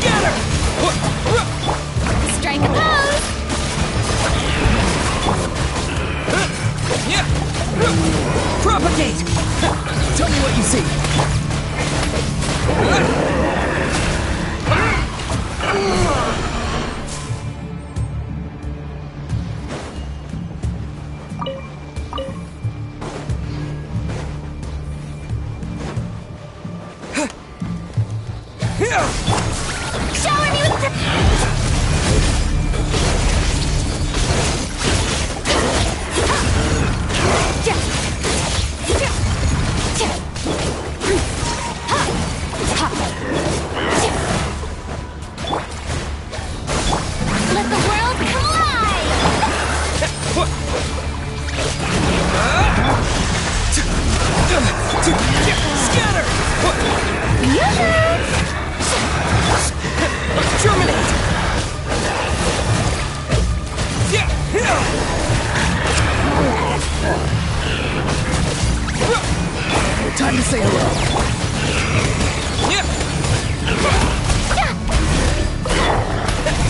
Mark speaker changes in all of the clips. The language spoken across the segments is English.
Speaker 1: Scatter!
Speaker 2: Strike a pose!
Speaker 1: Propagate! Tell me what you see.
Speaker 2: Shower me with Let the world collide!
Speaker 1: Scatter! Terminate! Time to say hello.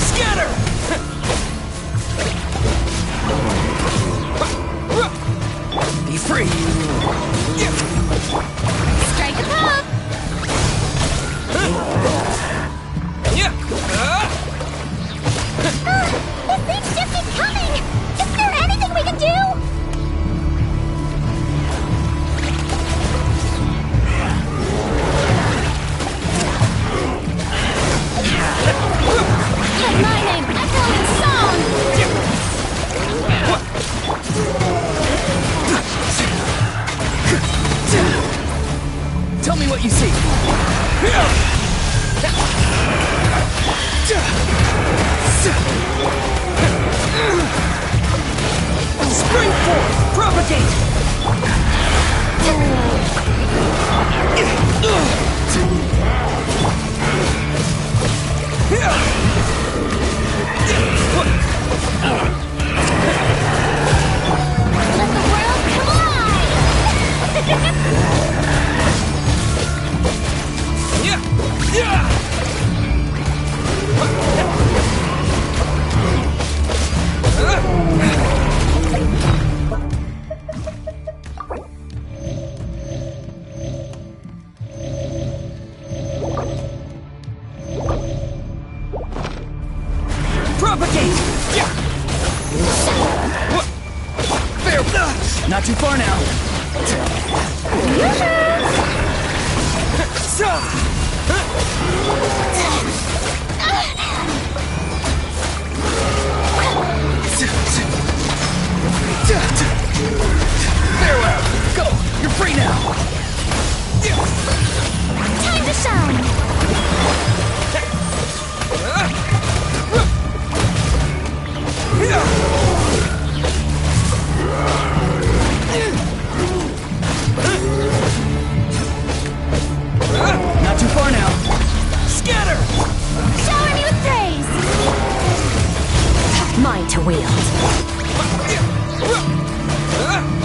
Speaker 1: Scatter! Be free!
Speaker 2: Strike a pose! This things just keep coming! Is there anything we can do? Let my name echo in song!
Speaker 1: Tell me what you see. Spring forth! Propagate!
Speaker 2: Let the world collide!
Speaker 1: Propagate! Fair. Not too far now. Farewell! Go! You're free now!
Speaker 2: Time to shine!
Speaker 1: Not too far now. Scatter!
Speaker 2: Shower me with praise! Mine to wield.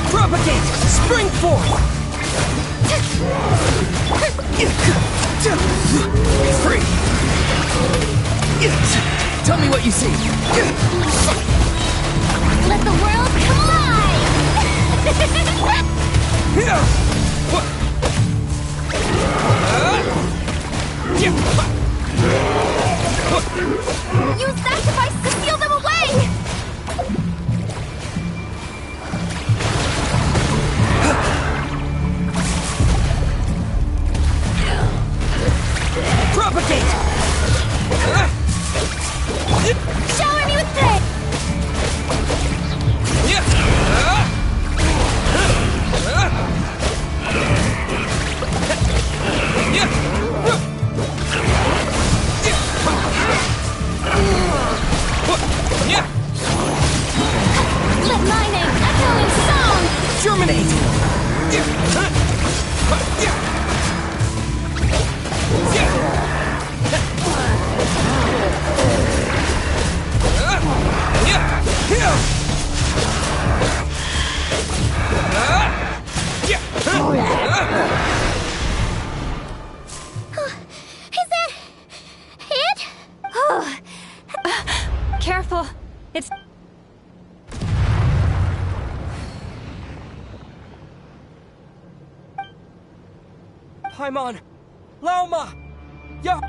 Speaker 1: Propagate! Spring forth! Be free! Tell me what you see.
Speaker 2: Let the world collide! Use that device to seal them away!
Speaker 1: Propagate!
Speaker 2: Shower me with praise! Let my name echo in song!
Speaker 1: Terminate!
Speaker 2: Is that it?
Speaker 1: Paimon! Laoma! Yo!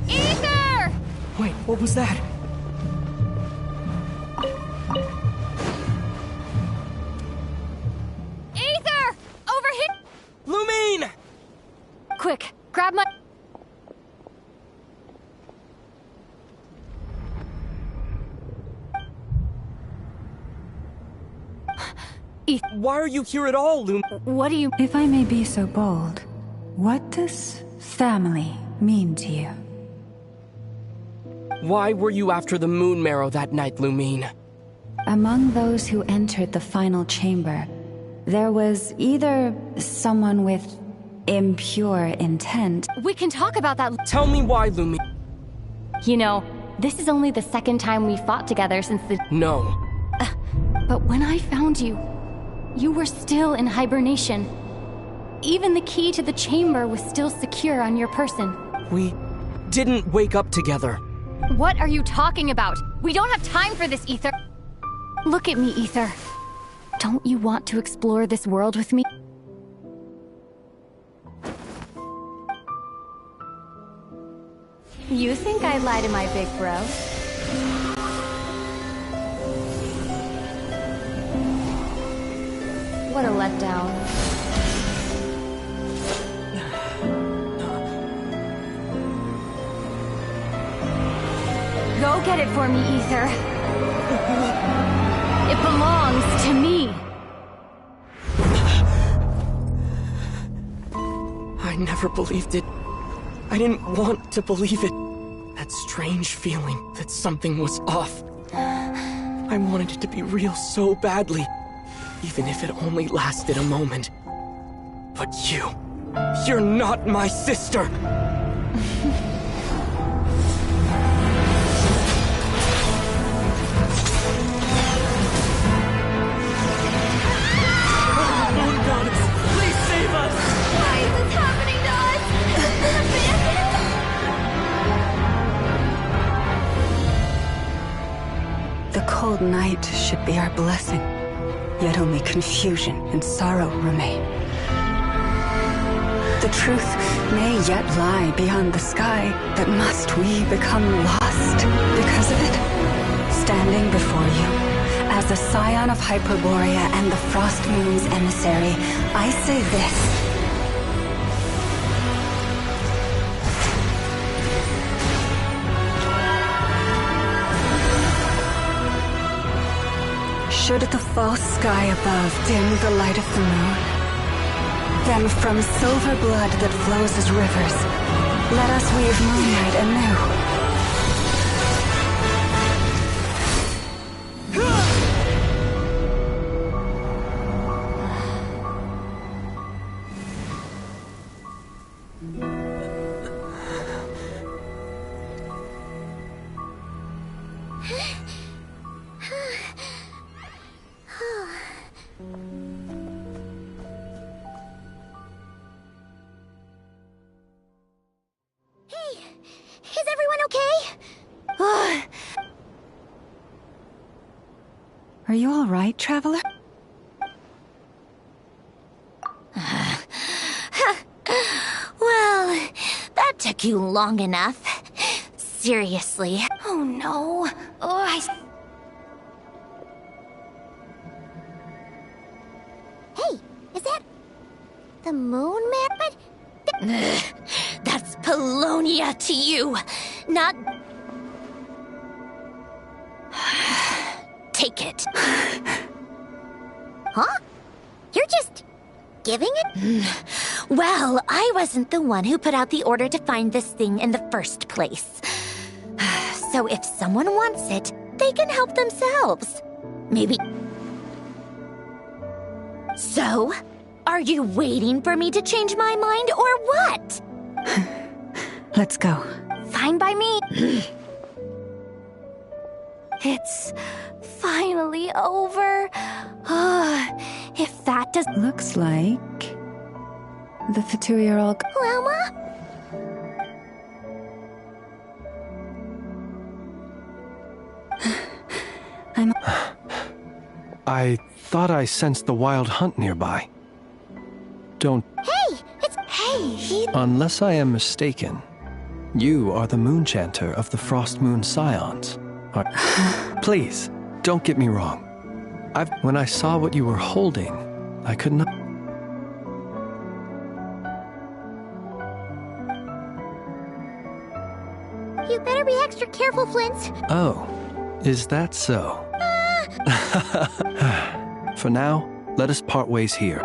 Speaker 2: Ether!
Speaker 1: Wait, what was that?
Speaker 2: Ether! Over here!
Speaker 1: Lumine!
Speaker 2: Quick, grab my...
Speaker 1: Why are you here at all,
Speaker 2: What do you...
Speaker 3: If I may be so bold, what does family mean to you?
Speaker 1: Why were you after the Moon Marrow that night, Lumine?
Speaker 3: Among those who entered the final chamber, there was either someone with impure intent.
Speaker 2: We can talk about that...
Speaker 1: Tell me why, Lumine.
Speaker 2: You know, this is only the second time we fought together since the...
Speaker 1: No.
Speaker 2: But when I found you, you were still in hibernation. Even the key to the chamber was still secure on your person.
Speaker 1: We didn't wake up together.
Speaker 2: What are you talking about? We don't have time for this, Ether. Look at me, Ether. Don't you want to explore this world with me? You think I lie to my big bro? What a letdown. Go get it for me, Ether. It belongs to me.
Speaker 1: I never believed it. I didn't want to believe it. That strange feeling that something was off. I wanted it to be real so badly, even if it only lasted a moment. But you're not my sister! Moon Goddess, please save us!
Speaker 2: Why is this happening to us?
Speaker 3: The cold night should be our blessing, yet only confusion and sorrow remain. The truth may yet lie beyond the sky, but must we become lost because of it? Standing before you, as a scion of Hyperborea and the Frost Moon's emissary, I say this. Should the false sky above dim the light of the moon, then from silver blood that flows as rivers, let us weave moonlight anew.
Speaker 2: Is everyone okay?
Speaker 3: Are you all right, traveler?
Speaker 2: Well, that took you long enough. Seriously. Oh no. Hey, is that the moon man? But that's Polonia to you, not... Take it. Huh? You're just giving it? Well, I wasn't the one who put out the order to find this thing in the first place. So if someone wants it, they can help themselves. Maybe... So, are you waiting for me to change my mind or what?
Speaker 3: Let's go.
Speaker 2: Fine by me. It's finally over. If that does...
Speaker 3: Looks like the Fatui are all...
Speaker 2: Wilma?
Speaker 4: I thought I sensed the wild hunt nearby. Don't...
Speaker 2: Hey,
Speaker 4: Unless I am mistaken, you are the Moonchanter of the Frost Moon Scions. Please, don't get me wrong. When I saw what you were holding, I could not...
Speaker 2: You better be extra careful, Flint.
Speaker 4: Oh, is that so? For now, let us part ways here.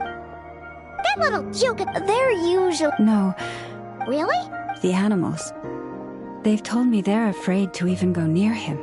Speaker 2: That little joke, they're usually...
Speaker 3: No,
Speaker 2: Really?
Speaker 3: the animals. They've told me they're afraid to even go near him.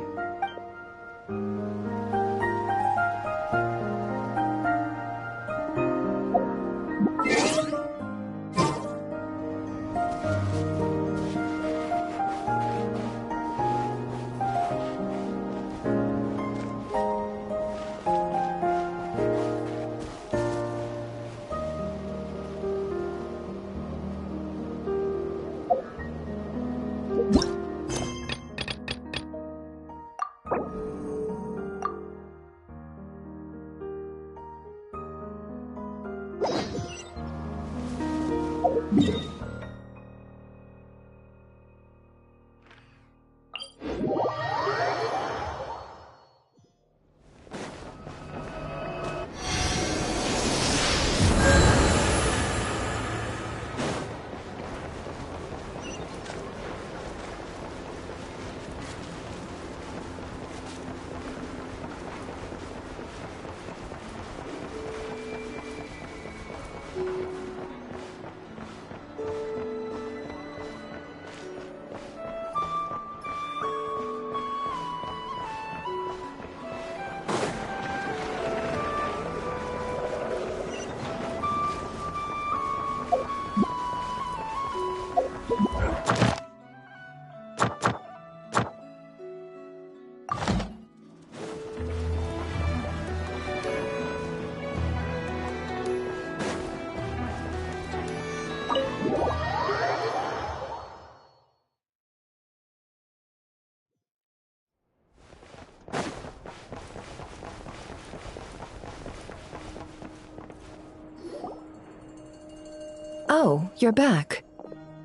Speaker 5: Oh, you're back.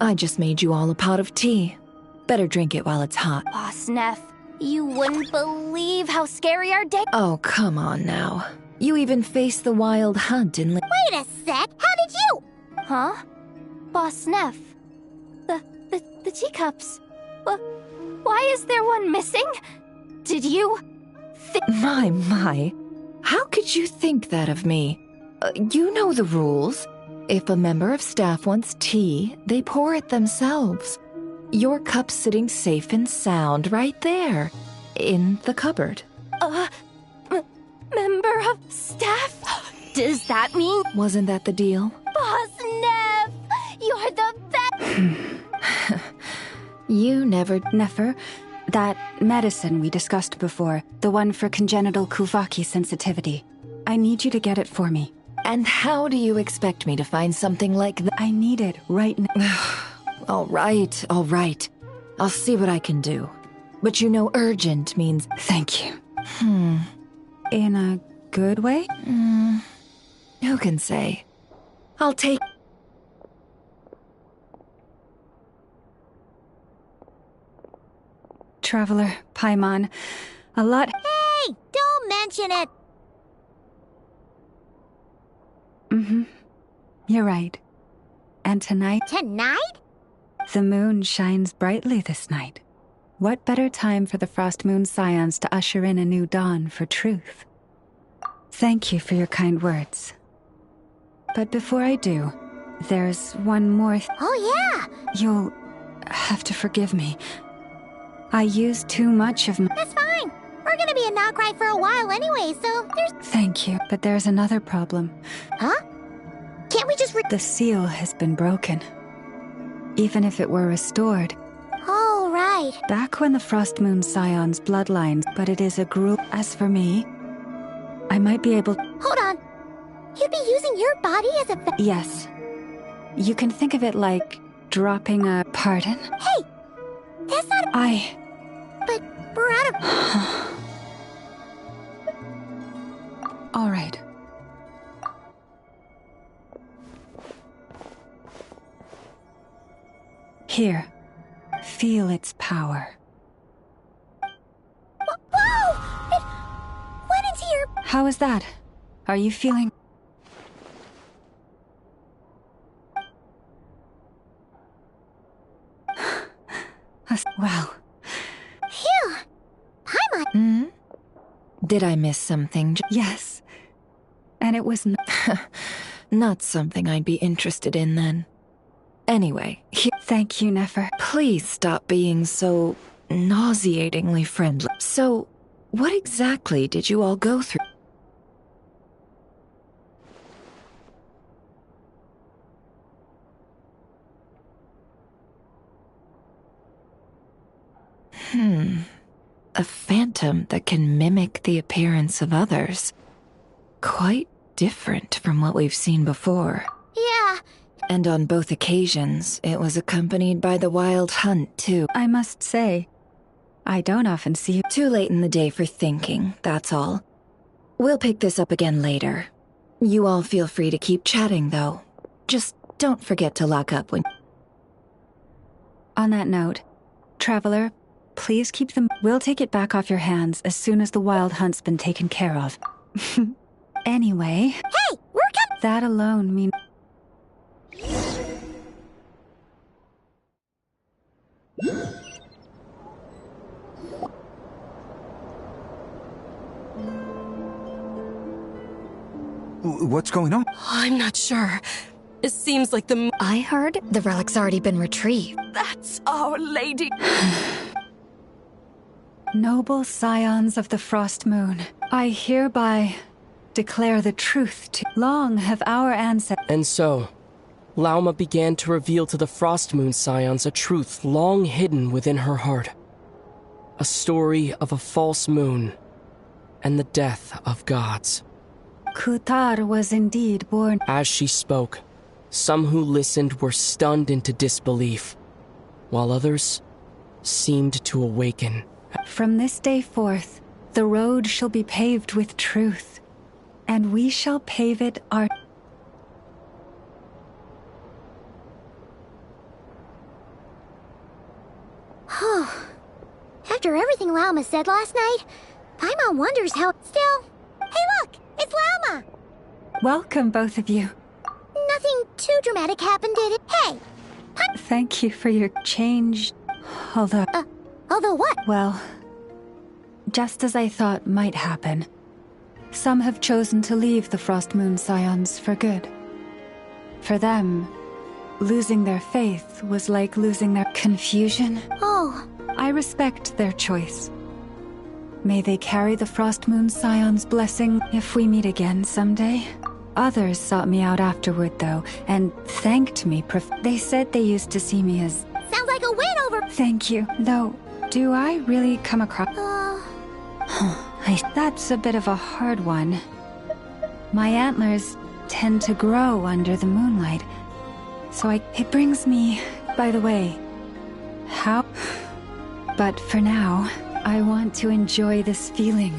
Speaker 5: I just made you all a pot of tea. Better drink it while it's hot.
Speaker 2: Boss Neff, you wouldn't believe how scary our day...
Speaker 5: Oh, come on now. You even faced the wild hunt in...
Speaker 2: Wait a sec, how did you... Huh? Boss Neff, the teacups. Why is there one missing? Did you...
Speaker 5: My. How could you think that of me? You know the rules. If a member of staff wants tea, they pour it themselves. Your cup's sitting safe and sound right there, in the cupboard.
Speaker 2: Member of staff? Does that mean...
Speaker 5: Wasn't that the deal?
Speaker 2: Boss Neff, you're the best...
Speaker 5: You never...
Speaker 3: Nefer, that medicine we discussed before, the one for congenital Kuvaki sensitivity. I need you to get it for me.
Speaker 5: And how do you expect me to find something like that?
Speaker 3: I need it right now.
Speaker 5: All right. I'll see what I can do. But you know urgent means...
Speaker 3: Thank you. In a good way?
Speaker 5: Who can say? I'll take...
Speaker 3: Traveler, Paimon, a lot...
Speaker 2: Hey, don't mention it!
Speaker 3: You're right. And tonight...
Speaker 2: Tonight?
Speaker 3: The moon shines brightly this night. What better time for the Frost Moon Scions to usher in a new dawn for truth? Thank you for your kind words. But before I do, there's one more
Speaker 2: Oh yeah!
Speaker 3: You'll have to forgive me. I used too much of my...
Speaker 2: That's fine. We're gonna be a not cry for a while anyway, so there's...
Speaker 3: Thank you, but there's another problem.
Speaker 2: Huh? Can't we just
Speaker 3: The seal has been broken. Even if it were restored.
Speaker 2: Oh, right. right.
Speaker 3: Back when the Frost Moon Scion's bloodlines, but it is a group. As for me, I might be able.
Speaker 2: Hold on. You'd be using your body as a...
Speaker 3: Yes. You can think of it like dropping a... Pardon?
Speaker 2: Hey! That's not... But we're out of...
Speaker 3: All right. Here. Feel its power.
Speaker 2: Whoa! It went into your...
Speaker 3: How is that? Are you feeling... Well...
Speaker 2: Phew! Paimon...
Speaker 5: Did I miss something?
Speaker 3: Yes. And it was...
Speaker 5: Not something I'd be interested in then. Anyway,
Speaker 3: Thank you, Nefer.
Speaker 5: please stop being so nauseatingly friendly. So, what exactly did you all go through? A phantom that can mimic the appearance of others. Quite different from what we've seen before.
Speaker 2: Yeah.
Speaker 5: And on both occasions, it was accompanied by the wild hunt, too.
Speaker 3: I must say, I don't often see you.
Speaker 5: Too late in the day for thinking, that's all. We'll pick this up again later. You all feel free to keep chatting, though. Just don't forget to lock up when...
Speaker 3: On that note, Traveler, please keep them. We'll take it back off your hands as soon as the wild hunt's been taken care of. Anyway...
Speaker 2: Hey! We're coming!
Speaker 3: That alone means...
Speaker 6: What's going on?
Speaker 1: I'm not sure. It seems like the...
Speaker 2: I heard the relic's already been retrieved.
Speaker 1: That's Our Lady.
Speaker 3: Noble scions of the Frost Moon, I hereby declare the truth to... Long have our ancestors...
Speaker 1: And so, Lauma began to reveal to the Frost Moon Scions a truth long hidden within her heart. A story of a false moon and the death of gods.
Speaker 3: Kutar was indeed born...
Speaker 1: As she spoke, some who listened were stunned into disbelief, while others seemed to awaken.
Speaker 3: From this day forth, the road shall be paved with truth, and we shall pave it our...
Speaker 2: After everything Lauma said last night, Paimon wonders how... Still... Hey look! It's Lauma!
Speaker 3: Welcome, both of you.
Speaker 2: Nothing too dramatic happened, did it? Hey!
Speaker 3: Thank you for your change... Although...
Speaker 2: Although what?
Speaker 3: Well... Just as I thought might happen, some have chosen to leave the Frost Moon Scions for good. For them, losing their faith was like losing their confusion.
Speaker 2: Oh...
Speaker 3: I respect their choice. May they carry the Frost Moon Scion's blessing if we meet again someday. Others sought me out afterward, though, and thanked me. They said they used to see me as...
Speaker 2: Sounds like a win over...
Speaker 3: Thank you. Though, do I really come across... That's a bit of a hard one. My antlers tend to grow under the moonlight, so it brings me... By the way, how... But for now, I want to enjoy this feeling.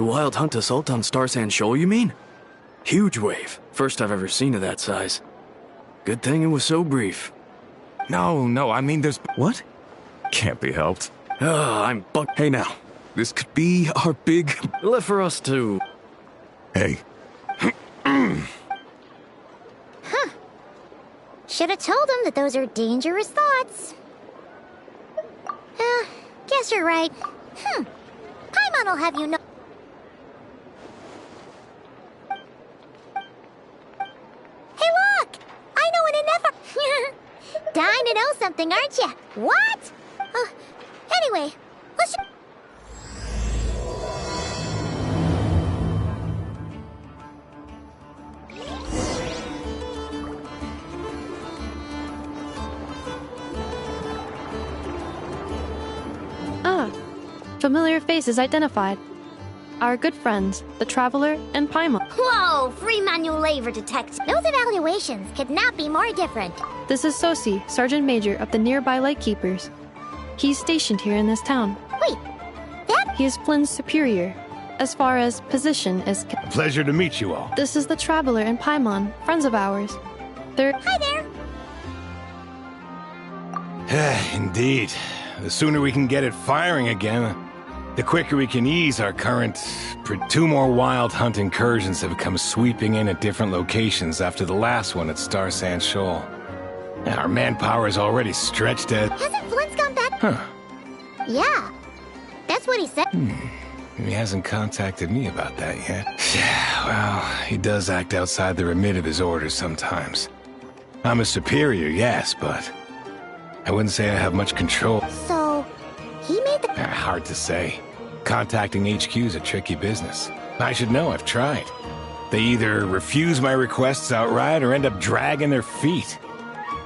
Speaker 7: The wild hunt assault on Star Sand Shoal, you mean? Huge wave. First I've ever seen of that size. Good thing it was so brief.
Speaker 8: No, I mean there's...
Speaker 6: What? Can't be helped.
Speaker 7: I'm buck.
Speaker 6: Hey now, this could be our big...
Speaker 7: Left for us to...
Speaker 6: Hey.
Speaker 2: Should have told him that those are dangerous thoughts. Guess you're right. Paimon will have you know. Hey, look! I know an enough. Dying to know something, aren't you? What? Anyway, let's.
Speaker 9: Familiar faces identified. Our good friends, the Traveler and Paimon.
Speaker 2: Whoa! Free manual labor detect. Those evaluations could not be more different.
Speaker 9: This is Sosi, Sergeant Major of the nearby Lightkeepers. He's stationed here in this town.
Speaker 2: Wait, that...
Speaker 9: He is Flynn's superior, as far as position is...
Speaker 8: Pleasure to meet you all.
Speaker 9: This is the Traveler and Paimon, friends of ours. They're...
Speaker 2: Hi there!
Speaker 8: Indeed. The sooner we can get it firing again, the quicker we can ease our current... 2 more wild hunt incursions have come sweeping in at different locations after the last one at Star Sand Shoal. Our manpower is already stretched at...
Speaker 2: Hasn't Flint's gone back?
Speaker 8: Huh.
Speaker 2: Yeah. That's what he said.
Speaker 8: He hasn't contacted me about that yet. Yeah, well, he does act outside the remit of his orders sometimes. I'm a superior, yes, but... I wouldn't say I have much control.
Speaker 2: So, he made the...
Speaker 8: Hard to say. Contacting HQ is a tricky business. I should know, I've tried. They either refuse my requests outright or end up dragging their feet.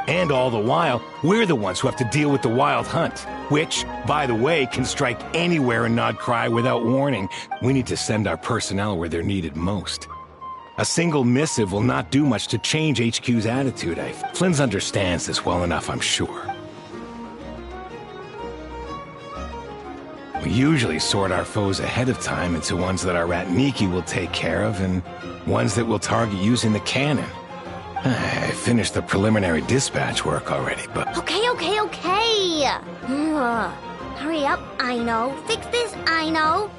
Speaker 8: And all the while, we're the ones who have to deal with the wild hunt, which, by the way, can strike anywhere in Nodcry without warning. We need to send our personnel where they're needed most. A single missive will not do much to change HQ's attitude. Flynn's understands this well enough, I'm sure. We usually sort our foes ahead of time into ones that our Ratniki will take care of and ones that will target using the cannon. I finished the preliminary dispatch work already, but...
Speaker 2: Okay. Hurry up, I know. Fix this, I know.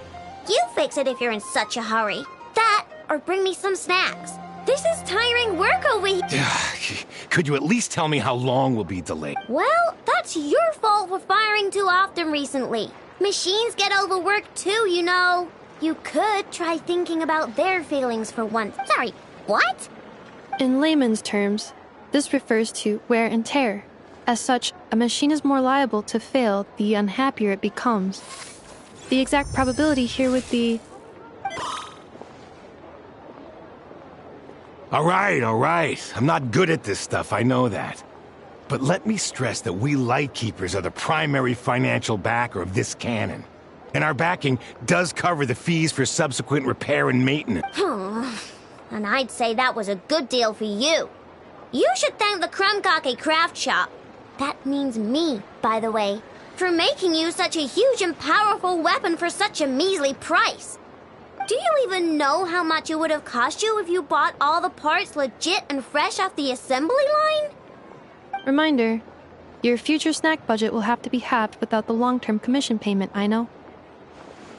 Speaker 2: You fix it if you're in such a hurry. That, or bring me some snacks. This is tiring work over here.
Speaker 8: Could you at least tell me how long we'll be delayed?
Speaker 2: Well, that's your fault for firing too often recently. Machines get overworked too, you know. You could try thinking about their feelings for once. Sorry, what?
Speaker 9: In layman's terms, this refers to wear and tear. As such, a machine is more liable to fail the unhappier it becomes. The exact probability here would be...
Speaker 8: All right. I'm not good at this stuff, I know that. But let me stress that we Lightkeepers are the primary financial backer of this cannon. And our backing does cover the fees for subsequent repair and maintenance.
Speaker 2: And I'd say that was a good deal for you. You should thank the Krumkake craft shop. That means me, by the way, for making you such a huge and powerful weapon for such a measly price. Do you even know how much it would have cost you if you bought all the parts legit and fresh off the assembly line?
Speaker 9: Reminder, your future snack budget will have to be halved without the long-term commission payment, I know.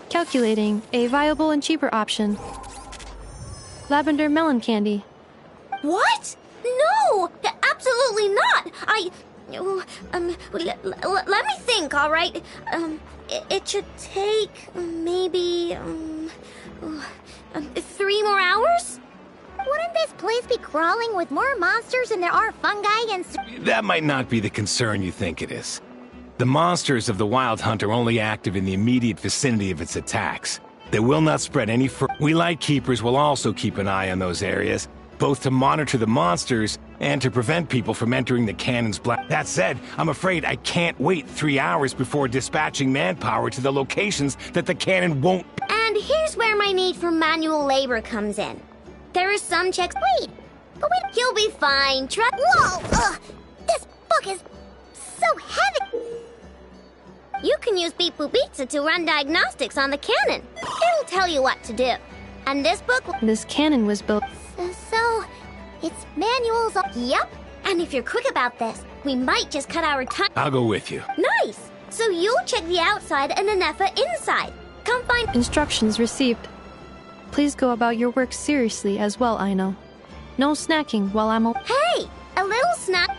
Speaker 9: Calculating a viable and cheaper option. Lavender melon candy.
Speaker 2: What? No! Absolutely not! Let me think, all right? It should take maybe 3 more hours? Wouldn't this place be crawling with more monsters than there are fungi and...
Speaker 8: That might not be the concern you think it is. The monsters of the Wild Hunt are only active in the immediate vicinity of its attacks. They will not spread any further. We Lightkeepers will also keep an eye on those areas, both to monitor the monsters and to prevent people from entering the cannon's black. That said, I'm afraid I can't wait 3 hours before dispatching manpower to the locations that the cannon won't...
Speaker 2: And here's where my need for manual labor comes in. There are some checks... Wait! You'll be fine. Whoa! This book is so heavy!
Speaker 10: You can use Beep Boop Pizza to run diagnostics on the cannon. It'll tell you what to do. And this book...
Speaker 9: This cannon was built...
Speaker 10: So, it's manuals... Yep. And if you're quick about this, we might just cut our time...
Speaker 8: I'll go with you.
Speaker 10: Nice! So you check the outside and Anefa inside. Come find...
Speaker 9: Instructions received. Please go about your work seriously as well, Aino. No snacking while I'm...
Speaker 10: Hey! A little snack...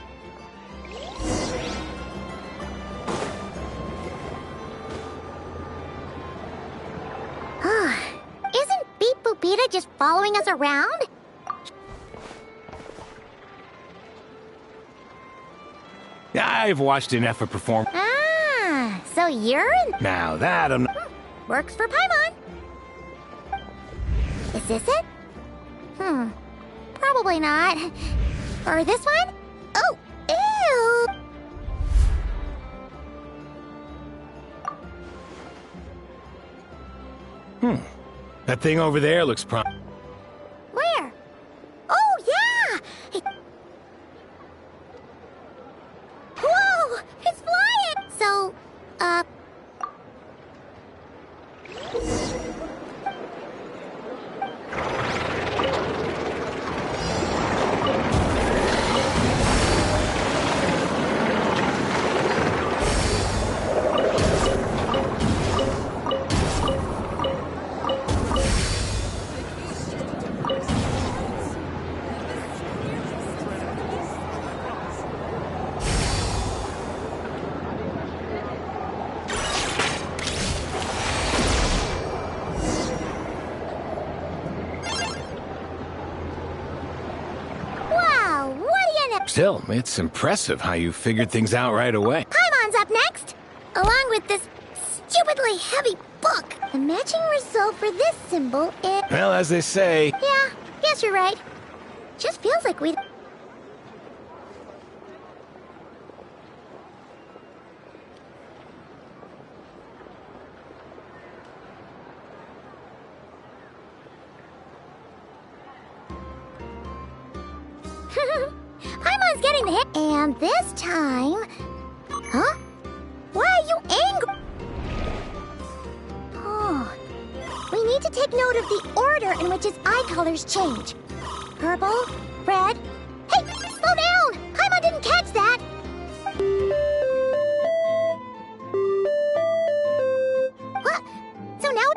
Speaker 10: Isn't Beep Boopita just following us around?
Speaker 8: I've watched Anefa perform.
Speaker 10: Ah, so you're in...
Speaker 8: Now that I'm...
Speaker 10: Works for Paimon. Is this it? Probably not. Or this one? Oh, ew!
Speaker 8: That thing over there looks
Speaker 10: Where? Oh, yeah! Whoa! It's flying! So,
Speaker 8: Still, it's impressive how you figured things out right away.
Speaker 10: Paimon's up next! Along with this stupidly heavy book. The matching result for this symbol is...
Speaker 8: Well, as they say...
Speaker 10: Yeah, guess you're right. Just feels like we... Paimon's getting the hit. And this time... Huh? Why are you angry? Oh. We need to take note of the order in which his eye colors change. Purple, red... Hey, slow down! Paimon didn't catch that! What? So now...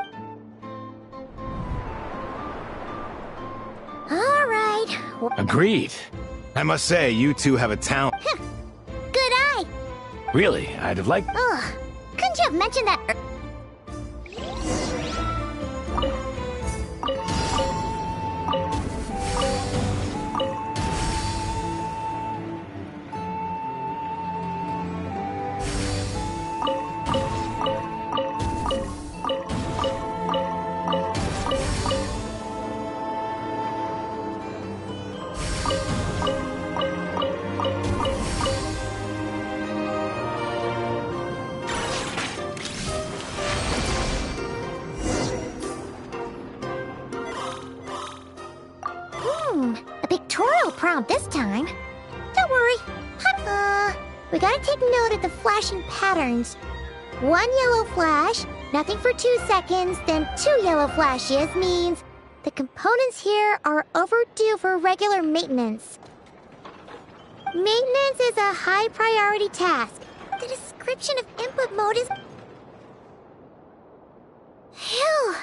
Speaker 10: All right.
Speaker 8: Agreed. I must say, you two have a talent.
Speaker 10: Good eye.
Speaker 8: Really, I'd have liked...
Speaker 10: Ugh. Couldn't you have mentioned that... A pictorial prompt this time. Don't worry. We gotta take note of the flashing patterns. 1 yellow flash, nothing for 2 seconds, then 2 yellow flashes means the components here are overdue for regular maintenance. Maintenance is a high priority task. The description of input mode is... Phew,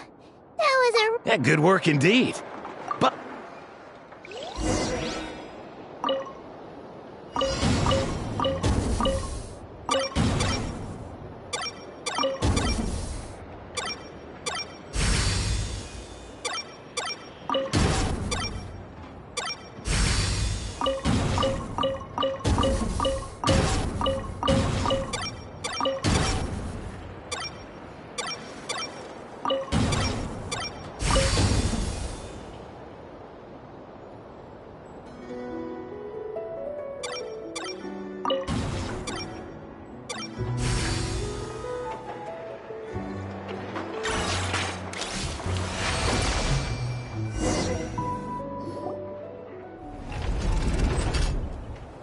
Speaker 10: that was a...
Speaker 8: Yeah, good work indeed. But...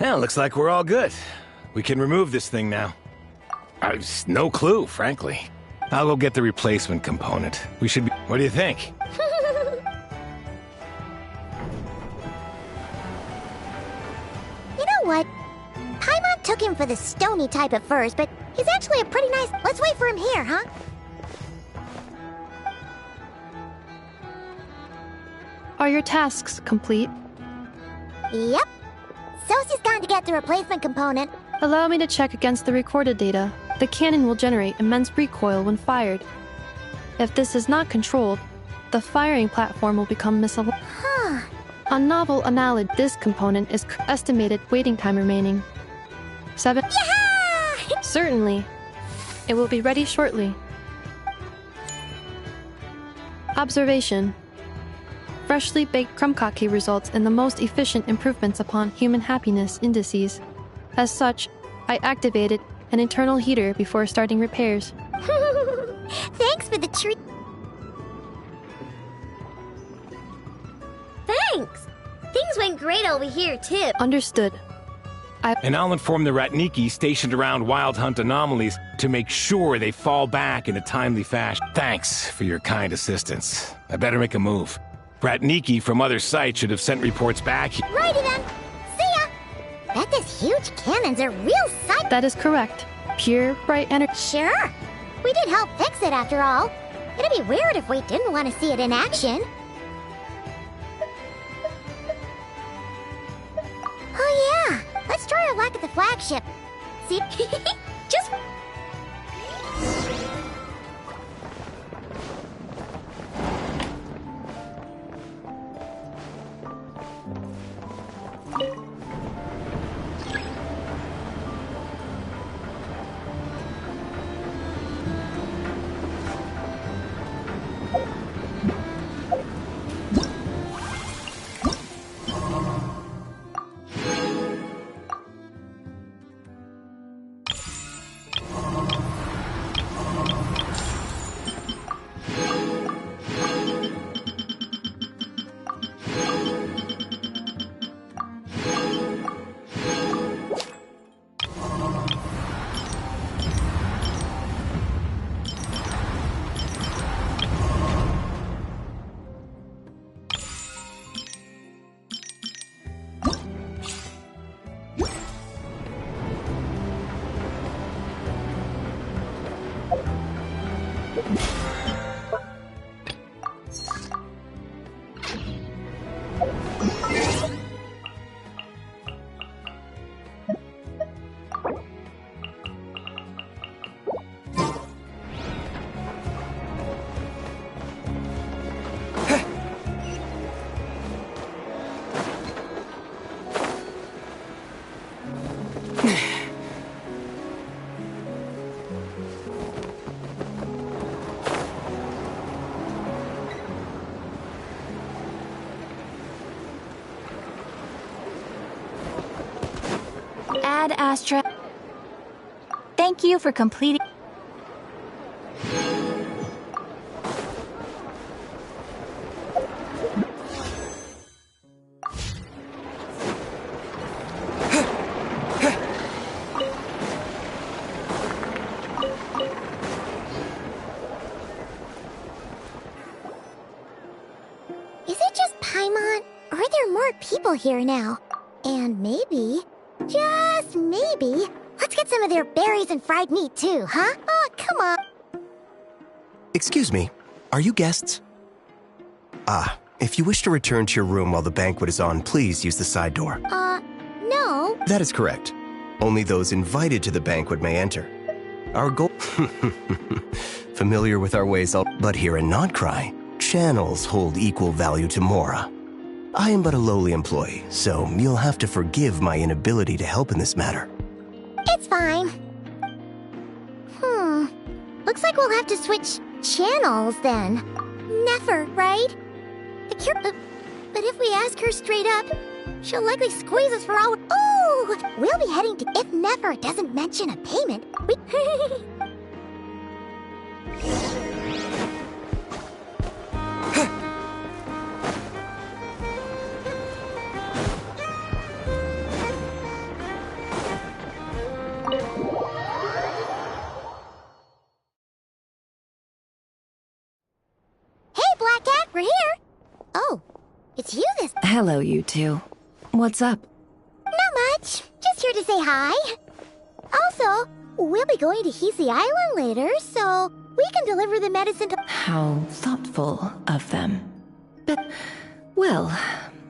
Speaker 8: Well, looks like we're all good. We can remove this thing now. No clue, frankly. I'll go get the replacement component. We should be... What do you think?
Speaker 10: You know what? Paimon took him for the stony type at first, but he's actually a pretty nice... Let's wait for him here, huh?
Speaker 9: Are your tasks complete?
Speaker 10: Yep. Sosie's gone to get the replacement component.
Speaker 9: Allow me to check against the recorded data. The cannon will generate immense recoil when fired. If this is not controlled, the firing platform will become missile.
Speaker 10: Huh.
Speaker 9: On novel analogy, this component is estimated waiting time remaining. 7.
Speaker 10: Yeah!
Speaker 9: Certainly. It will be ready shortly. Observation. Freshly baked krumkake results in the most efficient improvements upon human happiness indices. As such, I activated an internal heater before starting repairs.
Speaker 10: Thanks for the treat.
Speaker 11: Thanks! Things went great over here, too.
Speaker 9: Understood.
Speaker 8: And I'll inform the Ratniki stationed around Wild Hunt anomalies to make sure they fall back in a timely fashion. Thanks for your kind assistance. I better make a move. Ratniki from other sites should have sent reports back.
Speaker 10: Righty then. See ya! Bet this huge cannon's a real sight.
Speaker 9: That is correct. Pure, bright energy.
Speaker 10: Sure. We did help fix it after all. It'd be weird if we didn't want to see it in action. Oh yeah, let's try our luck at the flagship. See, just...
Speaker 2: Ad Astra. Thank you for completing.
Speaker 10: Is it just Paimon? Or are there more people here now? And maybe, just maybe, let's get some of their berries and fried meat too, huh? Oh, come on.
Speaker 12: Excuse me, are you guests? If you wish to return to your room while the banquet is on, please use the side door.
Speaker 10: No.
Speaker 12: That is correct. Only those invited to the banquet may enter. Our goal... Familiar with our ways, but here in Nodcry, channels hold equal value to Mora. I am but a lowly employee, so you'll have to forgive my inability to help in this matter.
Speaker 10: It's fine. Looks like we'll have to switch channels then. Never, right? But if we ask her straight up, she'll likely squeeze us for all... Oh! We'll be heading to... If Never doesn't mention a payment, we... It's you this...
Speaker 5: Hello, you two. What's up?
Speaker 10: Not much. Just here to say hi. Also, we'll be going to Hisi Island later, so we can deliver the medicine to...
Speaker 5: How thoughtful of them. But, well,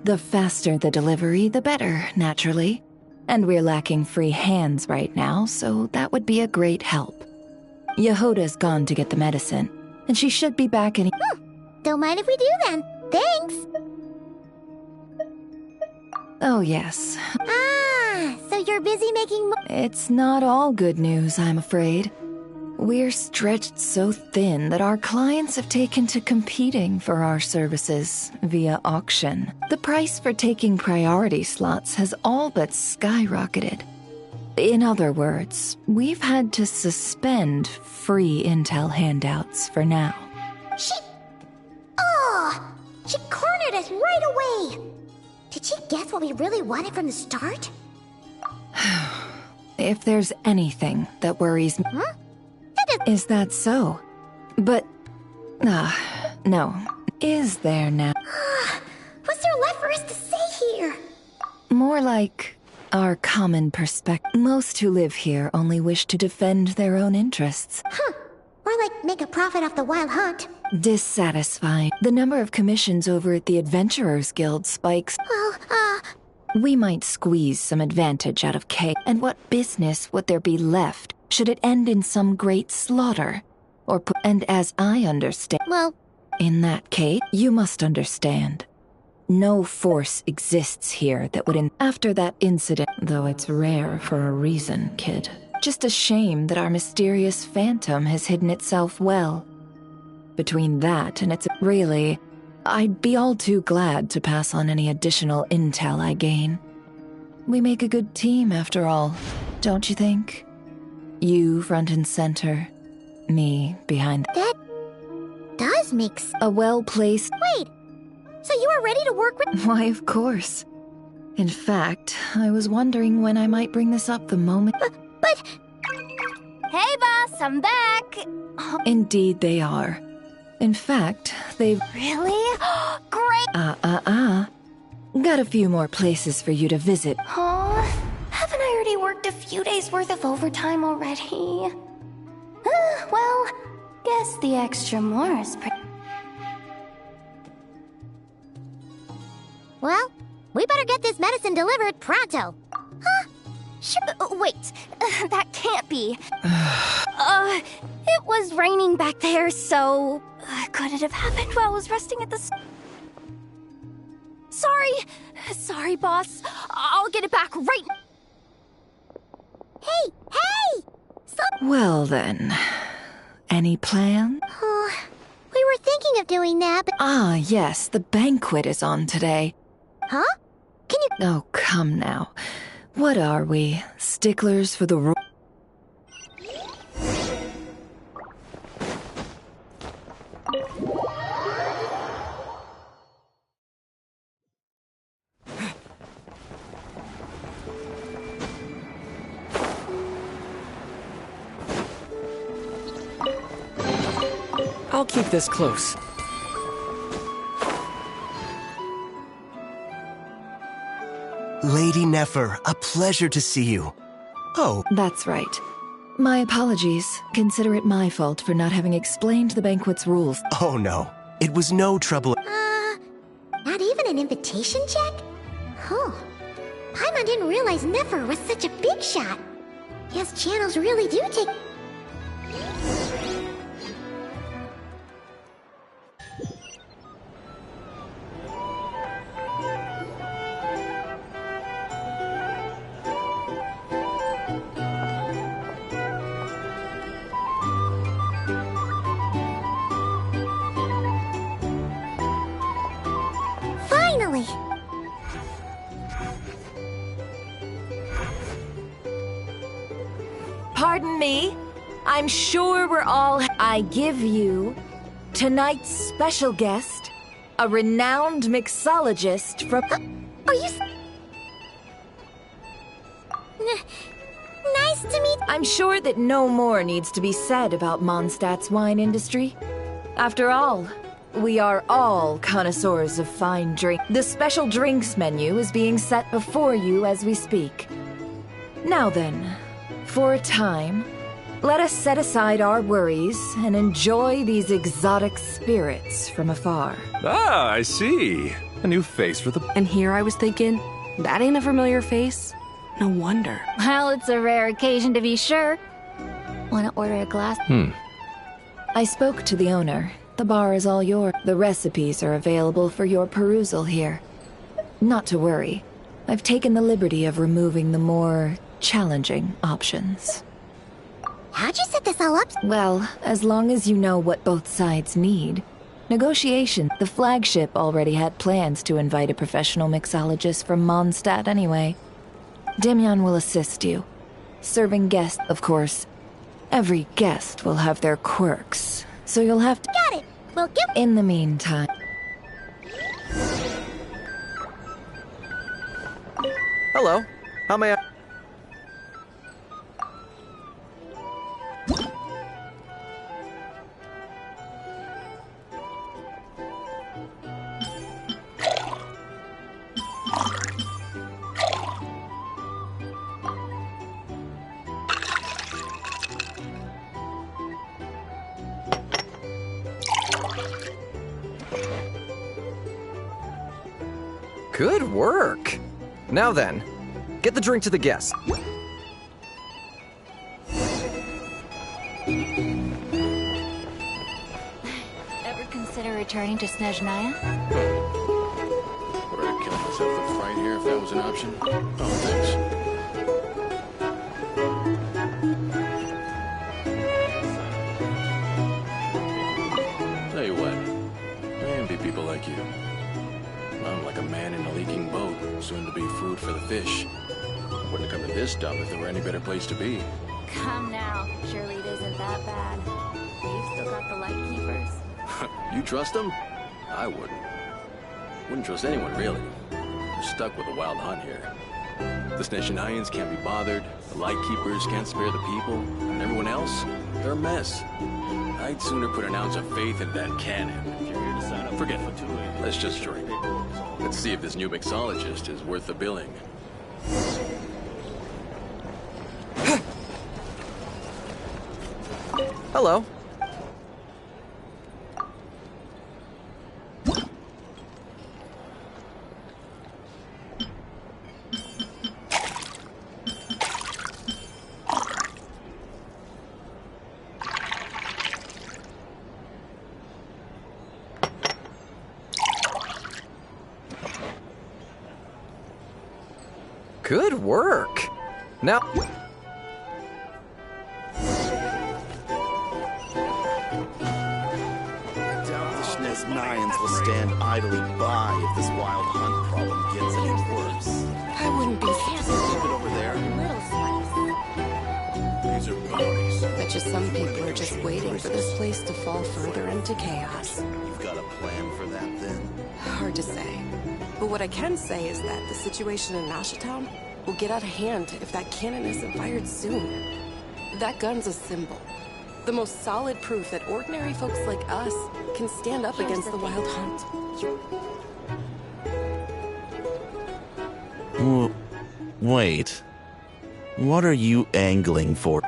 Speaker 5: the faster the delivery, the better, naturally. And we're lacking free hands right now, so that would be a great help. Yehoda's gone to get the medicine, and she should be back any...
Speaker 10: Don't mind if we do then. Thanks.
Speaker 5: Oh, yes.
Speaker 10: Ah, so you're busy making...
Speaker 5: It's not all good news, I'm afraid. We're stretched so thin that our clients have taken to competing for our services via auction. The price for taking priority slots has all but skyrocketed. In other words, we've had to suspend free intel handouts for now.
Speaker 10: She cornered us right away! Did she guess what we really wanted from the start?
Speaker 5: If there's anything that worries me...
Speaker 10: Huh?
Speaker 5: Is that so? But... no. Is there now?
Speaker 10: What's there left for us to say here?
Speaker 5: More like our common perspective. Most who live here only wish to defend their own interests.
Speaker 10: Or like make a profit off the wild hunt.
Speaker 5: Dissatisfied. The number of commissions over at the Adventurers Guild spikes.
Speaker 10: Well,
Speaker 5: we might squeeze some advantage out of Kay. And what business would there be left should it end in some great slaughter? And as I understand...
Speaker 10: Well...
Speaker 5: In that case, you must understand. No force exists here that would after that incident, though it's rare for a reason, kid. Just a shame that our mysterious phantom has hidden itself well. Between that and its... Really, I'd be all too glad to pass on any additional intel I gain. We make a good team, after all, don't you think? You front and center, me behind...
Speaker 10: That does make sense.
Speaker 5: A well-placed...
Speaker 10: Wait! So you are ready to work with...
Speaker 5: Why, of course. In fact, I was wondering when I might bring this up the moment...
Speaker 10: But...
Speaker 11: Hey, boss, I'm back!
Speaker 5: Indeed they are. In fact, they've...
Speaker 11: Really? Great!
Speaker 5: Got a few more places for you to visit.
Speaker 11: Haven't I already worked a few days' worth of overtime already? Well, guess the extra more is pretty...
Speaker 10: Well, we better get this medicine delivered pronto.
Speaker 11: Wait, that can't be. It was raining back there, so... could it have happened while I was resting at the... Sorry, boss. I'll get it back right...
Speaker 10: Hey!
Speaker 5: Well then, any plan?
Speaker 10: We were thinking of doing that, but...
Speaker 5: Ah, yes, the banquet is on today.
Speaker 10: Huh? Can you...
Speaker 5: Oh, come now. What are we? Sticklers for the rule?
Speaker 1: I'll keep this close.
Speaker 12: Lady Nefer, a pleasure to see you. Oh.
Speaker 5: That's right. My apologies. Consider it my fault for not having explained the banquet's rules.
Speaker 12: Oh no, it was no trouble.
Speaker 10: Not even an invitation check? Paimon didn't realize Nefer was such a big shot. Yes, channels really do take... Finally!
Speaker 5: Pardon me? I'm sure we're all... I give you tonight's special guest, a renowned mixologist from...
Speaker 10: Are you... Nice to meet...
Speaker 5: I'm sure that no more needs to be said about Mondstadt's wine industry. After all, we are all connoisseurs of fine drink. The special drinks menu is being set before you as we speak. Now then, for a time, let us set aside our worries and enjoy these exotic spirits from afar.
Speaker 6: Ah, I see. A new face for the...
Speaker 13: And here I was thinking, that ain't a familiar face. No wonder.
Speaker 2: Well, it's a rare occasion to be sure. Wanna order a glass?
Speaker 5: I spoke to the owner. The bar is all yours. The recipes are available for your perusal here. Not to worry. I've taken the liberty of removing the more challenging options.
Speaker 10: How'd you set this all up?
Speaker 5: Well, as long as you know what both sides need. Negotiation. The flagship already had plans to invite a professional mixologist from Mondstadt anyway. Demyan will assist you. Serving guests, of course. Every guest will have their quirks, so you'll have to...
Speaker 10: Got it! We'll give...
Speaker 5: In the meantime...
Speaker 1: Hello. How may I...
Speaker 14: Good work! Now then, get the drink to the guests.
Speaker 2: Ever consider returning to Snezhnaya?
Speaker 7: Would I kill myself with fright here if that was an option? Oh, thanks. Tell you what, I envy people like you. I'm like a man in a leaking boat, soon to be food for the fish. I wouldn't come to this dump if there were any better place to be.
Speaker 2: Come now, surely it isn't that bad. You've still got the light keepers.
Speaker 7: You trust them? I wouldn't. Wouldn't trust anyone, really. We're stuck with a wild hunt here. The Snezhnayans can't be bothered, the Lightkeepers can't spare the people, and everyone else, they're a mess. I'd sooner put an ounce of faith in that cannon. If you're here to sign up, forget it. Let's just drink. Let's see if this new mixologist is worth the billing.
Speaker 14: Hello. Good work. Now...
Speaker 15: Snezhnayans will stand idly by if this wild hunt problem gets any worse.
Speaker 13: I wouldn't be
Speaker 15: Keep it over there.
Speaker 7: These are bounties.
Speaker 13: Bet you some people are just waiting for this place to fall further into chaos.
Speaker 15: You've got a plan for that, then?
Speaker 13: Hard to say. But what I can say is that the situation in Nashatown will get out of hand if that cannon isn't fired soon. That gun's a symbol. The most solid proof that ordinary folks like us can stand up against the wild hunt.
Speaker 15: Wait. What are you angling for?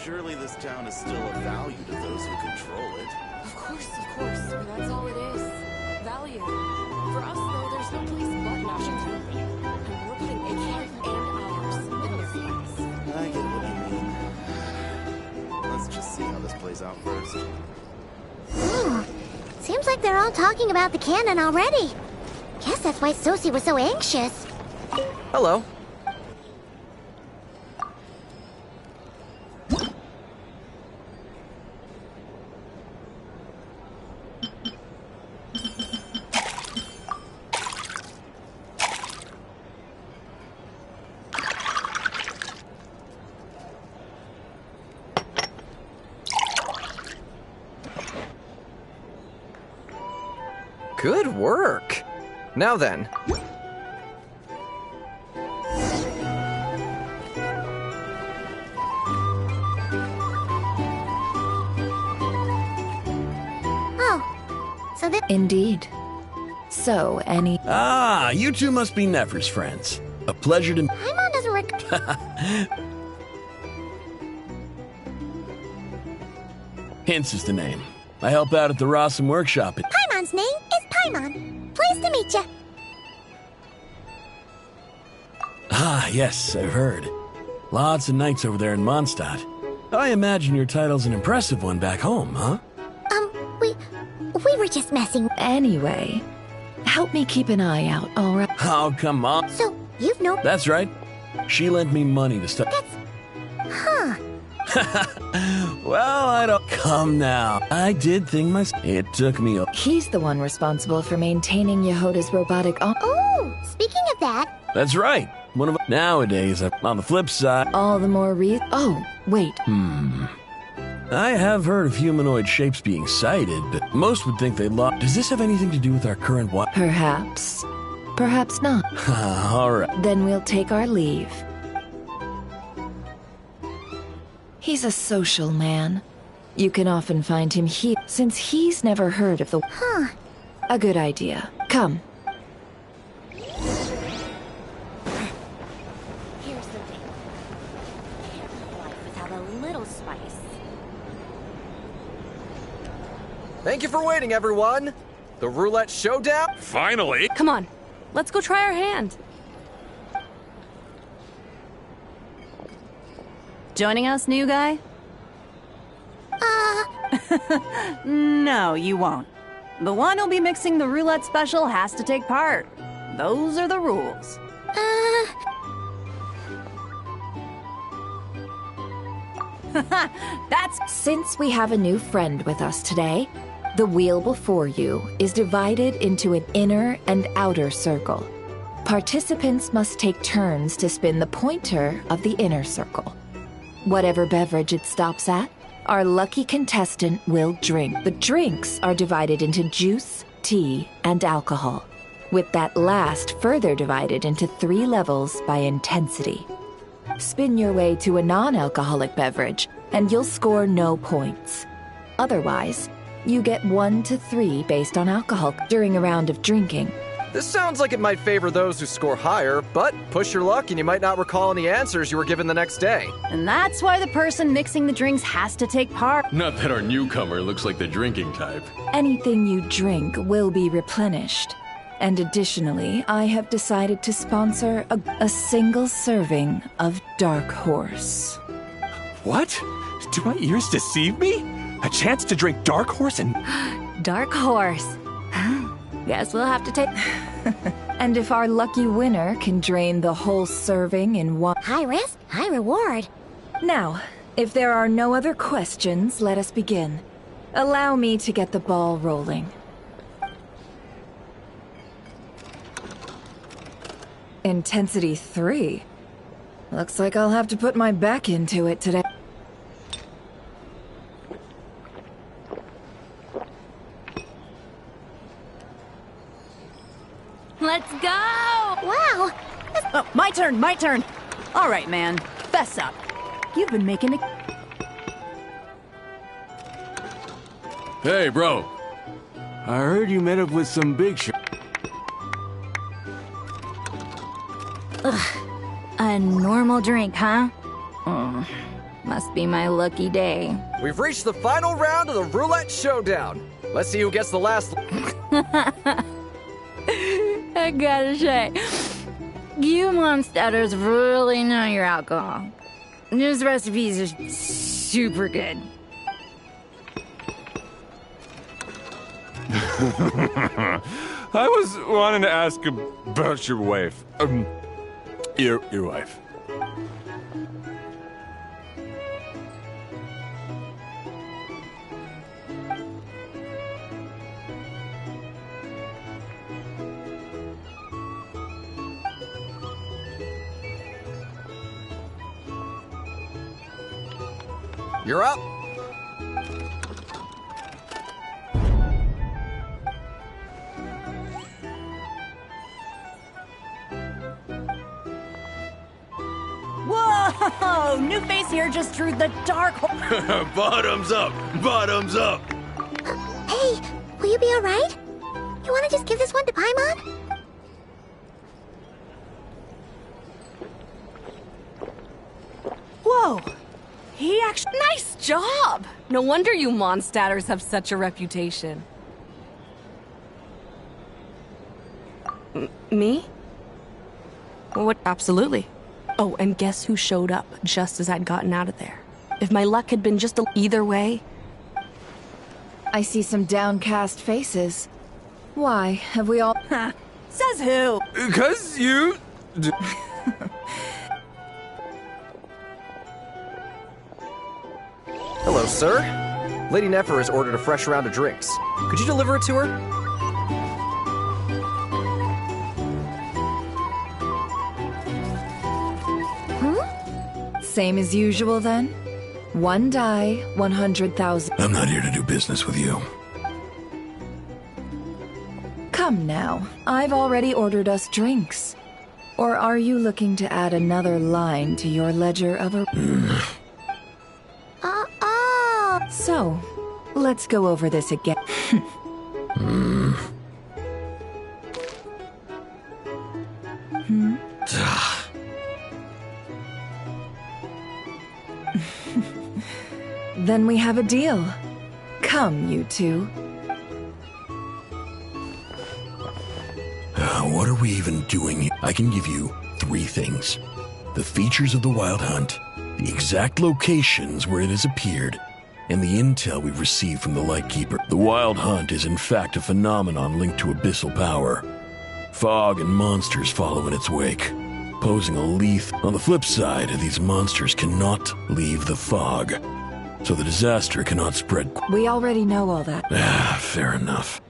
Speaker 15: Surely this town is still of value to those who control it.
Speaker 13: Of course. That's all it is. Value. For us, though, there's no place but Nashatown. And we're putting it and ours in their hands.
Speaker 15: I get what you mean. Let's just see how this plays out first.
Speaker 10: Seems like they're all talking about the cannon already. Guess that's why Sosie was so anxious.
Speaker 14: Hello. Good work. Now then.
Speaker 10: Oh, so that...
Speaker 5: Indeed. So, any...
Speaker 7: Ah, you two must be Nefer's friends. A pleasure to...
Speaker 10: Paimon doesn't
Speaker 7: Hints is the name. I help out at the Rossum workshop.
Speaker 10: Paimon's name is Paimon. Pleased to meet you.
Speaker 7: Ah, yes, I've heard. Lots of knights over there in Mondstadt. I imagine your title's an impressive one back home, huh?
Speaker 10: We were just messing.
Speaker 5: Anyway, help me keep an eye out, alright?
Speaker 7: Oh, come on.
Speaker 10: So, you've no...
Speaker 7: That's right. She lent me money to study.
Speaker 10: Huh.
Speaker 7: Well, I don't... Come now. I did think myself. It took me a...
Speaker 5: He's the one responsible for maintaining Yehoda's robotic arm.
Speaker 10: Oh, speaking of that...
Speaker 7: That's right. One of... Nowadays, on the flip side...
Speaker 5: All the more Oh, wait.
Speaker 7: I have heard of humanoid shapes being sighted, but most would think they'd lost. Does this have anything to do with our current what?
Speaker 5: Perhaps. Perhaps not.
Speaker 7: All right.
Speaker 5: Then we'll take our leave. He's a social man. You can often find him here, since he's never heard of the...
Speaker 10: Huh.
Speaker 5: A good idea. Come.
Speaker 2: Here's the thing. Can't live life without a little spice.
Speaker 14: Thank you for waiting, everyone. The roulette showdown?
Speaker 6: Finally!
Speaker 16: Come on, let's go try our hand. Joining us, new guy? No, you won't. The one who'll be mixing the roulette special has to take part. Those are the rules.
Speaker 5: That's... Since we have a new friend with us today, the wheel before you is divided into an inner and outer circle. Participants must take turns to spin the pointer of the inner circle. Whatever beverage it stops at, our lucky contestant will drink. The drinks are divided into juice, tea, and alcohol, with that last further divided into 3 levels by intensity. Spin your way to a non-alcoholic beverage, and you'll score no points. Otherwise, you get 1 to 3 based on alcohol during a round of drinking.
Speaker 14: This sounds like it might favor those who score higher, but push your luck and you might not recall any answers you were given the next day.
Speaker 16: And that's why the person mixing the drinks has to take part.
Speaker 7: Not that our newcomer looks like the drinking type.
Speaker 5: Anything you drink will be replenished. And additionally, I have decided to sponsor a single serving of Dark Horse.
Speaker 6: What? Do my ears deceive me? A chance to drink Dark Horse and...
Speaker 2: Dark Horse. Guess we'll have to take...
Speaker 5: And if our lucky winner can drain the whole serving in one...
Speaker 10: High risk, high reward.
Speaker 5: Now, if there are no other questions, let us begin. Allow me to get the ball rolling. Intensity 3. Looks like I'll have to put my back into it today.
Speaker 2: Let's go!
Speaker 10: Wow!
Speaker 16: Oh, my turn! All right, man. Fess up. You've been making it...
Speaker 7: Hey, bro. I heard you met up with some big shot.
Speaker 2: A normal drink, huh? Must be my lucky day.
Speaker 14: We've reached the final round of the roulette showdown. Let's see who gets the last...
Speaker 2: I gotta say, you Mondstadters really know your alcohol. This recipes are super good.
Speaker 6: I was wanting to ask about your wife. Your wife.
Speaker 14: You're up.
Speaker 16: Whoa, new face here just drew the dark hole.
Speaker 7: Bottoms up! Bottoms up!
Speaker 10: Hey, will you be alright? You wanna just give this one to Paimon?
Speaker 13: Whoa! He actually... Nice job! No wonder you Mondstadters have such a reputation. Me? What? Absolutely. Oh, and guess who showed up just as I'd gotten out of there? If my luck had been just either way...
Speaker 5: I see some downcast faces. Why, have we all...
Speaker 16: Says who?
Speaker 6: 'Cause you...
Speaker 14: Hello, sir. Lady Nefer has ordered a fresh round of drinks. Could you deliver it to her?
Speaker 5: Same as usual, then? One die, 100,000.
Speaker 8: I'm not here to do business with you.
Speaker 5: Come now, I've already ordered us drinks. Or are you looking to add another line to your ledger of a... So, let's go over this again. Then we have a deal. Come, you two.
Speaker 8: What are we even doing here? I can give you 3 things. The features of the Wild Hunt, the exact locations where it has appeared, and the intel we've received from the Lightkeeper. The Wild Hunt is in fact a phenomenon linked to abyssal power. Fog and monsters follow in its wake, posing a lethal. On the flip side, these monsters cannot leave the fog, so the disaster cannot spread.
Speaker 5: We already know all that.
Speaker 8: Fair enough.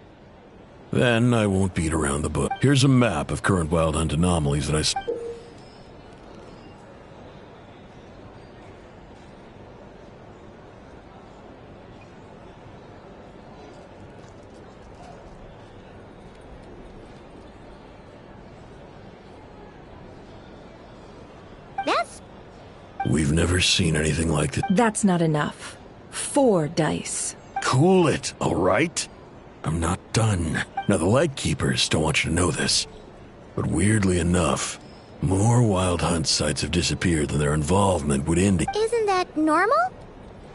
Speaker 8: Then I won't beat around the bush. Here's a map of current Wild Hunt anomalies that I... We've never seen anything like this.
Speaker 5: That's not enough. 4 dice.
Speaker 8: Cool it, all right? I'm not done. Now, the Lightkeepers don't want you to know this, but weirdly enough, more Wild Hunt sites have disappeared than their involvement would indicate.
Speaker 10: Isn't that normal?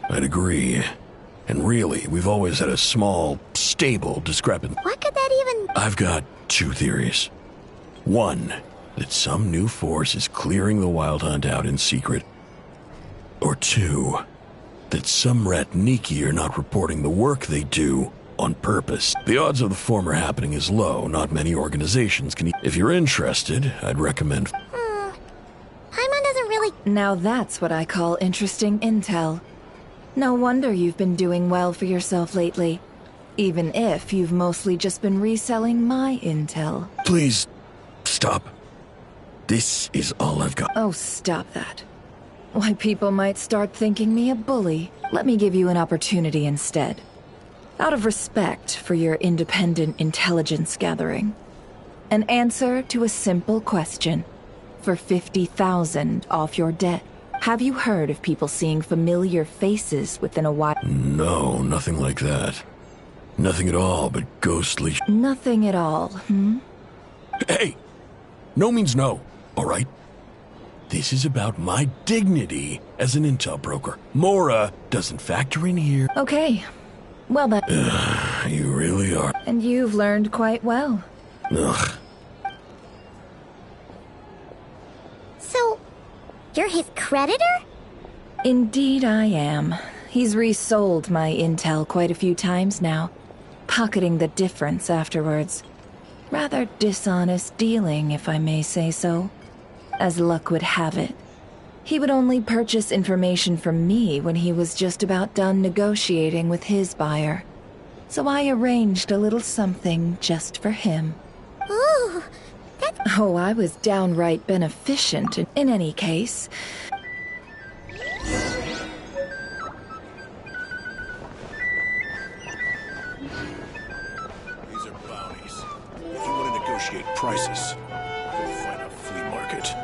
Speaker 8: I'd agree. And really, we've always had a small, stable discrepancy.
Speaker 10: What could that even...
Speaker 8: I've got 2 theories. One, that some new force is clearing the Wild Hunt out in secret. Or 2, that some Ratniki are not reporting the work they do on purpose. The odds of the former happening is low. Not many organizations can... If you're interested, I'd recommend...
Speaker 10: Paimon doesn't really...
Speaker 5: Now that's what I call interesting intel. No wonder you've been doing well for yourself lately. Even if you've mostly just been reselling my intel.
Speaker 8: Please, stop. This is all I've got.
Speaker 5: Oh, stop that. Why, people might start thinking me a bully. Let me give you an opportunity instead. Out of respect for your independent intelligence gathering. An answer to a simple question. For 50,000 off your debt. Have you heard of people seeing familiar faces within a while?
Speaker 8: No, nothing like that. Nothing at all but ghostly...
Speaker 5: Nothing at all,
Speaker 8: Hey! No means no, all right? This is about my dignity as an intel broker. Mora doesn't factor in here.
Speaker 5: Okay. Well, that...
Speaker 8: You really are.
Speaker 5: And you've learned quite well.
Speaker 8: Ugh.
Speaker 10: So, you're his creditor?
Speaker 5: Indeed I am. He's resold my intel quite a few times now, pocketing the difference afterwards. Rather dishonest dealing, if I may say so. As luck would have it, he would only purchase information from me when he was just about done negotiating with his buyer. So I arranged a little something just for him.
Speaker 10: Ooh, that's...
Speaker 5: Oh, I was downright beneficent in any case.
Speaker 17: These are bounties. If you want to negotiate prices, you'll find a flea market.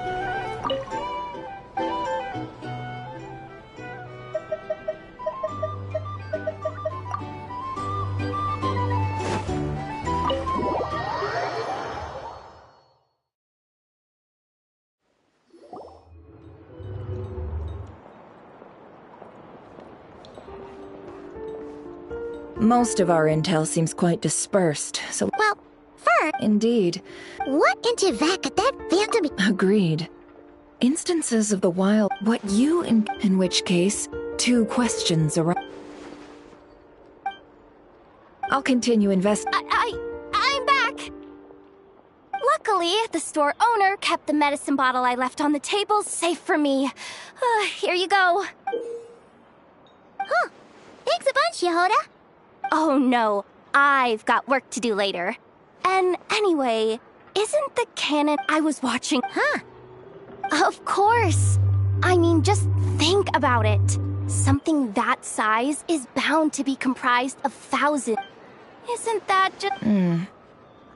Speaker 5: Most of our intel seems quite dispersed, so...
Speaker 10: Well, first...
Speaker 5: Indeed.
Speaker 10: What into that could that phantom be?
Speaker 5: Agreed. Instances of the wild... What you... In which case, 2 questions arise. I'll continue
Speaker 11: I'm back! Luckily, the store owner kept the medicine bottle I left on the table safe for me. Here you go.
Speaker 10: Huh. Thanks a bunch, Yehoda.
Speaker 11: Oh no, I've got work to do later. And anyway, isn't the cannon I was watching...
Speaker 10: Huh?
Speaker 11: Of course! I mean, just think about it. Something that size is bound to be comprised of thousands. Isn't that just...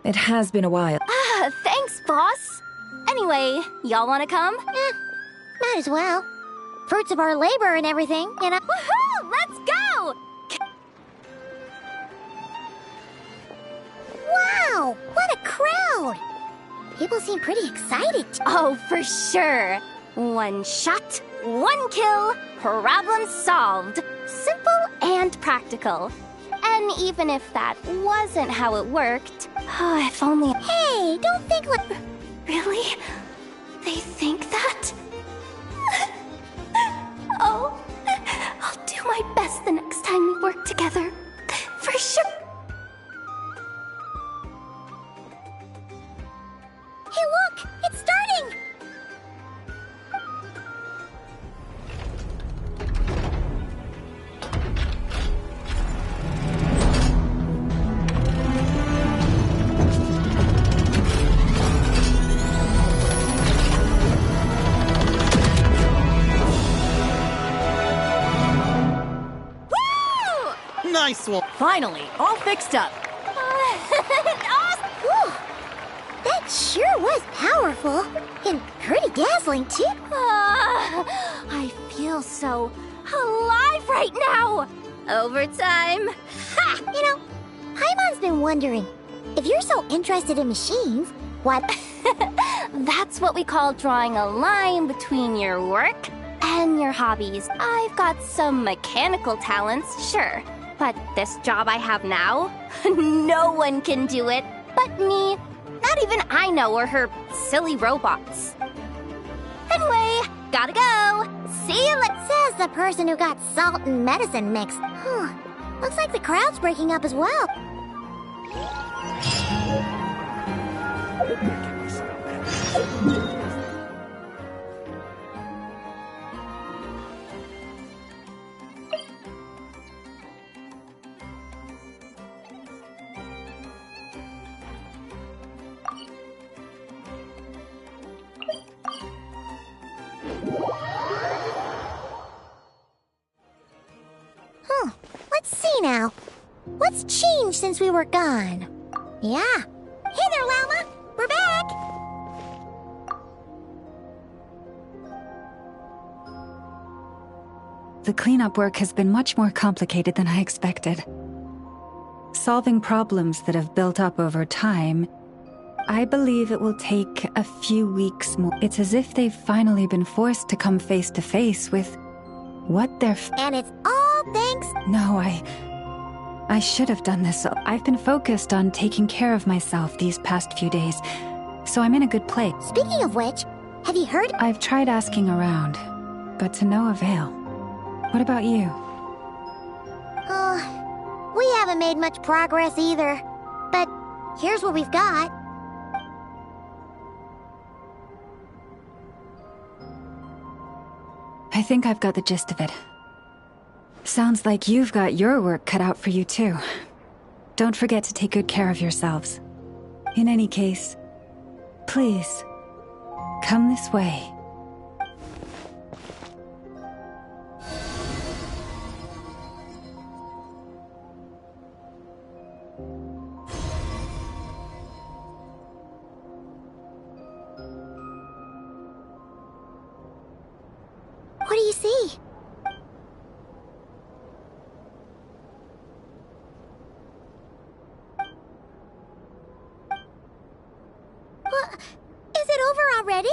Speaker 5: It has been a while.
Speaker 11: Thanks, boss. Anyway, y'all wanna come?
Speaker 10: Might as well. Fruits of our labor and everything, you know?
Speaker 11: Woohoo! Let's go!
Speaker 10: Wow! What a crowd! People seem pretty excited.
Speaker 11: Oh, for sure. 1 shot, 1 kill, problem solved. Simple and practical. And even if that wasn't how it worked, if only...
Speaker 10: Hey, don't think like...
Speaker 11: Really? They think that? Oh, I'll do my best the next time we work together. For sure.
Speaker 10: Hey, look! It's starting!
Speaker 16: Nice one. Finally, all fixed up.
Speaker 10: Whew. That sure was powerful. And pretty dazzling, too.
Speaker 11: I feel so alive right now. Overtime.
Speaker 10: Ha! You know, Paimon's been wondering, if you're so interested in machines, what...
Speaker 11: That's what we call drawing a line between your work and your hobbies. I've got some mechanical talents, sure. But this job I have now, no one can do it but me. Not even I know or her silly robots. Anyway, gotta go. See you later.
Speaker 10: Says the person who got salt and medicine mixed. Looks like the crowd's breaking up as well. Let's see now. What's changed since we were gone? Yeah. Hey there, Llama! We're back!
Speaker 3: The cleanup work has been much more complicated than I expected. Solving problems that have built up over time, I believe it will take a few weeks more. It's as if they've finally been forced to come face to face with what they're...
Speaker 10: And it's all thanks...
Speaker 3: No, I should have done this. I've been focused on taking care of myself these past few days, so I'm in a good place.
Speaker 10: Speaking of which, have you heard...
Speaker 3: I've tried asking around, but to no avail. What about you?
Speaker 10: We haven't made much progress either. But here's what we've got.
Speaker 3: I think I've got the gist of it. Sounds like you've got your work cut out for you too. Don't forget to take good care of yourselves. In any case, please, come this way.
Speaker 10: What do you see? Is it over already?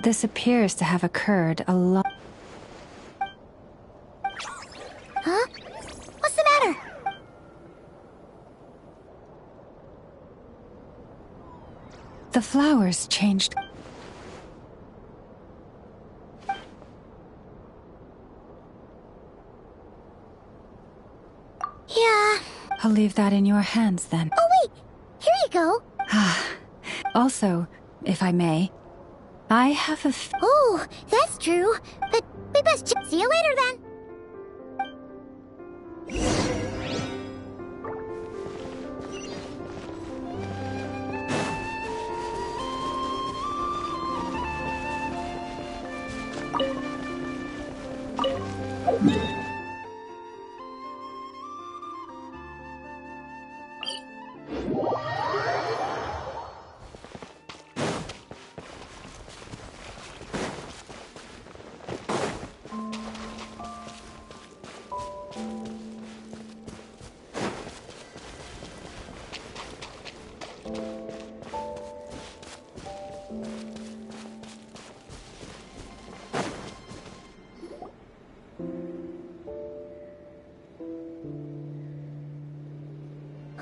Speaker 3: This appears to have occurred a lot.
Speaker 10: Huh?
Speaker 3: The flowers changed.
Speaker 10: Yeah.
Speaker 3: I'll leave that in your hands then.
Speaker 10: Oh, wait! Here you go.
Speaker 3: Also, if I may, I have a
Speaker 10: Oh, that's true. But we best see you later then.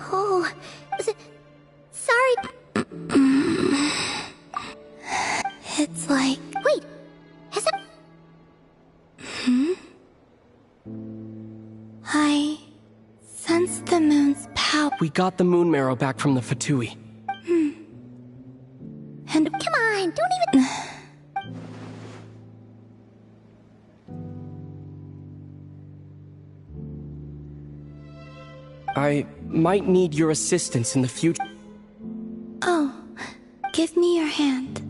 Speaker 10: Oh, sorry. It's like... Wait, has it... I sense the moon's power.
Speaker 1: We got the moon marrow back from the Fatui.
Speaker 10: And come on, don't even...
Speaker 1: I might need your assistance in the future.
Speaker 10: Oh, give me your hand.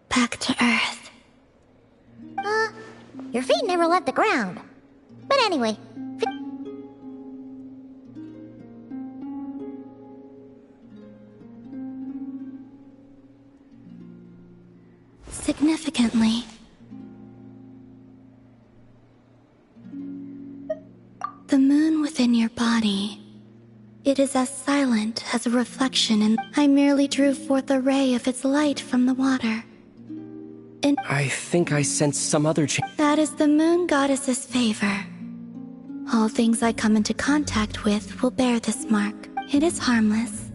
Speaker 10: Back to Earth. Your feet never left the ground. But anyway. Significantly, the moon within your body, it is as silent as a reflection, and I merely drew forth a ray of its light from the water. And
Speaker 1: I think I sense some other change.
Speaker 10: that is the moon goddess's favor. All things I come into contact with will bear this mark. It is harmless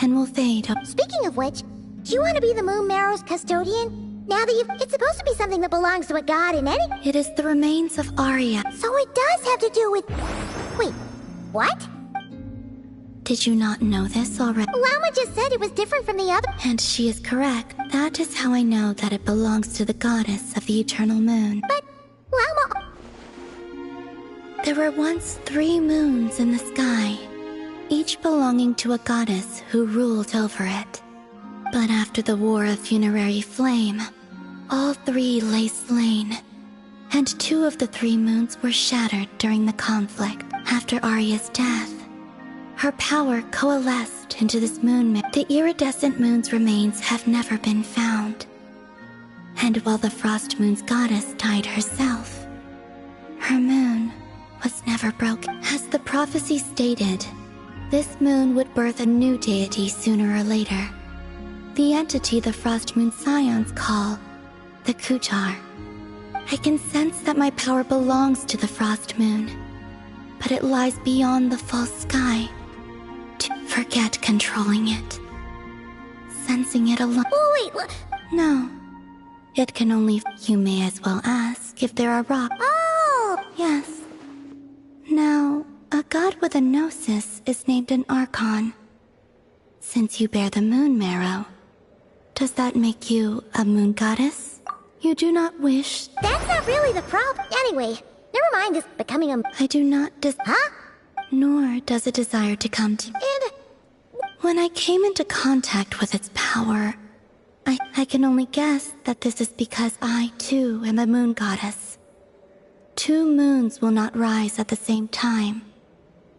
Speaker 10: and will fade. Speaking of which, do you want to be the moon marrow's custodian? Now that it's supposed to be something that belongs to a god in any... It is the remains of Arya. So it does have to do with... Wait, what? Did you not know this already? Lama just said it was different from the other... And she is correct. That is how I know that it belongs to the goddess of the eternal moon. But Lama... There were once 3 moons in the sky, each belonging to a goddess who ruled over it. But after the War of Funerary Flame, all 3 lay slain, and 2 of the 3 moons were shattered during the conflict. After Arya's death, her power coalesced into this moon. The iridescent moon's remains have never been found. And while the Frost Moon's goddess died herself, her moon was never broken. As the prophecy stated, this moon would birth a new deity sooner or later. The entity the Frost Moon Scions call the Kutar. I can sense that my power belongs to the Frost Moon, but it lies beyond the false sky. To forget controlling it. Sensing it alone. Oh, wait, no. It can only... You may as well ask if there are rocks. Oh! Yes. Now, a god with a gnosis is named an Archon. Since you bear the moon marrow, does that make you a moon goddess? You do not wish... That's not really the problem. Anyway, never mind this becoming a... I do not Huh? Nor does it desire to come to... And... When I came into contact with its power, I can only guess that this is because I, too, am a moon goddess. 2 moons will not rise at the same time,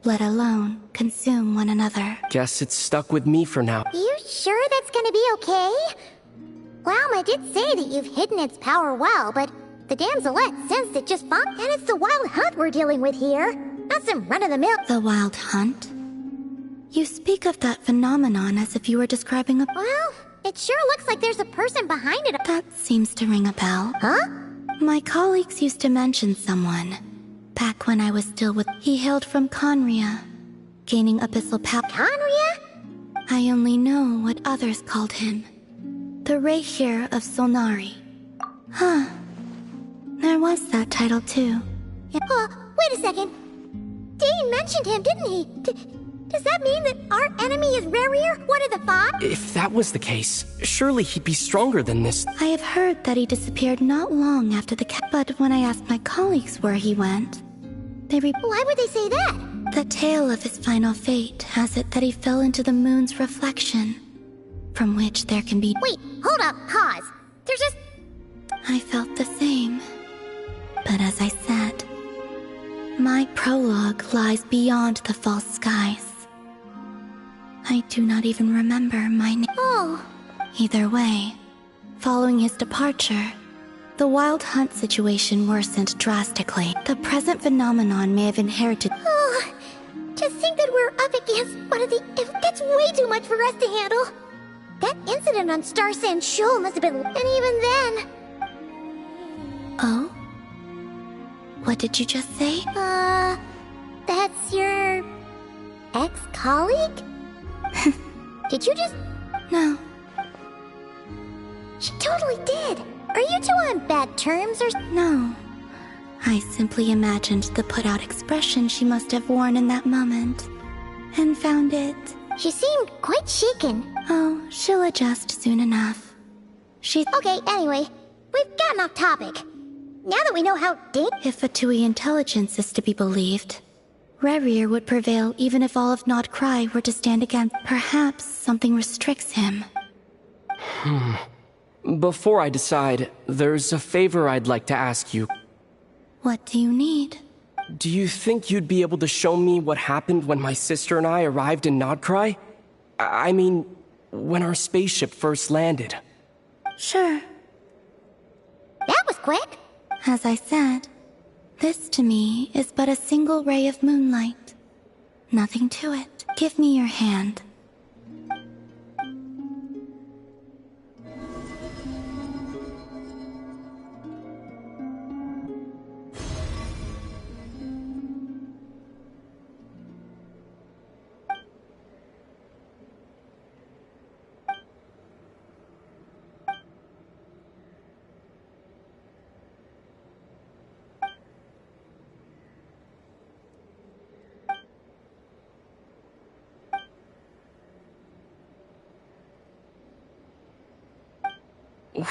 Speaker 10: let alone consume one another.
Speaker 1: Guess it's stuck with me for now.
Speaker 10: You sure that's gonna be okay? Lama did say that you've hidden its power well, but The damselette sensed it just fine, and it's the wild hunt we're dealing with here. Not some run-of-the-mill—
Speaker 2: The wild hunt? You speak of that phenomenon as if you were describing a—
Speaker 10: Well, it sure looks like there's a person behind it.
Speaker 2: That seems to ring a bell.
Speaker 10: Huh?
Speaker 2: My colleagues used to mention someone. Back when I was still with— He hailed from Conria, gaining abyssal power.
Speaker 10: Conria?
Speaker 2: I only know what others called him. The Rayhir of Solnari. Huh. There was that title too.
Speaker 10: Wait a second. Dane mentioned him, didn't he? Does that mean that our enemy is Rerir, one of the five?
Speaker 1: If that was the case, surely he'd be stronger than this.
Speaker 2: I have heard that he disappeared not long after the but when I asked my colleagues where he went, they
Speaker 10: Why would they say that?
Speaker 2: The tale of his final fate has it that he fell into the moon's reflection, from which there can be—
Speaker 10: Wait, hold up, pause. There's just—
Speaker 2: I felt the same. But as I said, my prologue lies beyond the false skies. I do not even remember my name.
Speaker 10: Oh.
Speaker 2: Either way, following his departure, the wild hunt situation worsened drastically. The present phenomenon may have inherited—
Speaker 10: Oh, to think that we're up against one of the— That's way too much for us to handle. That incident on Star Sand Shoal must have been— And even then—
Speaker 2: Oh? What did you just say?
Speaker 10: That's your— ex-colleague? Did you just—
Speaker 2: No.
Speaker 10: She totally did. Are you two on bad terms or—
Speaker 2: No. I simply imagined the put-out expression she must have worn in that moment, and found it—
Speaker 10: She seemed quite shaken.
Speaker 2: Oh, she'll adjust soon enough.
Speaker 10: Okay, anyway, we've gotten off topic. Now that we know how
Speaker 2: If Fatui intelligence is to be believed, Rerir would prevail even if all of Nod Cry were to stand against. Perhaps something restricts him.
Speaker 1: Before I decide, there's a favor I'd like to ask you.
Speaker 2: What do you need?
Speaker 1: Do you think you'd be able to show me what happened when my sister and I arrived in Nodcry? I mean, when our spaceship first landed.
Speaker 2: Sure.
Speaker 10: That was quick.
Speaker 2: As I said, this to me is but a single ray of moonlight. Nothing to it. Give me your hand.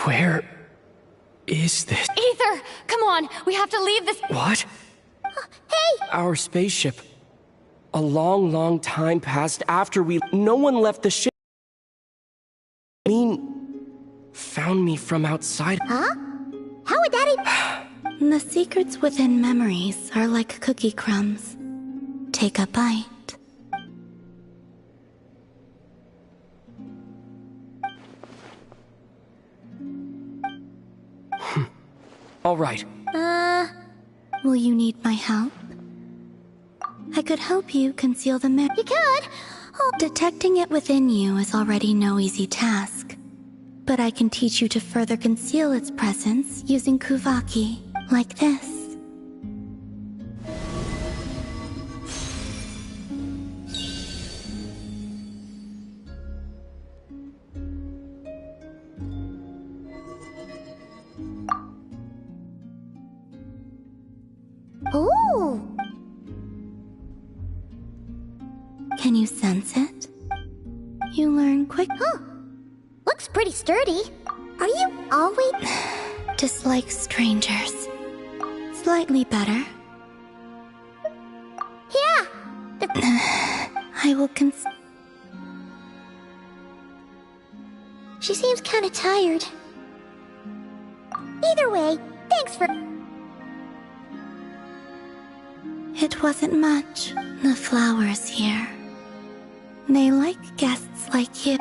Speaker 1: Where is this?
Speaker 11: Ether! Come on! We have to leave this—
Speaker 1: What?
Speaker 10: Hey!
Speaker 1: Our spaceship. A long, long time passed after no one left the ship. I mean, found me from outside.
Speaker 10: Huh? How would that even—
Speaker 2: The secrets within memories are like cookie crumbs. Take a bite.
Speaker 1: All right.
Speaker 2: Will you need my help? I could help you conceal the memory.
Speaker 10: You could. Oh.
Speaker 2: Detecting it within you is already no easy task. But I can teach you to further conceal its presence using Kuvaki, like this.
Speaker 10: Ooh.
Speaker 2: Can you sense it? You learn quick.
Speaker 10: Huh. Looks pretty sturdy. Are you always—
Speaker 2: Dislike strangers. Slightly better.
Speaker 10: Yeah.
Speaker 2: I will
Speaker 10: She seems kind of tired. Either way, thanks for—
Speaker 2: It wasn't much. The flowers here. They like guests like you.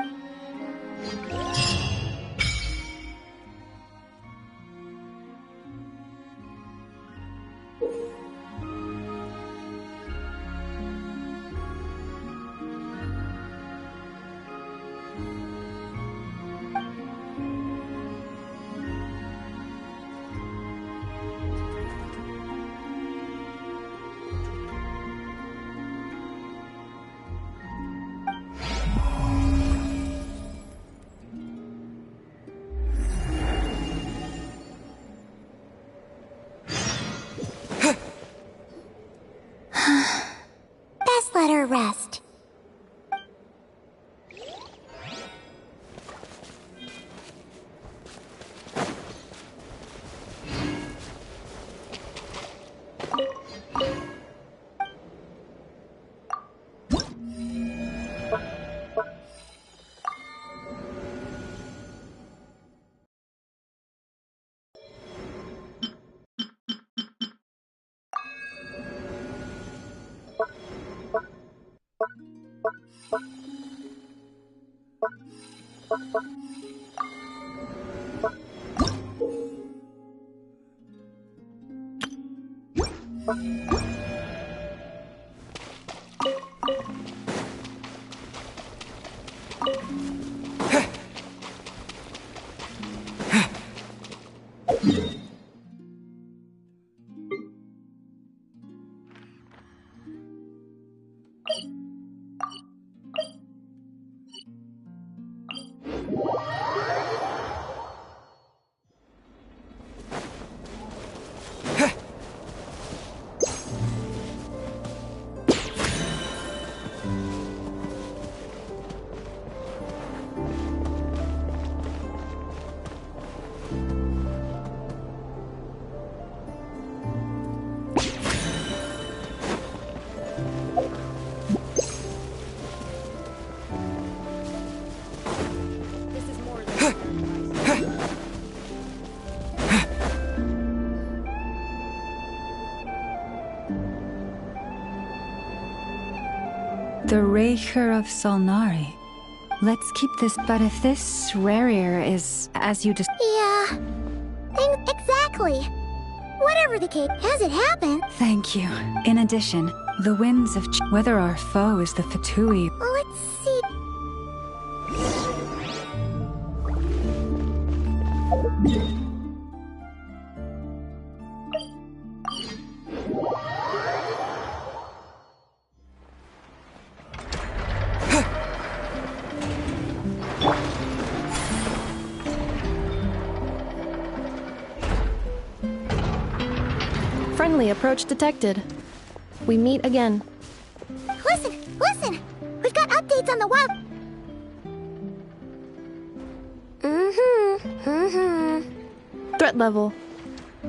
Speaker 3: The Raker of Solnari. Let's keep this, but if this Rarier is as you
Speaker 10: Yeah. Exactly. Whatever the case, has it happened?
Speaker 3: Thank you. In addition, the winds of whether our foe is the Fatui.
Speaker 10: Let's see.
Speaker 9: Friendly approach detected. We meet again.
Speaker 10: Listen! We've got updates on the wild.
Speaker 9: Threat level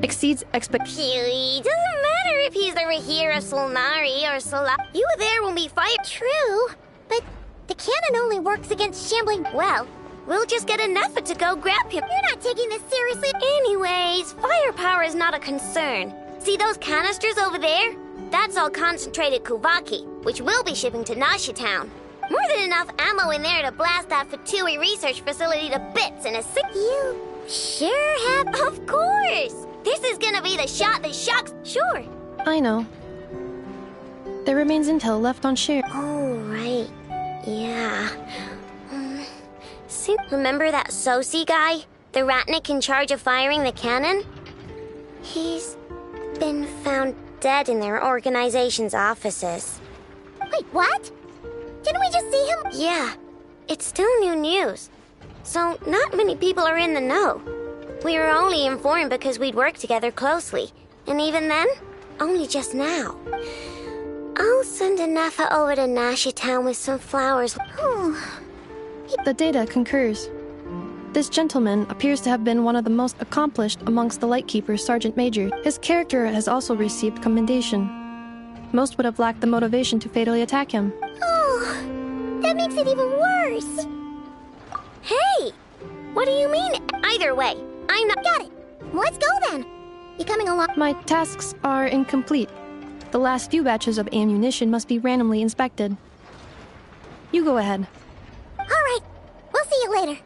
Speaker 9: exceeds expectations.
Speaker 10: Doesn't matter if he's the Rahir of Solnari or Sola. You were there when we fired. True, but the cannon only works against shambling. Well, we'll just get enough to go grab him. You're not taking this seriously. Anyways, firepower is not a concern. See those canisters over there? That's all concentrated Kuvaki, which we'll be shipping to Nasha Town. More than enough ammo in there to blast that Fatui research facility to bits in a You sure have. Of course! This is gonna be the shot that shocks. Sure.
Speaker 9: I know. There remains intel left on share.
Speaker 10: Oh, right. Yeah. Remember that Sosi guy? The Ratnik in charge of firing the cannon? He's been found dead in their organization's offices. Wait, what? Didn't we just see him? Yeah. It's still new news. So, not many people are in the know. We were only informed because we'd worked together closely. And even then, only just now. I'll send Anafa over to Nasha Town with some flowers.
Speaker 9: The data concurs. This gentleman appears to have been one of the most accomplished amongst the Lightkeepers, Sergeant Major. His character has also received commendation. Most would have lacked the motivation to fatally attack him.
Speaker 10: Oh, that makes it even worse. Hey, what do you mean? Either way, I'm not. Got it. Let's go then. You coming along?
Speaker 9: My tasks are incomplete. The last few batches of ammunition must be randomly inspected. You go ahead.
Speaker 10: All right. We'll see you later.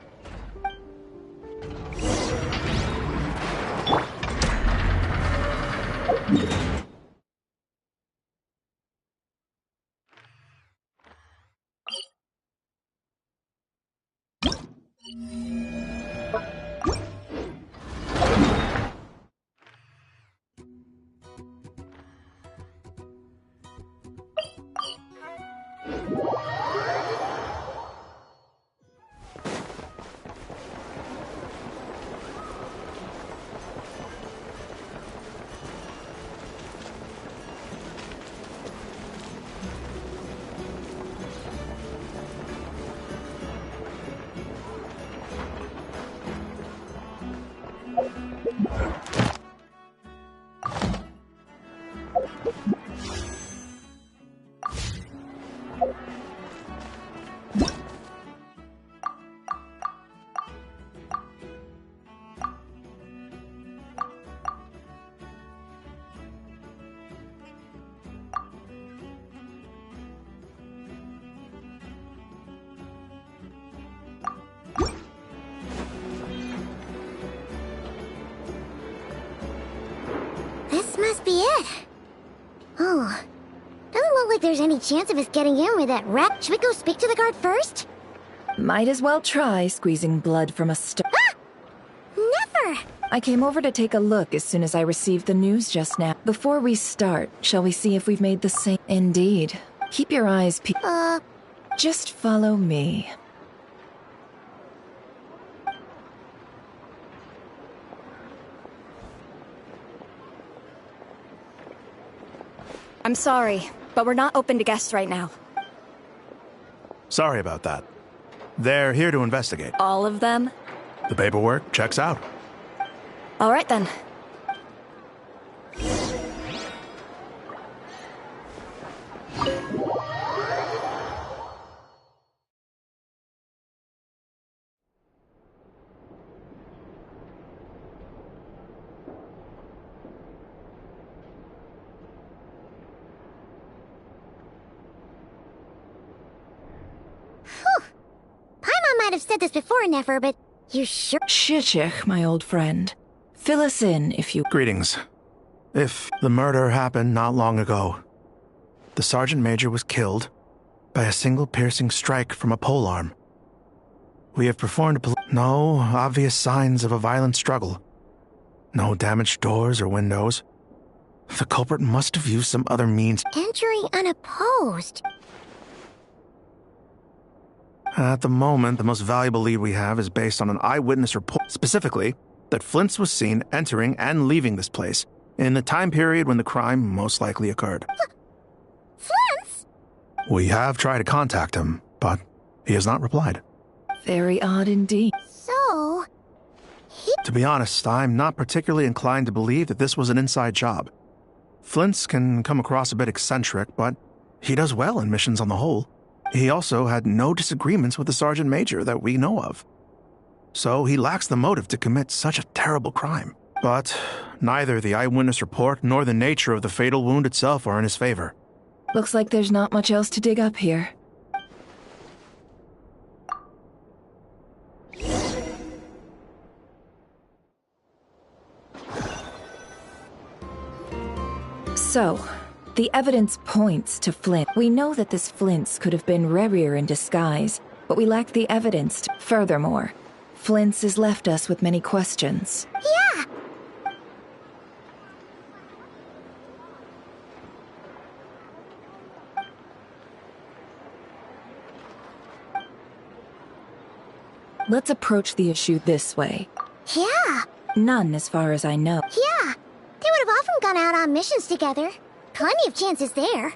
Speaker 10: there's any chance of us getting in with that rat. Should we go speak to the guard first?
Speaker 5: Might as well try squeezing blood from a stone.
Speaker 10: Ah! Never!
Speaker 5: I came over to take a look as soon as I received the news just now. Before we start, shall we see if we've made the same? Indeed. Keep your eyes peeled. Just follow me.
Speaker 18: I'm sorry, but we're not open to guests right now.
Speaker 19: Sorry about that. They're here to investigate.
Speaker 18: All of them?
Speaker 19: The paperwork checks out.
Speaker 18: All right then.
Speaker 10: Paimon might have said this before, Nefer, but you sure?
Speaker 5: Chichich, my old friend. Fill us in if you...
Speaker 19: Greetings. If the murder happened not long ago, the Sergeant Major was killed by a single piercing strike from a polearm. We have performed no obvious signs of a violent struggle. No damaged doors or windows. The culprit must have used some other means.
Speaker 10: Entering unopposed.
Speaker 19: At the moment, the most valuable lead we have is based on an eyewitness report, specifically that Flint's was seen entering and leaving this place in the time period when the crime most likely occurred.
Speaker 10: Flint's?
Speaker 19: We have tried to contact him, but he has not replied.
Speaker 5: Very odd indeed.
Speaker 10: So...
Speaker 19: To be honest, I'm not particularly inclined to believe that this was an inside job. Flint's can come across a bit eccentric, but he does well in missions on the whole. He also had no disagreements with the Sergeant Major that we know of. So he lacks the motive to commit such a terrible crime. But neither the eyewitness report nor the nature of the fatal wound itself are in his favor.
Speaker 5: Looks like there's not much else to dig up here. So, the evidence points to Flint. We know that this Flint's could have been Rerir in disguise, but we lack the evidence. Furthermore, Flint's has left us with many questions.
Speaker 10: Yeah!
Speaker 5: Let's approach the issue this way.
Speaker 10: Yeah!
Speaker 5: None as far as I know.
Speaker 10: Yeah! They would have often gone out on missions together. Plenty of chances there.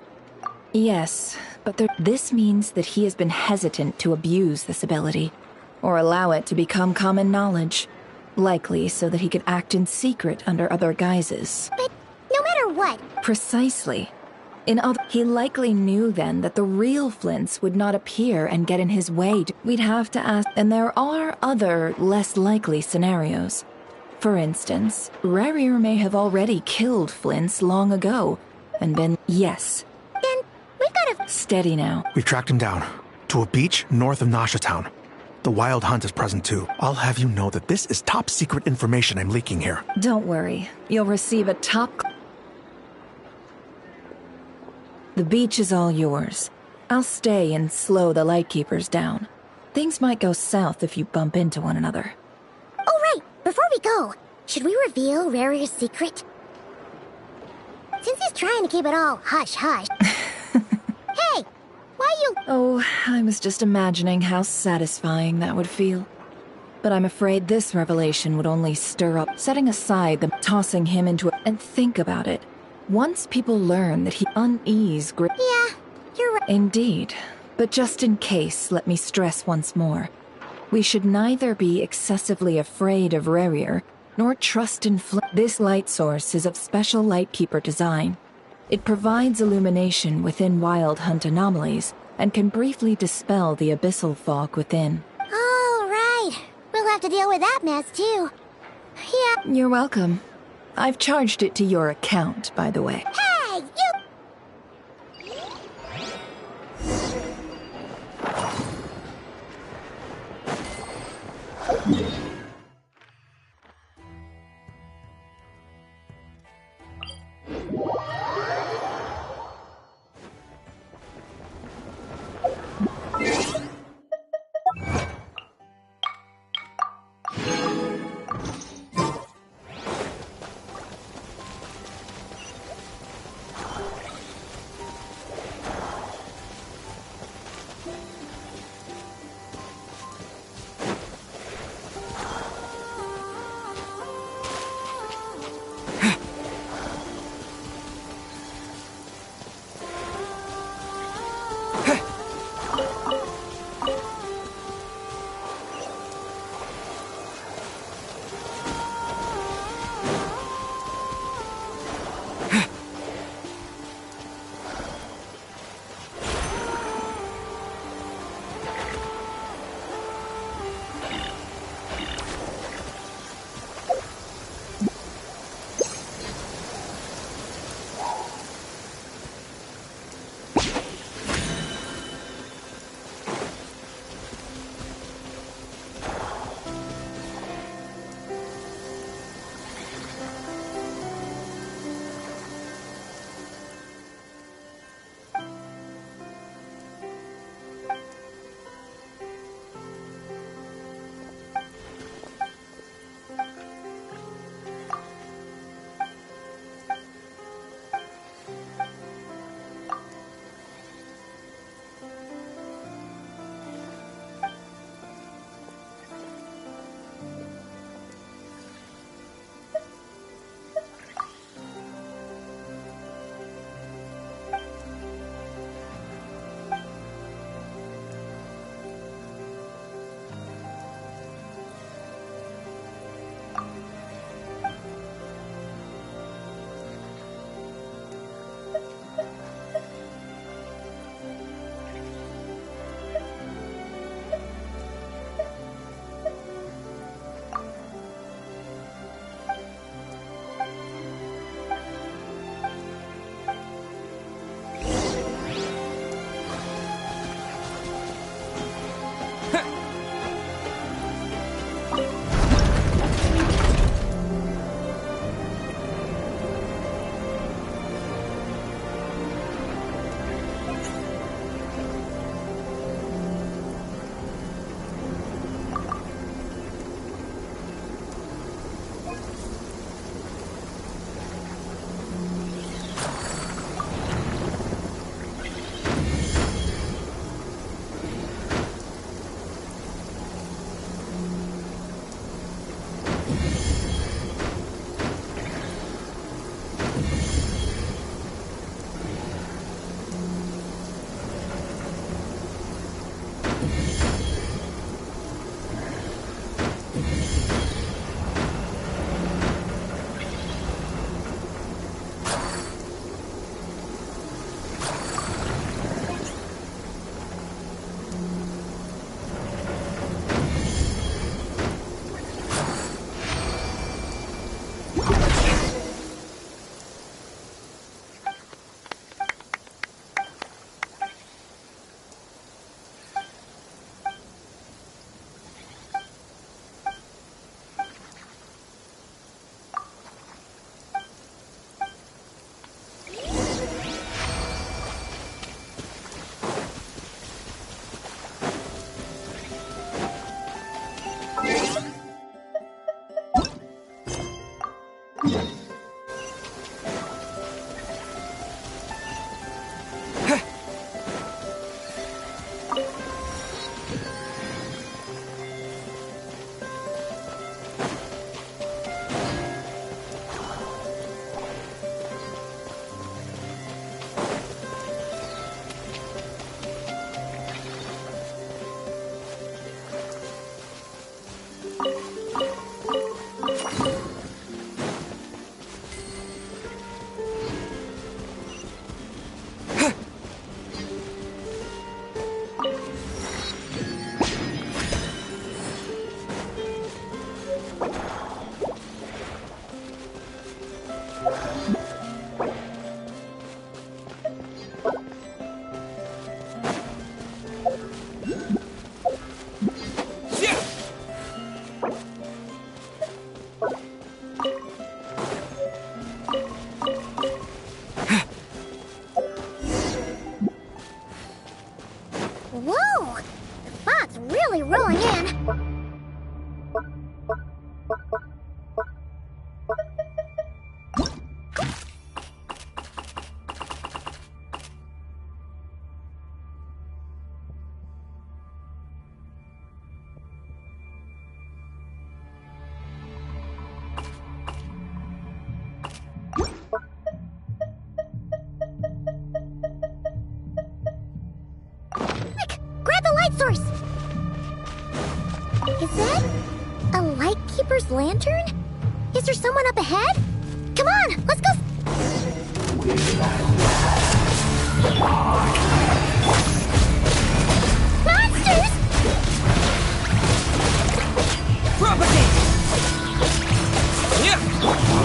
Speaker 5: Yes, but this means that he has been hesitant to abuse this ability, or allow it to become common knowledge, likely so that he could act in secret under other guises.
Speaker 10: But no matter what...
Speaker 5: Precisely. He likely knew then that the real Flints would not appear and get in his way. We'd have to ask, and there are other, less likely scenarios. For instance, Rerir may have already killed Flints long ago, and been... Yes.
Speaker 10: Then we've got to...
Speaker 5: Steady now.
Speaker 19: We've tracked him down to a beach north of Nasha Town. The Wild Hunt is present too. I'll have you know that this is top secret information I'm leaking here.
Speaker 5: Don't worry. You'll receive a top... The beach is all yours. I'll stay and slow the Lightkeepers down. Things might go south if you bump into one another.
Speaker 10: Oh, right! Before we go, should we reveal Rarir's secret? Since he's trying to keep it all hush-hush. Hey! Why you...
Speaker 5: Oh, I was just imagining how satisfying that would feel. But I'm afraid this revelation would only stir up, setting aside the tossing him into it. And think about it. Once people learn that he unease grip...
Speaker 10: Yeah, you're right.
Speaker 5: Indeed. But just in case, let me stress once more. We should neither be excessively afraid of Rerir, nor trust in This light source is of special Lightkeeper design. It provides illumination within Wild Hunt anomalies, and can briefly dispel the abyssal fog within.
Speaker 10: All right. We'll have to deal with that mess, too. Yeah.
Speaker 5: You're welcome. I've charged it to your account, by the way.
Speaker 10: Hey, you... Whoa! The fog's really rolling in. Grab the light source! Is that a lightkeeper's lantern? Is there someone up ahead? Come on, let's go! Monsters!
Speaker 1: Propagate! Yeah!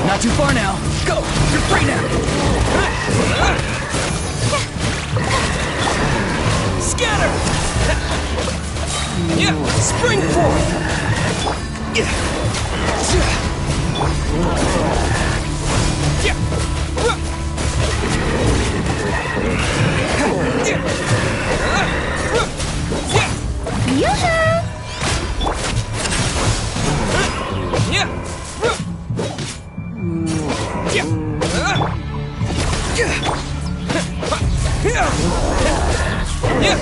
Speaker 1: Not too far now. Go! You're free now! Scatter! Yeah! Spring forth! Yeah! Yeah!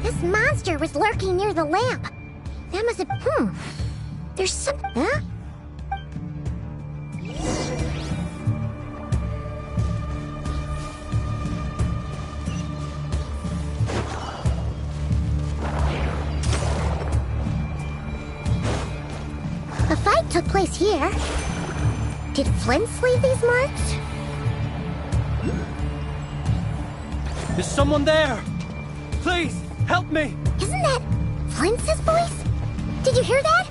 Speaker 10: This monster was lurking near the lamp. That must have... There's some... Huh? A fight took place here. Did Flint's leave these marks?
Speaker 1: Is someone there? Please, help me!
Speaker 10: Isn't that Flint's voice? Did you hear that?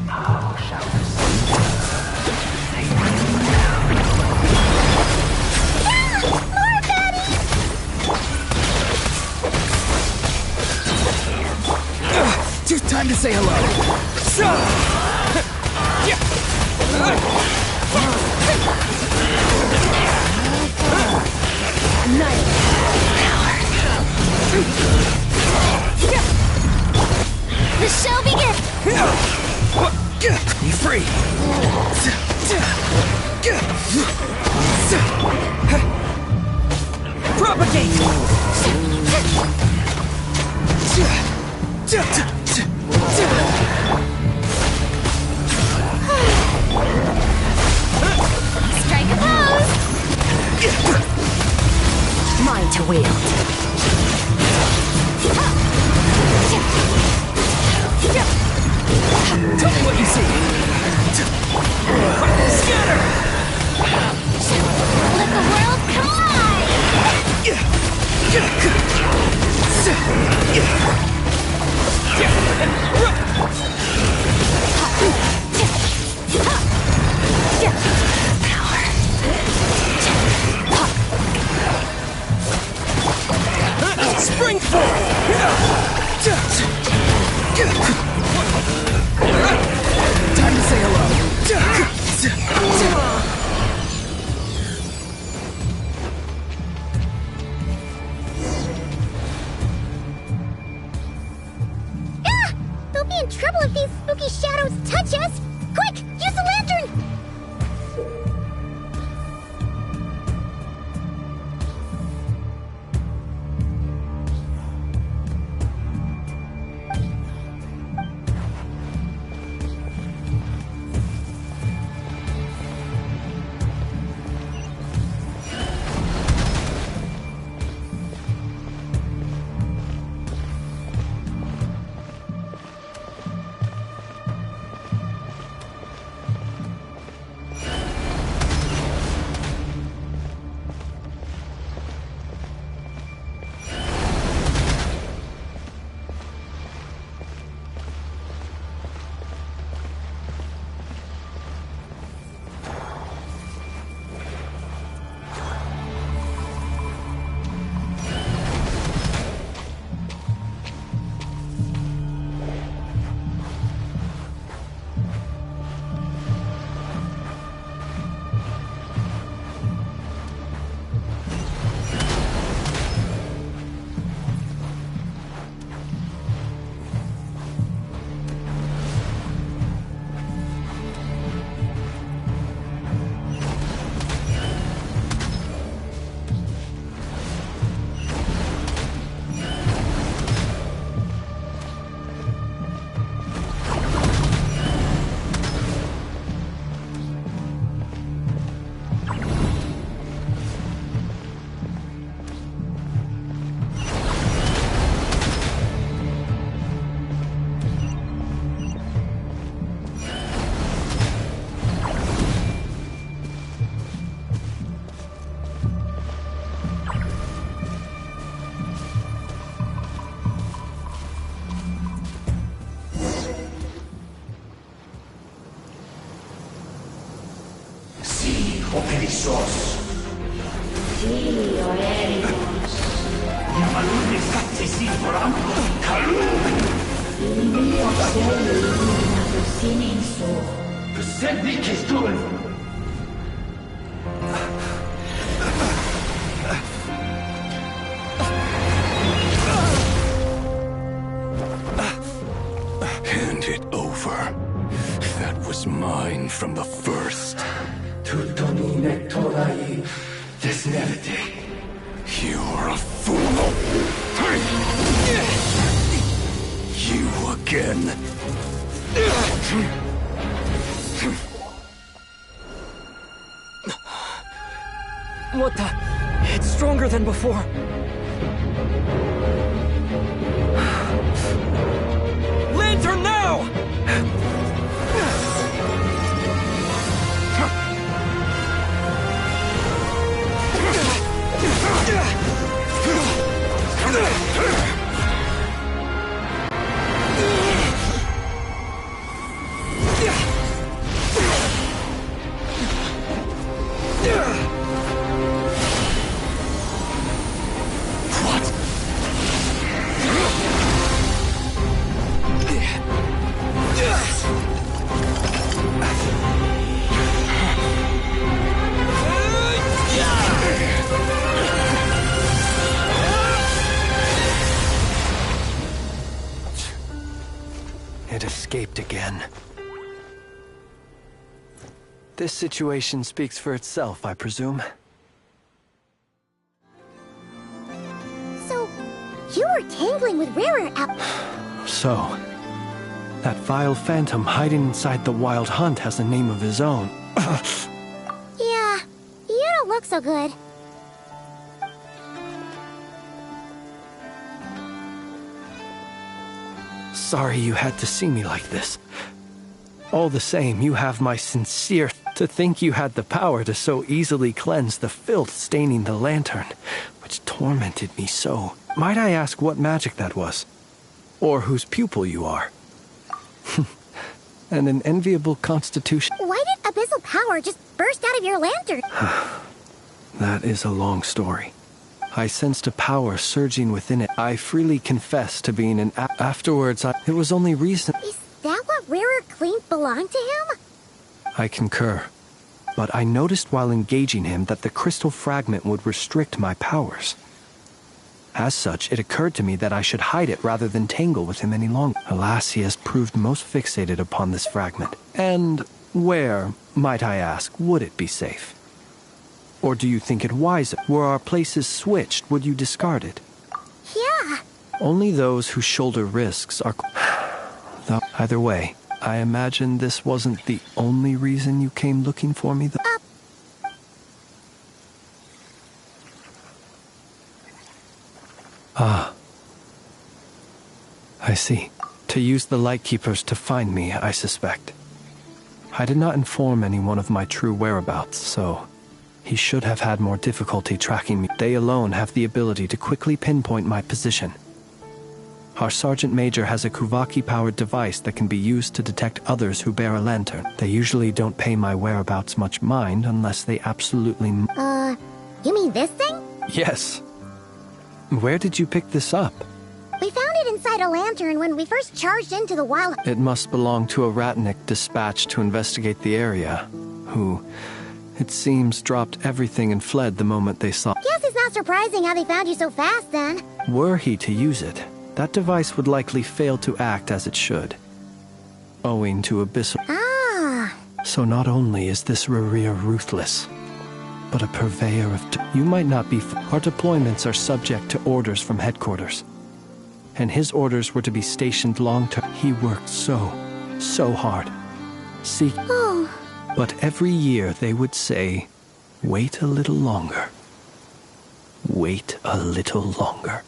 Speaker 1: How shall we
Speaker 10: More baddies!
Speaker 1: Just time to say hello.
Speaker 2: Night power. The show begins.
Speaker 1: Be free. Propagate.
Speaker 2: Strike a pose. Mine to wield.
Speaker 1: Tell me what you see. Scatter!
Speaker 2: Let the world collide!
Speaker 1: Spring forth! Time to say hello.
Speaker 17: Hand it over. That was mine from the first. You're a fool. You again.
Speaker 1: What the? It's stronger than before. Lantern now!
Speaker 4: It escaped again. This situation speaks for itself, I presume.
Speaker 10: So, you were tangling with rarer
Speaker 4: So, that vile phantom hiding inside the Wild Hunt has a name of his own.
Speaker 10: Yeah, you don't look so good.
Speaker 4: Sorry you had to see me like this. All the same, you have my sincere... To think you had the power to so easily cleanse the filth staining the lantern, which tormented me so. Might I ask what magic that was? Or whose pupil you are? And an enviable constitution...
Speaker 10: Why did abyssal power just burst out of your lantern?
Speaker 4: That is a long story. I sensed a power surging within it. I freely confess to being an... Afterwards, it was only recent...
Speaker 10: Is that what rarer claimed belonged to him?
Speaker 4: I concur. But I noticed while engaging him that the crystal fragment would restrict my powers. As such, it occurred to me that I should hide it rather than tangle with him any longer. Alas, he has proved most fixated upon this fragment. And where, might I ask, would it be safe? Or do you think it wiser? Were our places switched, would you discard it?
Speaker 10: Yeah.
Speaker 4: Only those who shoulder risks are... Though, either way, I imagine this wasn't the only reason you came looking for me, though. Ah. I see. To use the Lightkeepers to find me, I suspect. I did not inform anyone of my true whereabouts, so... He should have had more difficulty tracking me. They alone have the ability to quickly pinpoint my position. Our Sergeant Major has a Kuvaki-powered device that can be used to detect others who bear a lantern. They usually don't pay my whereabouts much mind unless they absolutely...
Speaker 10: You mean this thing?
Speaker 4: Yes. Where did you pick this up?
Speaker 10: We found it inside a lantern when we first charged into the wild...
Speaker 4: It must belong to a Ratnik dispatched to investigate the area, who, it seems, dropped everything and fled the moment they saw...
Speaker 10: Guess it's not surprising how they found you so fast, then.
Speaker 4: Were he to use it, that device would likely fail to act as it should, owing to abyssal...
Speaker 10: Ah.
Speaker 4: So not only is this Rerir ruthless, but a purveyor of... You might not be... Our deployments are subject to orders from headquarters. And his orders were to be stationed long-term. He worked so hard. See...
Speaker 10: Oh.
Speaker 4: But every year they would say, wait a little longer. Wait a little longer.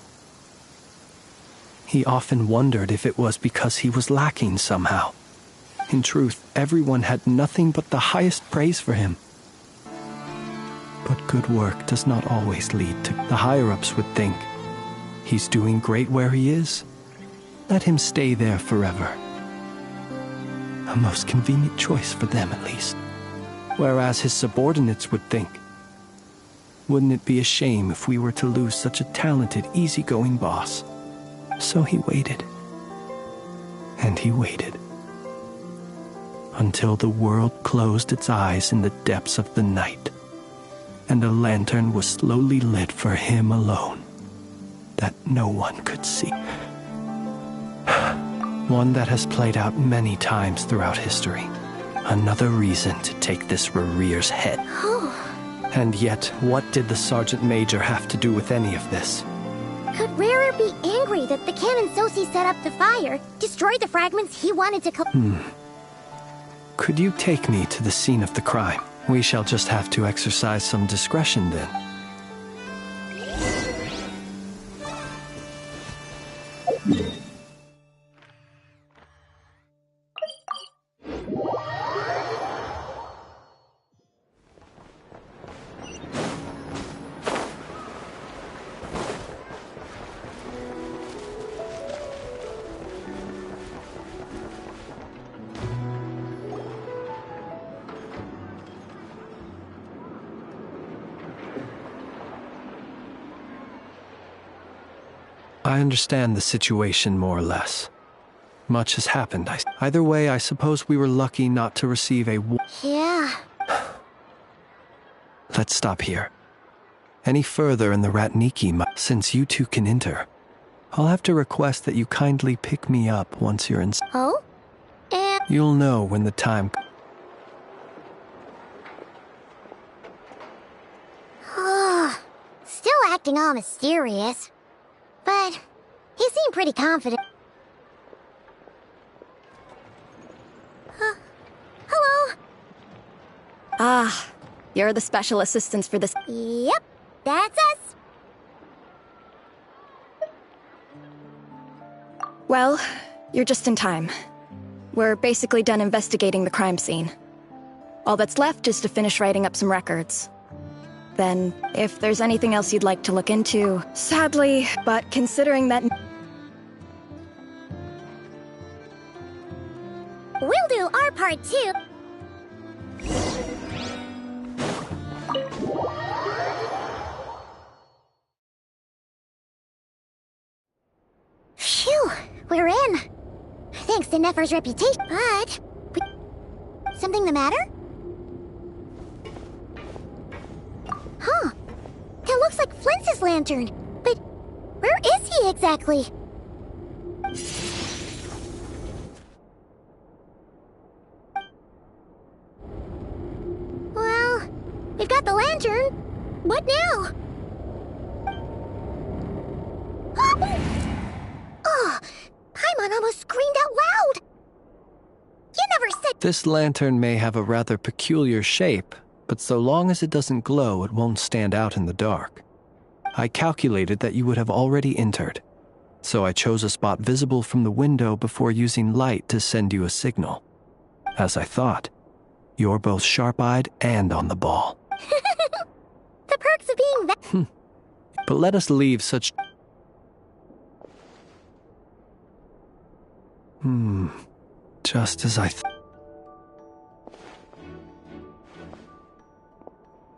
Speaker 4: He often wondered if it was because he was lacking somehow. In truth, everyone had nothing but the highest praise for him. But good work does not always lead to... The higher-ups would think, he's doing great where he is. Let him stay there forever. A most convenient choice for them, at least. whereas his subordinates would think. Wouldn't it be a shame if we were to lose such a talented, easygoing boss? So he waited. And he waited. Until the world closed its eyes in the depths of the night, and a lantern was slowly lit for him alone, that no one could see. One that has played out many times throughout history. Another reason to take this Rerere's head. And yet, what did the Sergeant Major have to do with any of this?
Speaker 10: Could Rarer be angry that the cannon Sosi set up the fire, destroyed the fragments he wanted to
Speaker 4: Could you take me to the scene of the crime? We shall just have to exercise some discretion then. I understand the situation more or less. Much has happened. Either way, I suppose we were lucky not to receive a
Speaker 10: Yeah.
Speaker 4: Let's stop here. Any further in the Ratniki, since you two can enter, I'll have to request that you kindly pick me up once you're inside.
Speaker 10: Oh? And...
Speaker 4: You'll know when the time...
Speaker 10: Still acting all mysterious. But he seemed pretty confident. Hello?
Speaker 18: Ah, you're the special assistants for this.
Speaker 10: Yep, that's us.
Speaker 18: Well, you're just in time. We're basically done investigating the crime scene. All that's left is to finish writing up some records. Then, if there's anything else you'd like to look into, sadly, but considering that...
Speaker 10: We'll do our part too. Phew, we're in. Thanks to Nefer's reputation, but... Something the matter? Huh. That looks like Flintz's lantern. But where is he exactly? Well, we've got the lantern. What now? Oh, Paimon almost screamed out loud. You never said...
Speaker 4: This lantern may have a rather peculiar shape, but so long as it doesn't glow, it won't stand out in the dark. I calculated that you would have already entered, so I chose a spot visible from the window before using light to send you a signal. As I thought, you're both sharp-eyed and on the ball.
Speaker 10: The perks of being
Speaker 4: But let us leave such... Just as I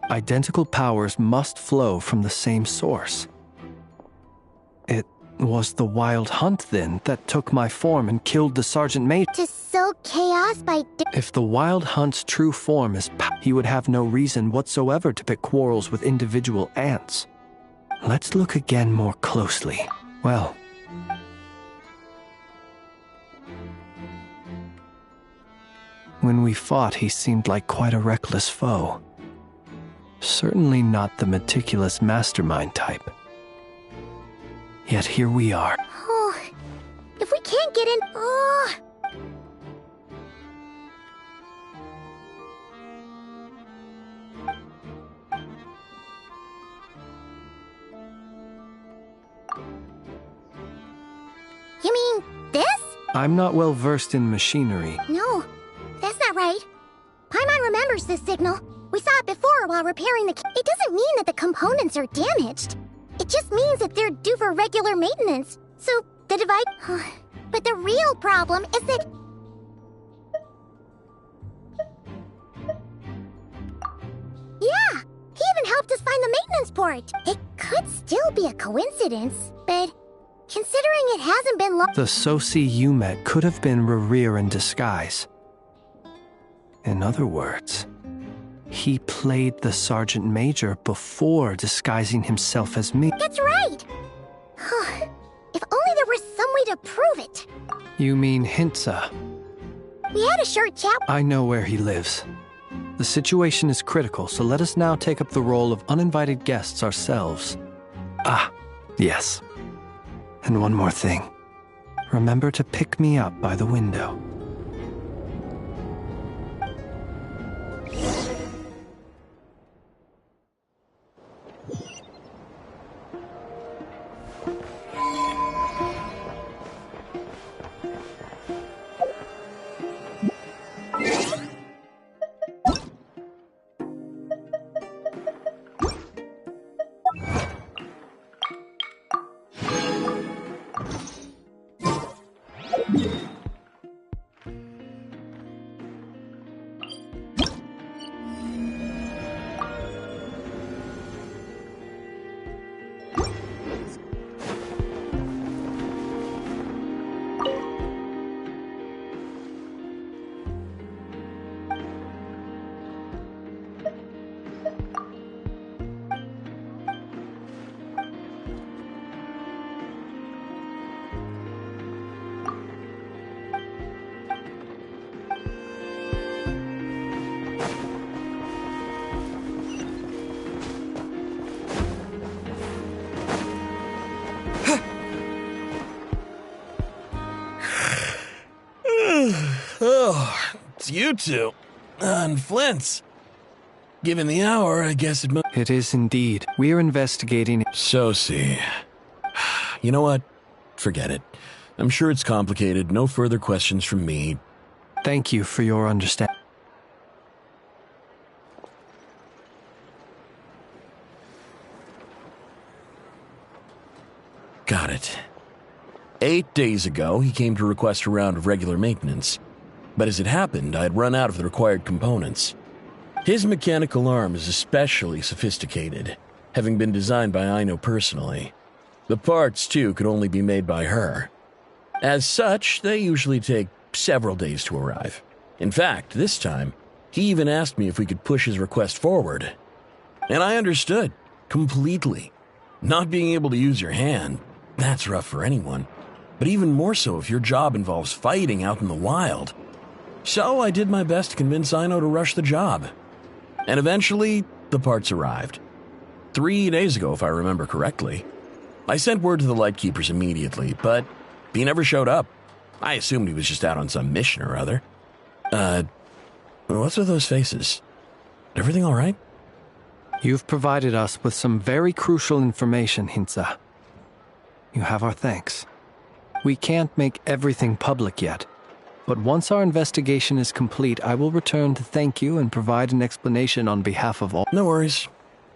Speaker 4: Identical powers must flow from the same source. It was the Wild Hunt, then, that took my form and killed the Sergeant Major.
Speaker 10: To sow chaos by...
Speaker 4: If the Wild Hunt's true form is he would have no reason whatsoever to pick quarrels with individual ants. Let's look again more closely. Well... When we fought, he seemed like quite a reckless foe. Certainly not the meticulous mastermind type. Yet here we are.
Speaker 10: Oh, if we can't get in... Oh... You mean this?
Speaker 4: I'm not well versed in machinery.
Speaker 10: No, that's not right. Paimon remembers this signal. We saw it before while repairing the... It doesn't mean that the components are damaged. It just means that they're due for regular maintenance. So, the device... But the real problem is that... Yeah, he even helped us find the maintenance port. It could still be a coincidence, but considering it hasn't been long.
Speaker 4: The Sosi you met could have been Rerir in disguise. In other words, he played the Sergeant Major before disguising himself as me.
Speaker 10: That's right! If only there were some way to prove it.
Speaker 4: You mean Hintsa?
Speaker 10: We had a short chat.
Speaker 4: I know where he lives. The situation is critical, so let us now take up the role of uninvited guests ourselves. Ah, yes. And one more thing. Remember to pick me up by the window.
Speaker 20: Oh, it's you two. And Flint's. Given the hour, I guess it must.
Speaker 4: It is indeed. We are investigating.
Speaker 20: Sosi. You know what? Forget it. I'm sure it's complicated. No further questions from me.
Speaker 4: Thank you for your understanding.
Speaker 20: Got it. 8 days ago, he came to request a round of regular maintenance. But as it happened, I had run out of the required components. His mechanical arm is especially sophisticated, having been designed by Aino personally. The parts, too, could only be made by her. As such, they usually take several days to arrive. In fact, this time, he even asked me if we could push his request forward. And I understood, completely. Not being able to use your hand, that's rough for anyone. But even more so if your job involves fighting out in the wild. So I did my best to convince Aino to rush the job. And eventually, the parts arrived. 3 days ago, if I remember correctly. I sent word to the Lightkeepers immediately, but he never showed up. I assumed he was just out on some mission or other. What's with those faces? Everything all right?
Speaker 4: You've provided us with some very crucial information, Hintsa. You have our thanks. We can't make everything public yet, but once our investigation is complete, I will return to thank you and provide an explanation on behalf of all.
Speaker 20: No worries.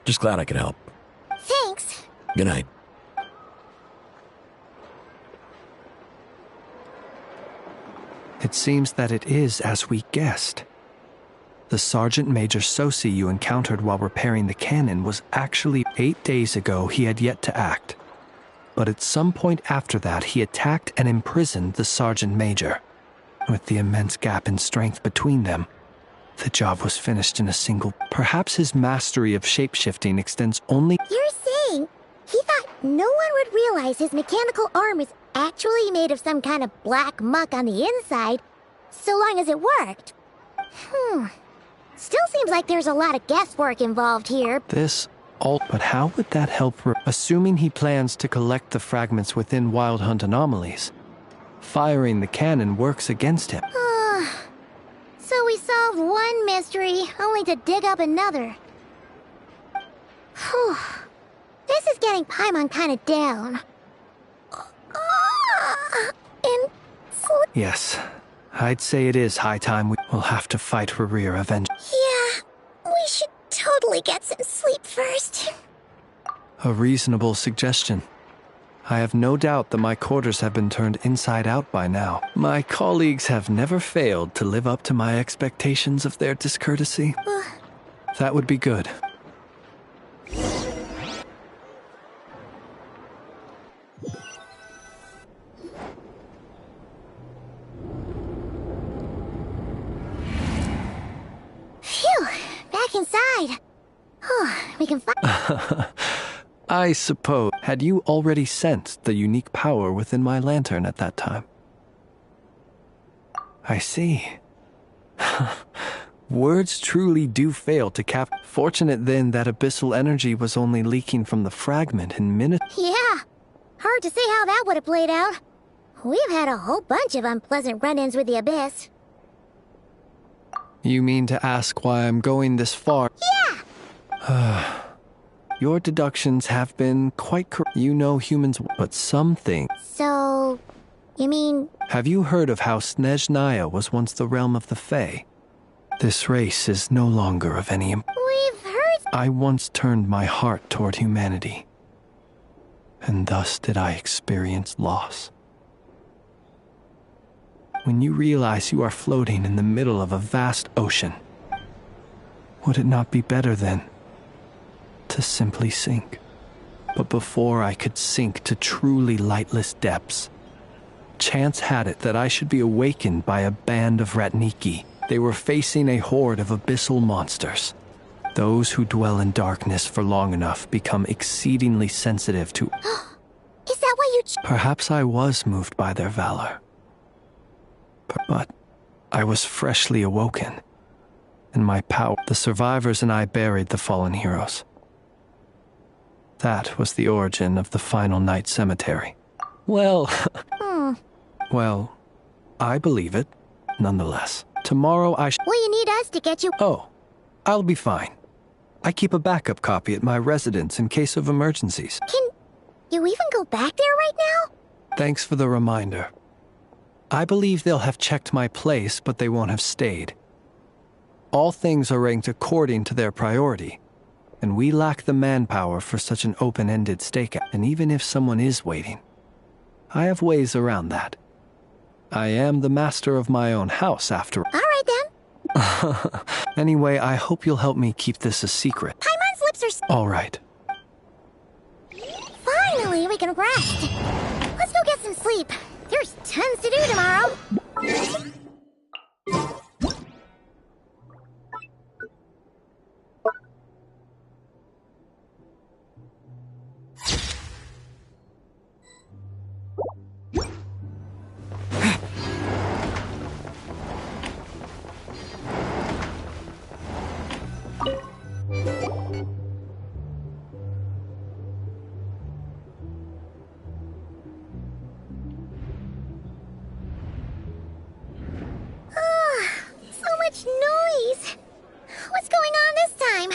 Speaker 20: Just glad I could help.
Speaker 10: Thanks.
Speaker 20: Good night.
Speaker 4: It seems that it is as we guessed. The Sergeant Major Sosi you encountered while repairing the cannon was actually 8 days ago. He had yet to act. But at some point after that, he attacked and imprisoned the Sergeant Major. With the immense gap in strength between them, the job was finished in a single. Perhaps his mastery of shapeshifting extends only.
Speaker 10: You're saying he thought no one would realize his mechanical arm is actually made of some kind of black muck on the inside, so long as it worked. Still seems like there's a lot of guesswork involved here.
Speaker 4: But how would that help? Assuming he plans to collect the fragments within Wild Hunt anomalies, firing the cannon works against him.
Speaker 10: So we solved one mystery, only to dig up another. Whew. This is getting Paimon kind of down.
Speaker 4: Yes, I'd say it is high time we will have to fight Rerir eventually.
Speaker 10: Yeah, we should totally get some sleep first.
Speaker 4: A reasonable suggestion. I have no doubt that my quarters have been turned inside out by now. My colleagues have never failed to live up to my expectations of their discourtesy. That would be good.
Speaker 10: Phew! Back inside. We can find.
Speaker 4: I suppose. Had you already sensed the unique power within my lantern at that time? I see. Words truly do fail to cap. Fortunate then that abyssal energy was only leaking from the fragment in minutes.
Speaker 10: Yeah. Hard to say how that would have played out. We've had a whole bunch of unpleasant run-ins with the Abyss.
Speaker 4: You mean to ask why I'm going this far?
Speaker 10: Yeah!
Speaker 4: Your deductions have been quite correct. You know humans, but some things.
Speaker 10: So, you mean...
Speaker 4: Have you heard of how Snezhnaya was once the realm of the Fae? This race is no longer of any importance.
Speaker 10: We've heard...
Speaker 4: I once turned my heart toward humanity, and thus did I experience loss. When you realize you are floating in the middle of a vast ocean, would it not be better then to simply sink? But before I could sink to truly lightless depths, chance had it that I should be awakened by a band of Ratniki. They were facing a horde of abyssal monsters. Those who dwell in darkness for long enough become exceedingly sensitive to...
Speaker 10: Is that why you...
Speaker 4: Perhaps I was moved by their valor. But I was freshly awoken, and my power... The survivors and I buried the fallen heroes. That was the origin of the final night cemetery. Well... Well, I believe it, nonetheless. Tomorrow I
Speaker 10: Will you need us to get you...
Speaker 4: Oh, I'll be fine. I keep a backup copy at my residence in case of emergencies.
Speaker 10: Can you even go back there right now?
Speaker 4: Thanks for the reminder. I believe they'll have checked my place, but they won't have stayed. All things are ranked according to their priority, and we lack the manpower for such an open-ended stakeout. And even if someone is waiting, I have ways around that. I am the master of my own house, after all.
Speaker 10: All right, then.
Speaker 4: Anyway, I hope you'll help me keep this a secret.
Speaker 10: Paimon's lips are...
Speaker 4: All right.
Speaker 10: Finally, we can rest. Let's go get some sleep. There's tons to do tomorrow. Noise! What's going on this time?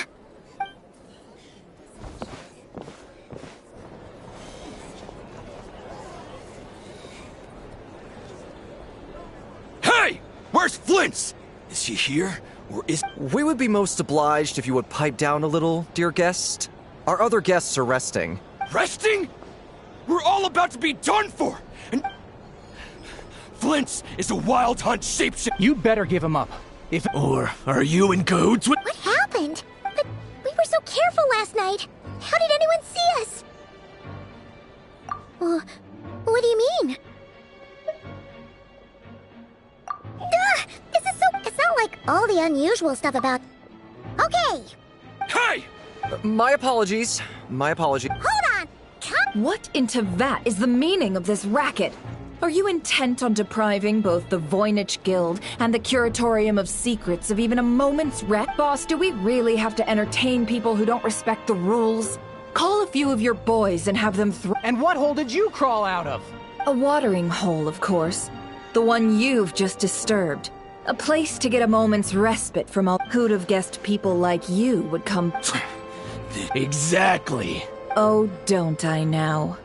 Speaker 21: Hey! Where's Flint's? Is she here? Or is...
Speaker 14: We would be most obliged if you would pipe down a little, dear guest. Our other guests are resting.
Speaker 21: Resting? We're all about to be done for! And... Flint's is a wild hunt shapeshifter.
Speaker 22: You better give him up.
Speaker 21: Or are you in cahoots with...
Speaker 10: What happened? But we were so careful last night. How did anyone see us? What do you mean? This is so... It's not like all the unusual stuff about... Okay!
Speaker 21: Hey!
Speaker 14: My apologies. My apologies.
Speaker 10: Hold on!
Speaker 5: What in Tevat is the meaning of this racket? Are you intent on depriving both the Voynich Guild and the Curatorium of Secrets of even a moment's rest? Boss, do we really have to entertain people who don't respect the rules? Call a few of your boys and have them
Speaker 22: And what hole did you crawl out of?
Speaker 5: A watering hole, of course. The one you've just disturbed. A place to get a moment's respite from all... Who'd have guessed people like you would come...
Speaker 21: Exactly.
Speaker 5: Oh, don't I now?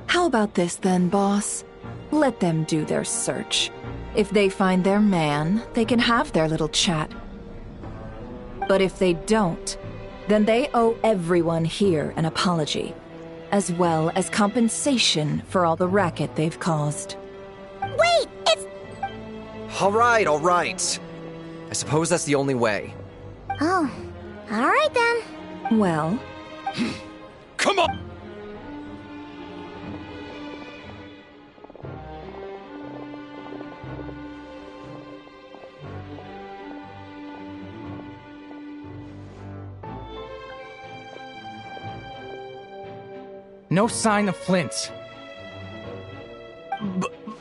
Speaker 5: How about this then, boss? Let them do their search. If they find their man, they can have their little chat. But if they don't, then they owe everyone here an apology, as well as compensation for all the racket they've caused.
Speaker 10: Wait, it's...
Speaker 14: All right, all right. I suppose that's the only way.
Speaker 10: Oh, Alright then.
Speaker 5: Well?
Speaker 21: Come on!
Speaker 22: No sign of Flint.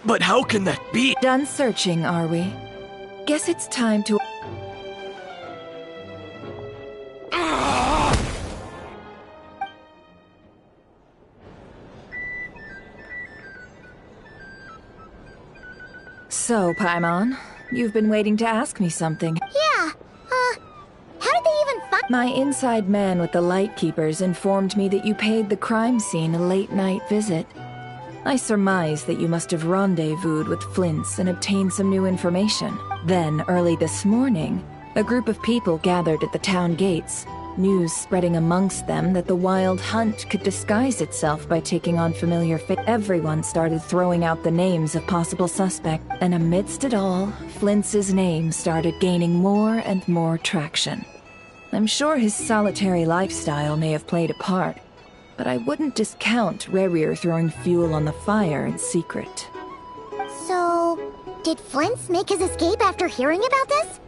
Speaker 1: But how can that be?
Speaker 5: Done searching, are we? Guess it's time to... So, Paimon, you've been waiting to ask me something.
Speaker 10: Yeah, how did they even find—
Speaker 5: My inside man with the Lightkeepers informed me that you paid the crime scene a late-night visit. I surmise that you must have rendezvoused with Flint's and obtained some new information. Then, early this morning, a group of people gathered at the town gates, news spreading amongst them that the Wild Hunt could disguise itself by taking on familiar Everyone started throwing out the names of possible suspects, and amidst it all, Flint's name started gaining more and more traction. I'm sure his solitary lifestyle may have played a part, but I wouldn't discount Rerir throwing fuel on the fire in secret.
Speaker 10: So, did Flint's make his escape after hearing about this?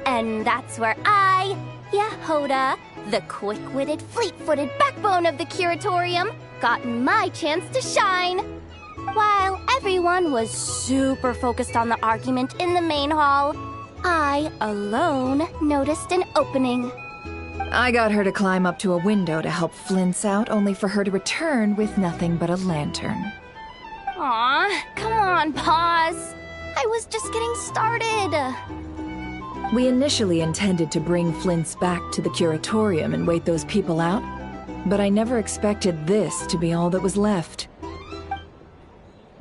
Speaker 11: And that's where I, Yehoda, the quick-witted, fleet-footed backbone of the Curatorium, got my chance to shine. While everyone was super focused on the argument in the main hall, I alone noticed an opening.
Speaker 5: I got her to climb up to a window to help Flint's out, only for her to return with nothing but a lantern.
Speaker 11: Aw, come on, pause. I was just getting started.
Speaker 5: We initially intended to bring Flint's back to the Curatorium and wait those people out, but I never expected this to be all that was left.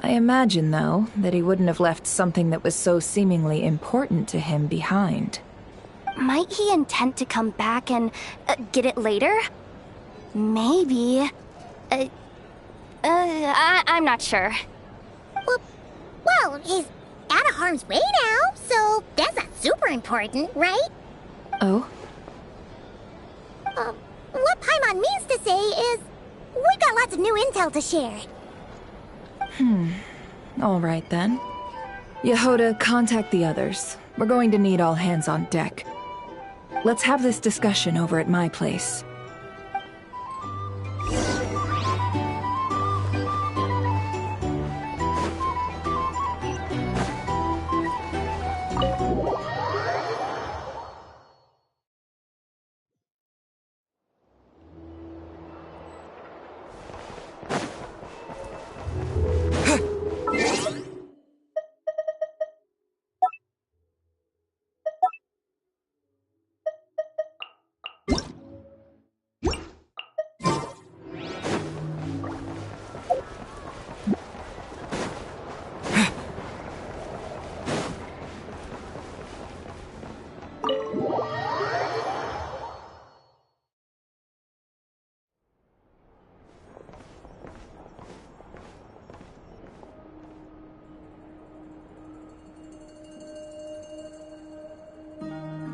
Speaker 5: I imagine, though, that he wouldn't have left something that was so seemingly important to him behind.
Speaker 11: Might he intend to come back and get it later? Maybe. I'm not sure.
Speaker 10: Well, he's out of harm's way now, so that's not super important, right?
Speaker 5: Oh?
Speaker 10: What Paimon means to say is, we've got lots of new intel to share.
Speaker 5: All right then. Yehoda, contact the others. We're going to need all hands on deck. Let's have this discussion over at my place.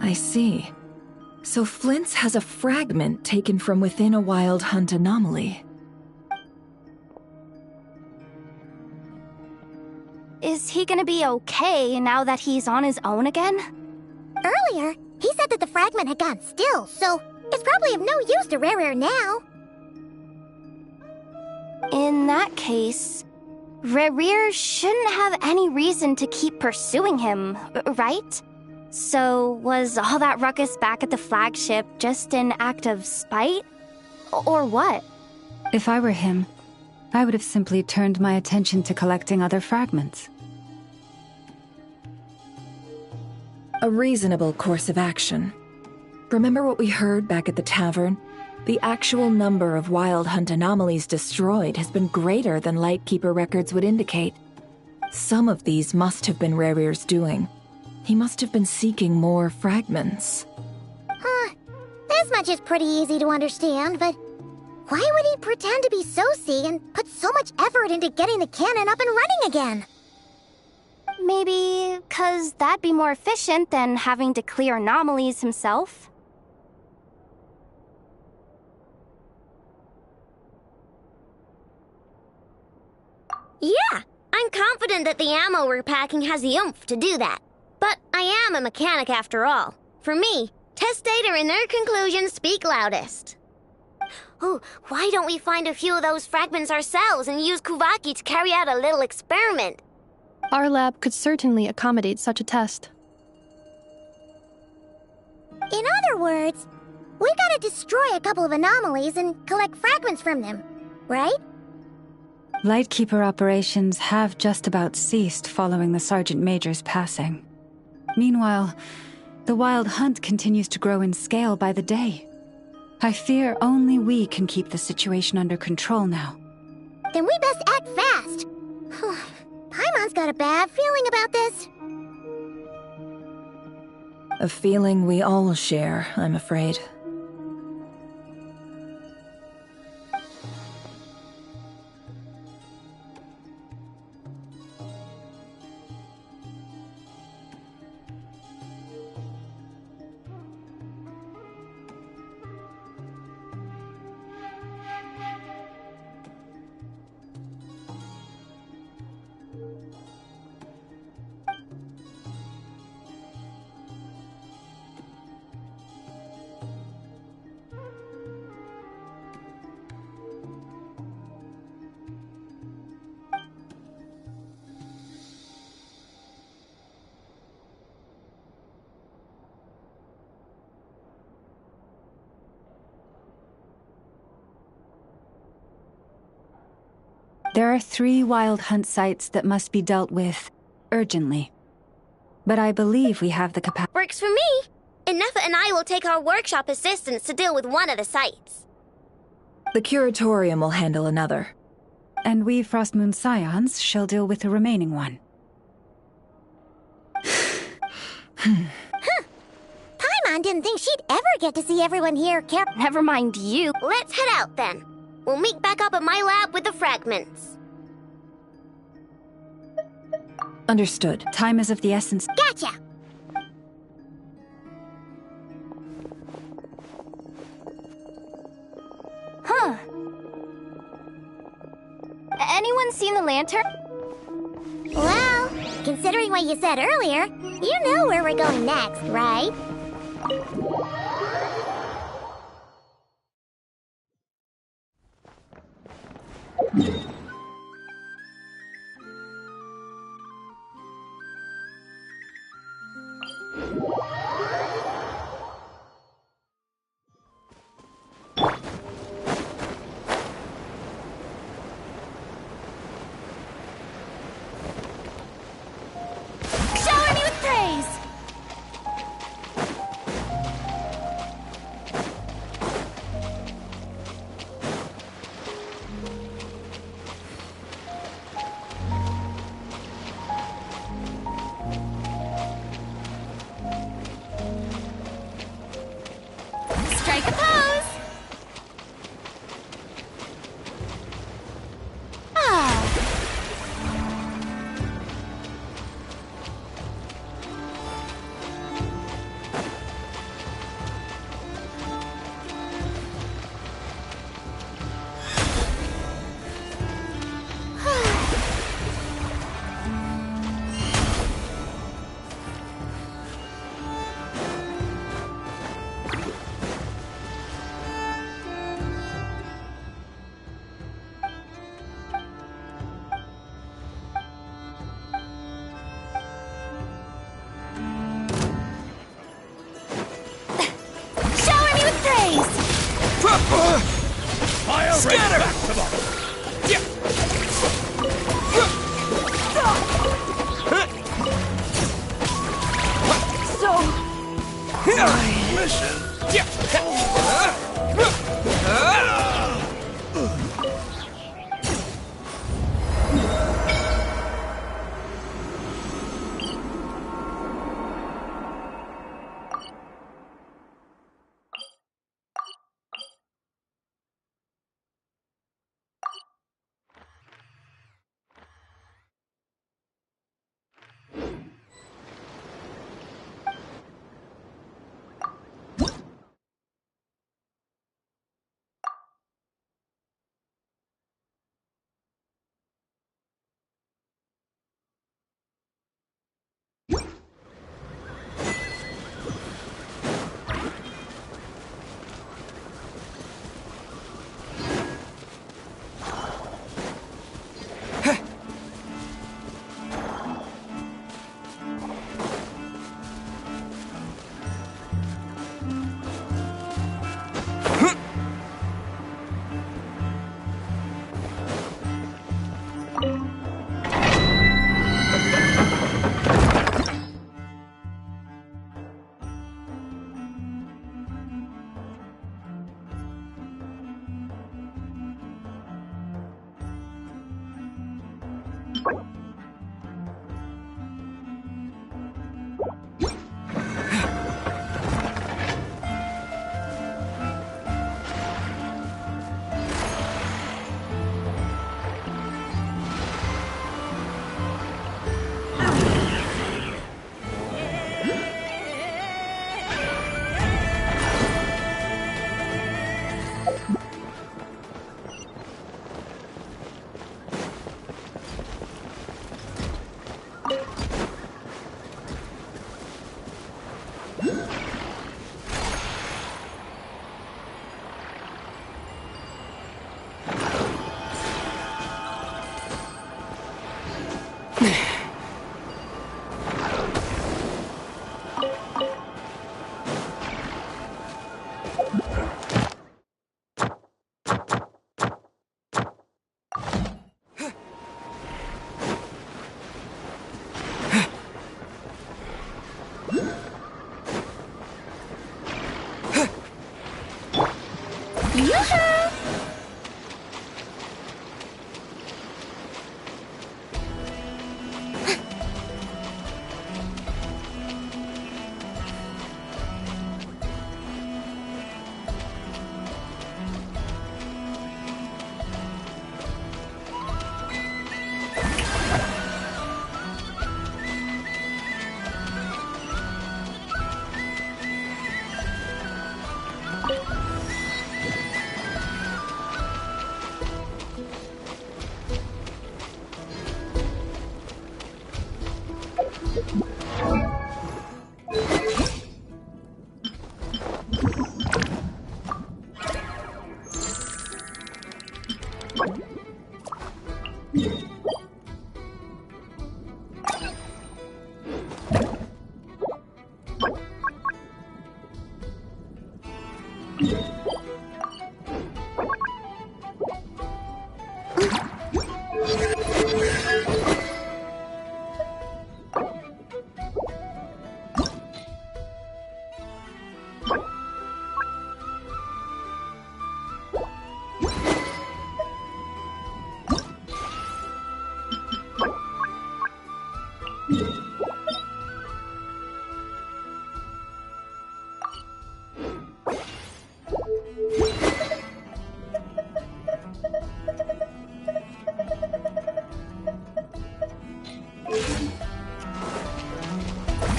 Speaker 5: I see. So Flint's has a fragment taken from within a Wild Hunt anomaly.
Speaker 11: Is he gonna be okay now that he's on his own again?
Speaker 10: Earlier, he said that the fragment had gone still, so it's probably of no use to Rerir now.
Speaker 11: In that case, Rerir shouldn't have any reason to keep pursuing him, right? So, was all that ruckus back at the flagship just an act of spite? Or what?
Speaker 12: If I were him, I would have simply turned my attention to collecting other fragments.
Speaker 5: A reasonable course of action. Remember what we heard back at the tavern? The actual number of Wild Hunt anomalies destroyed has been greater than Lightkeeper records would indicate. Some of these must have been Rerir's doing. He must have been seeking more fragments.
Speaker 10: This much is pretty easy to understand, but why would he pretend to be Soci and put so much effort into getting the cannon up and running again?
Speaker 11: Maybe 'cause that'd be more efficient than having to clear anomalies himself.
Speaker 7: Yeah, I'm confident that the ammo we're packing has the oomph to do that. But I am a mechanic after all. For me, test data and their conclusions speak loudest. Oh, why don't we find a few of those fragments ourselves and use Kuvaki to carry out a little experiment?
Speaker 9: Our lab could certainly accommodate such a test.
Speaker 10: In other words, we gotta destroy a couple of anomalies and collect fragments from them, right?
Speaker 12: Lightkeeper operations have just about ceased following the Sergeant Major's passing. Meanwhile, the Wild Hunt continues to grow in scale by the day. I fear only we can keep the situation under control now.
Speaker 10: Then we best act fast. Paimon's got a bad feeling about this.
Speaker 5: A feeling we all share, I'm afraid.
Speaker 12: There are 3 Wild Hunt sites that must be dealt with urgently. But I believe we have the capacity.
Speaker 7: Works for me. Ineffa and I will take our workshop assistants to deal with one of the sites.
Speaker 5: The Curatorium will handle another.
Speaker 12: And we Frostmoon Scions shall deal with the remaining one.
Speaker 10: Paimon didn't think she'd ever get to see everyone here
Speaker 11: Never mind you.
Speaker 7: Let's head out then. We'll meet back up at my lab with the fragments.
Speaker 12: Understood. Time is of the essence.
Speaker 10: Gotcha!
Speaker 11: Huh. Anyone seen the lantern?
Speaker 10: Well, considering what you said earlier, you know where we're going next, right?
Speaker 11: Shower me with praise! Strike a pose! Ah! Shower me with praise!
Speaker 21: Fire
Speaker 11: Scatter!
Speaker 21: right back to them!
Speaker 11: So...
Speaker 21: Mission!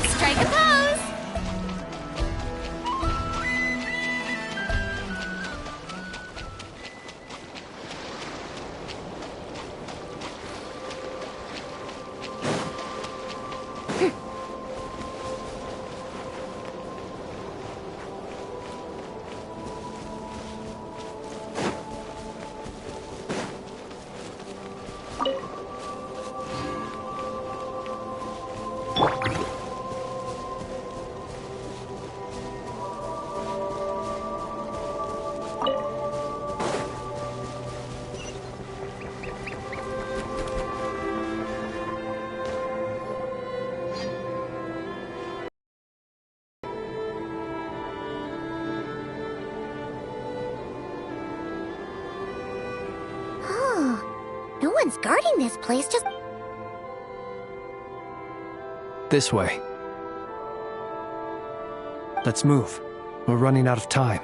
Speaker 2: Strike a pose!
Speaker 10: No one's guarding this place, just...
Speaker 4: This way. Let's move. We're running out of time.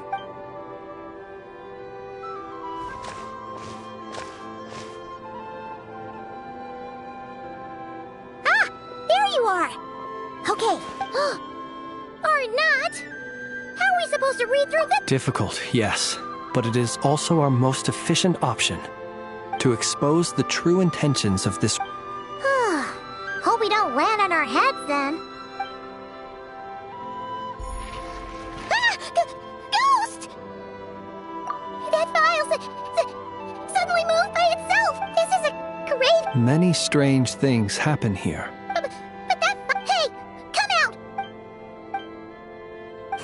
Speaker 10: Ah! There you are! Okay. Or not! How are we supposed to read through this?
Speaker 4: Difficult, yes. But it is also our most efficient option. To expose the true intentions of this...
Speaker 10: Hope we don't land on our heads then. Ah! Ghost! That file suddenly moved by itself! This is a great...
Speaker 4: Many strange things happen here.
Speaker 10: But that... Hey! Come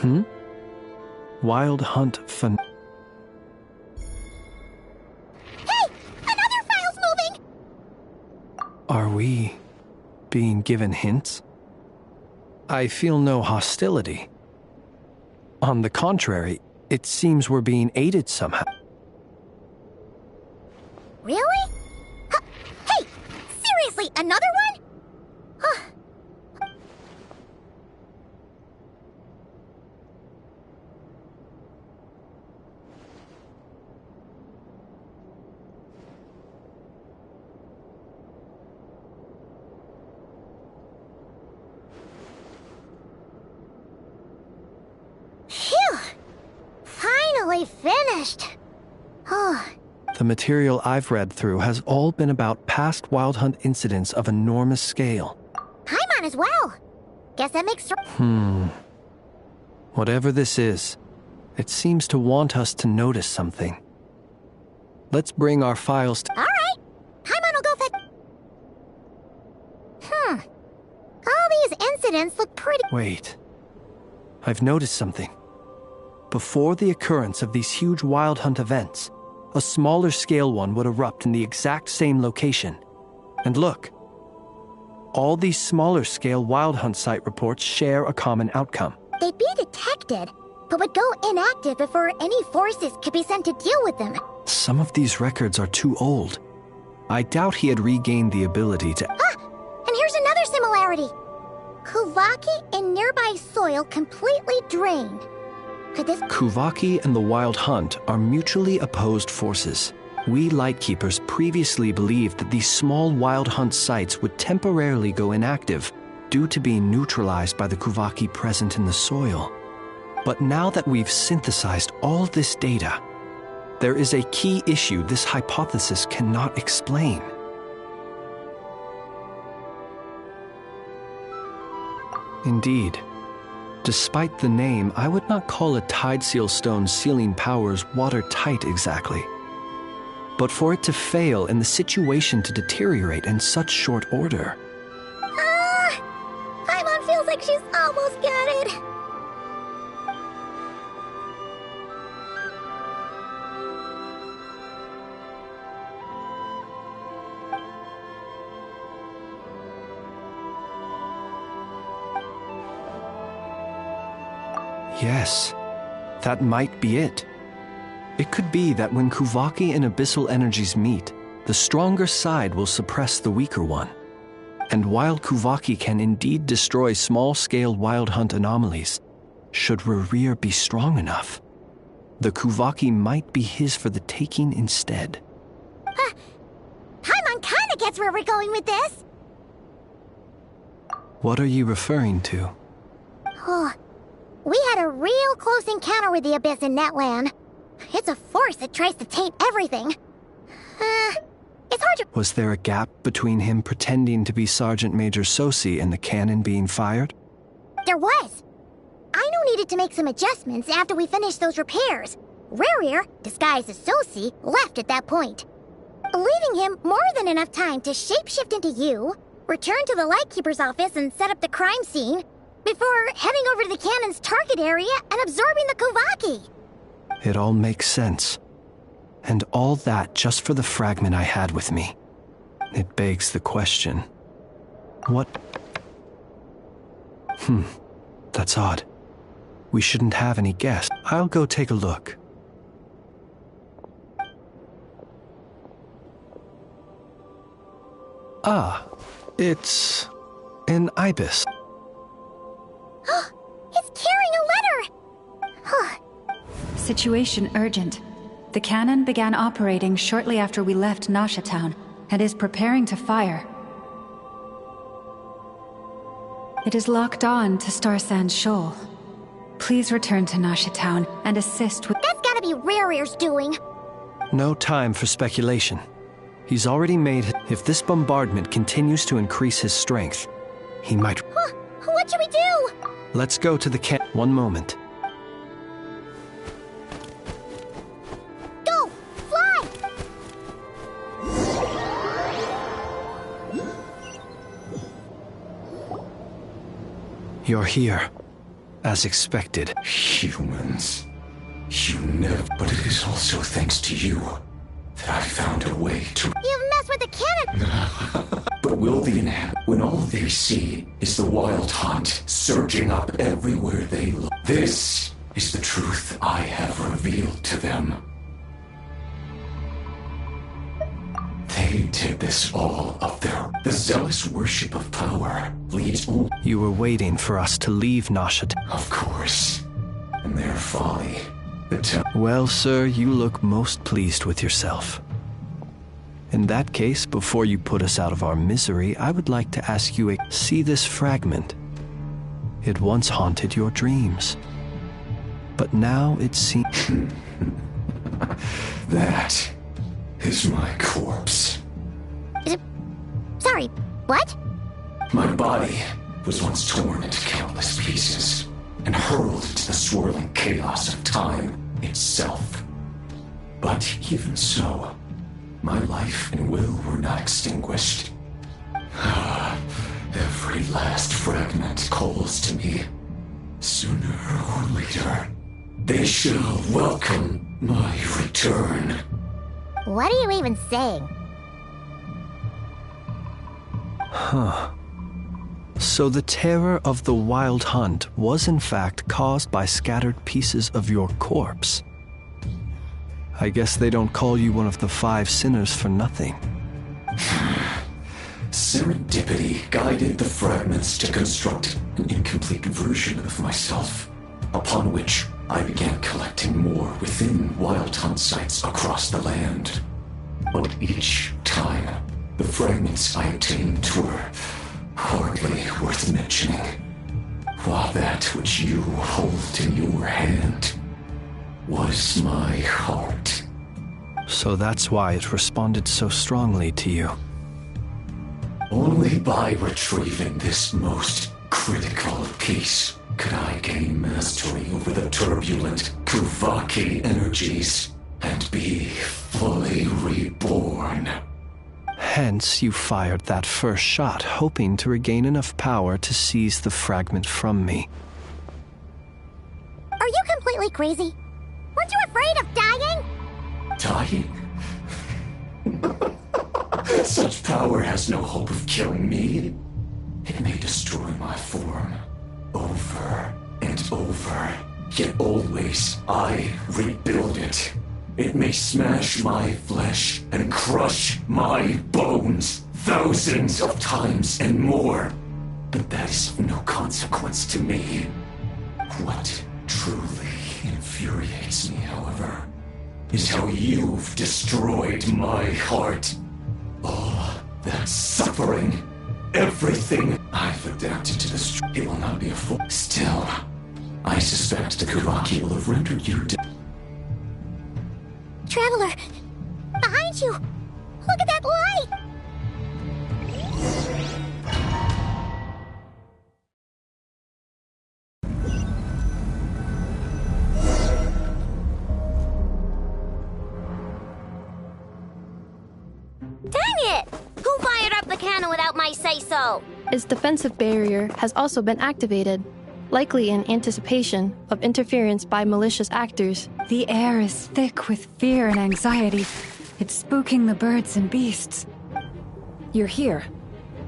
Speaker 10: out!
Speaker 4: Wild Hunt Fan... Are we being given hints? I feel no hostility. On the contrary, it seems we're being aided somehow.
Speaker 10: Really? Hey! Seriously, another one? Phew! Finally finished. Oh.
Speaker 4: The material I've read through has all been about past Wild Hunt incidents of enormous scale.
Speaker 10: Paimon as well. Guess that makes...
Speaker 4: Whatever this is, it seems to want us to notice something. Let's bring our files to...
Speaker 10: All right. Paimon will go fetch... All these incidents look pretty...
Speaker 4: Wait. I've noticed something. Before the occurrence of these huge Wild Hunt events, a smaller scale one would erupt in the exact same location. And look, all these smaller scale Wild Hunt site reports share a common outcome.
Speaker 10: They'd be detected, but would go inactive before any forces could be sent to deal with them.
Speaker 4: Some of these records are too old. I doubt he had regained the ability to...
Speaker 10: And here's another similarity. Kuvaki and nearby soil completely drained. Could this...
Speaker 4: Kuvaki and the Wild Hunt are mutually opposed forces. We Lightkeepers previously believed that these small Wild Hunt sites would temporarily go inactive due to being neutralized by the Kuvaki present in the soil. But now that we've synthesized all this data, there is a key issue this hypothesis cannot explain. Indeed. Despite the name, I would not call a Tide Seal Stone's sealing powers watertight exactly. But for it to fail and the situation to deteriorate in such short order...
Speaker 10: Paimon feels like she's almost got it.
Speaker 4: Yes, that might be it. It could be that when Kuvaki and Abyssal energies meet, the stronger side will suppress the weaker one. And while Kuvaki can indeed destroy small-scale Wild Hunt anomalies, should Rerir be strong enough, the Kuvaki might be his for the taking instead.
Speaker 10: Paimon kinda gets where we're going with this.
Speaker 4: What are you referring to?
Speaker 10: We had a real close encounter with the Abyss in Netland. It's a force that tries to taint everything. It's hard to...
Speaker 4: Was there a gap between him pretending to be Sergeant Major Sosi and the cannon being fired?
Speaker 10: There was. Aino needed to make some adjustments after we finished those repairs. Rerir, disguised as Sosi, left at that point, leaving him more than enough time to shapeshift into you, return to the Lightkeeper's office and set up the crime scene, before heading over to the cannon's target area and absorbing the Kuvaki.
Speaker 4: It all makes sense. And all that just for the fragment I had with me. It begs the question. What? That's odd. We shouldn't have any guests. I'll go take a look. Ah, it's an ibis.
Speaker 10: It's carrying a letter!
Speaker 12: Situation urgent. The cannon began operating shortly after we left Nasha Town and is preparing to fire. It is locked on to Star Sand Shoal. Please return to Nasha Town and assist with...
Speaker 10: That's gotta be Rerir's doing.
Speaker 4: No time for speculation. He's already made... If this bombardment continues to increase his strength, he might...
Speaker 10: What should we do?
Speaker 4: Let's go to the camp. One moment.
Speaker 10: Go! Fly!
Speaker 4: You're here. As expected.
Speaker 17: Humans. You never... But it is also thanks to you that I found a way to...
Speaker 10: You've messed with the cannon!
Speaker 17: But will the inhabit... When all they see is the Wild Hunt surging up everywhere they look. This is the truth I have revealed to them. They They did this all of their... The zealous worship of power leads only...
Speaker 4: You were waiting for us to leave Nashat.
Speaker 17: Of course. And their folly.
Speaker 4: Well, sir, you look most pleased with yourself. In that case, before you put us out of our misery, I would like to ask you see this fragment. It once haunted your dreams. But now it seems...
Speaker 17: That is my corpse.
Speaker 10: Sorry, what?
Speaker 17: My body was once torn into countless pieces and hurled into the swirling chaos of time itself. But even so, my life and will were not extinguished. Every last fragment calls to me. Sooner or later, they shall welcome my return.
Speaker 10: What are you even saying?
Speaker 4: Huh. So the terror of the Wild Hunt was in fact caused by scattered pieces of your corpse. I guess they don't call you one of the 5 sinners for nothing.
Speaker 17: Serendipity guided the fragments to construct an incomplete version of myself, upon which I began collecting more within Wild Hunt sites across the land. But each time, the fragments I obtained were hardly worth mentioning, while that which you hold in your hand was my heart.
Speaker 4: So that's why it responded so strongly to you.
Speaker 17: Only by retrieving this most critical piece could I gain mastery over the turbulent Kuvaki energies and be fully reborn.
Speaker 4: Hence, you fired that first shot, hoping to regain enough power to seize the fragment from me.
Speaker 10: Are you completely crazy? Weren't you afraid of dying?
Speaker 17: Dying? Such power has no hope of killing me. It may destroy my form over and over, yet always I rebuild it. It may smash my flesh and crush my bones thousands of times and more, but that is of no consequence to me. What truly infuriates me, however, is how you've destroyed my heart. All that suffering, everything I've adapted to this, it will not be a full. Still, I suspect the Kuvaki will have rendered you dead.
Speaker 10: Traveler! Behind you! Look at that light!
Speaker 7: Dang it! Who fired up the cannon without my say-so?
Speaker 9: Its defensive barrier has also been activated, likely in anticipation of interference by malicious actors.
Speaker 12: The air is thick with fear and anxiety. It's spooking the birds and beasts.
Speaker 5: You're here.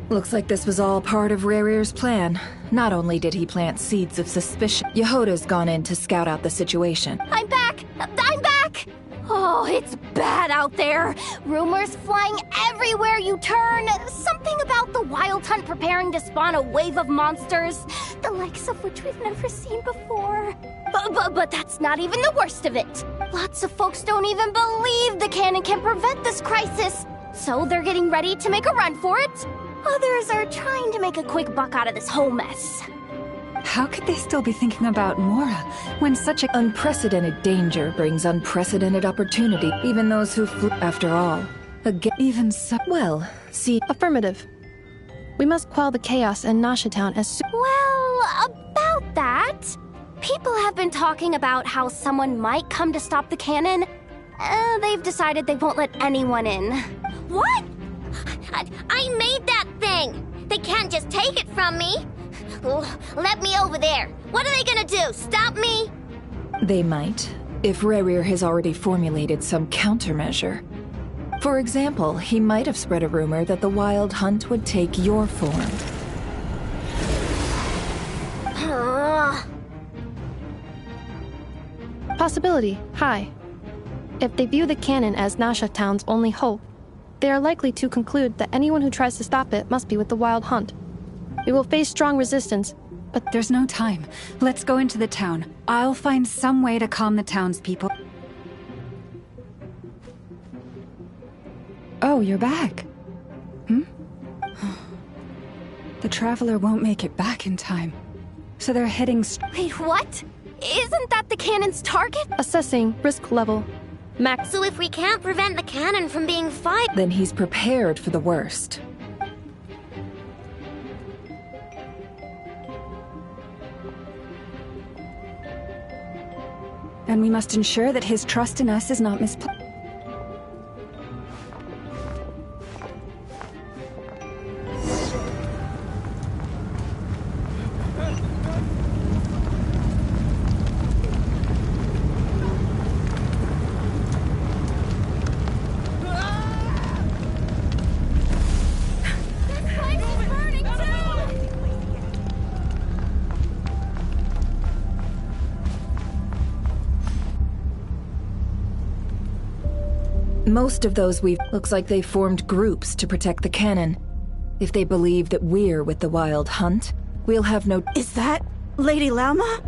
Speaker 5: Looks like this was all part of Rarir's plan. Not only did he plant seeds of suspicion, Yehoda's gone in to scout out the situation.
Speaker 11: I'm back! I'm back! Oh, it's bad out there. Rumors flying everywhere you turn. Something about the Wild Hunt preparing to spawn a wave of monsters, the likes of which we've never seen before. But that's not even the worst of it. Lots of folks don't even believe the cannon can prevent this crisis, so they're getting ready to make a run for it. Others are trying to make a quick buck out of this whole mess.
Speaker 12: How could they still be thinking about Mora when such a...
Speaker 5: Unprecedented danger brings unprecedented opportunity, even those who flew. After all,
Speaker 12: even so...
Speaker 5: Well, see...
Speaker 9: Affirmative. We must quell the chaos in Nasha Town as soon...
Speaker 11: Well, about that... People have been talking about how someone might come to stop the cannon. They've decided they won't let anyone in.
Speaker 7: What? I made that thing! They can't just take it from me! Let me over there! What are they gonna do? Stop me?
Speaker 5: They might, if Rarir has already formulated some countermeasure. For example, he might have spread a rumor that the Wild Hunt would take your form.
Speaker 9: Possibility, high. If they view the cannon as Nasha Town's only hope, they are likely to conclude that anyone who tries to stop it must be with the Wild Hunt. We will face strong resistance,
Speaker 12: but there's no time. Let's go into the town. I'll find some way to calm the townspeople. Oh, you're back. The Traveler won't make it back in time. So they're heading
Speaker 11: Wait, what? Isn't that the cannon's target?
Speaker 9: Assessing risk level. Max.
Speaker 7: So if we can't prevent the cannon from being fired...
Speaker 5: Then he's prepared for the worst.
Speaker 12: And we must ensure that his trust in us is not misplaced.
Speaker 5: Most of those looks like they formed groups to protect the cannon. If they believe that we're with the Wild Hunt, we'll have no—
Speaker 13: Is that Lady Lauma?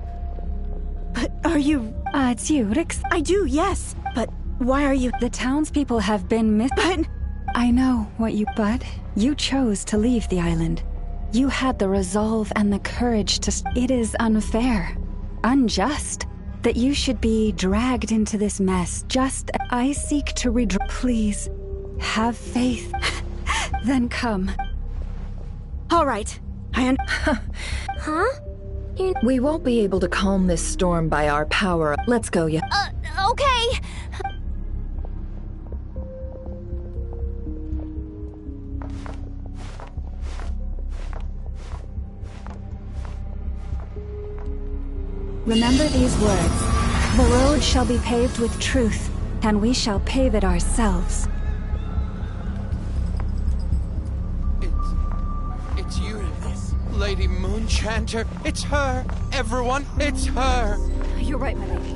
Speaker 13: Are you—
Speaker 12: it's you, Rix.
Speaker 13: I do, yes. But why are you—
Speaker 12: The townspeople have been But I know what but you chose to leave the island. You had the resolve and the courage to— It is unfair, unjust, that you should be dragged into this mess. I seek to Please, have faith. Then come.
Speaker 13: All right.
Speaker 7: Huh?
Speaker 5: We won't be able to calm this storm by our power. Let's go,
Speaker 11: Okay.
Speaker 12: Remember these words. The road shall be paved with truth, and we shall pave it ourselves.
Speaker 15: It's you, Lady Moonchanter. It's her. Everyone, it's her.
Speaker 23: You're right, my lady.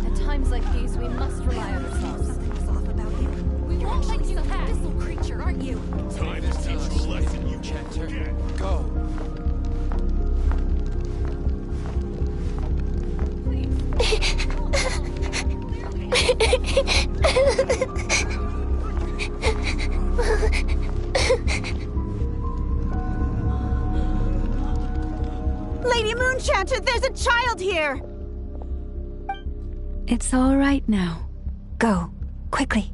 Speaker 23: At times like these, we must rely on ourselves. Something's off about you. You're like some abyssal creature, aren't you?
Speaker 15: Time to teach you a lesson, you Chanter. Go.
Speaker 13: Lady Moonchanter, there's a child here!
Speaker 12: It's all right now. Go, quickly.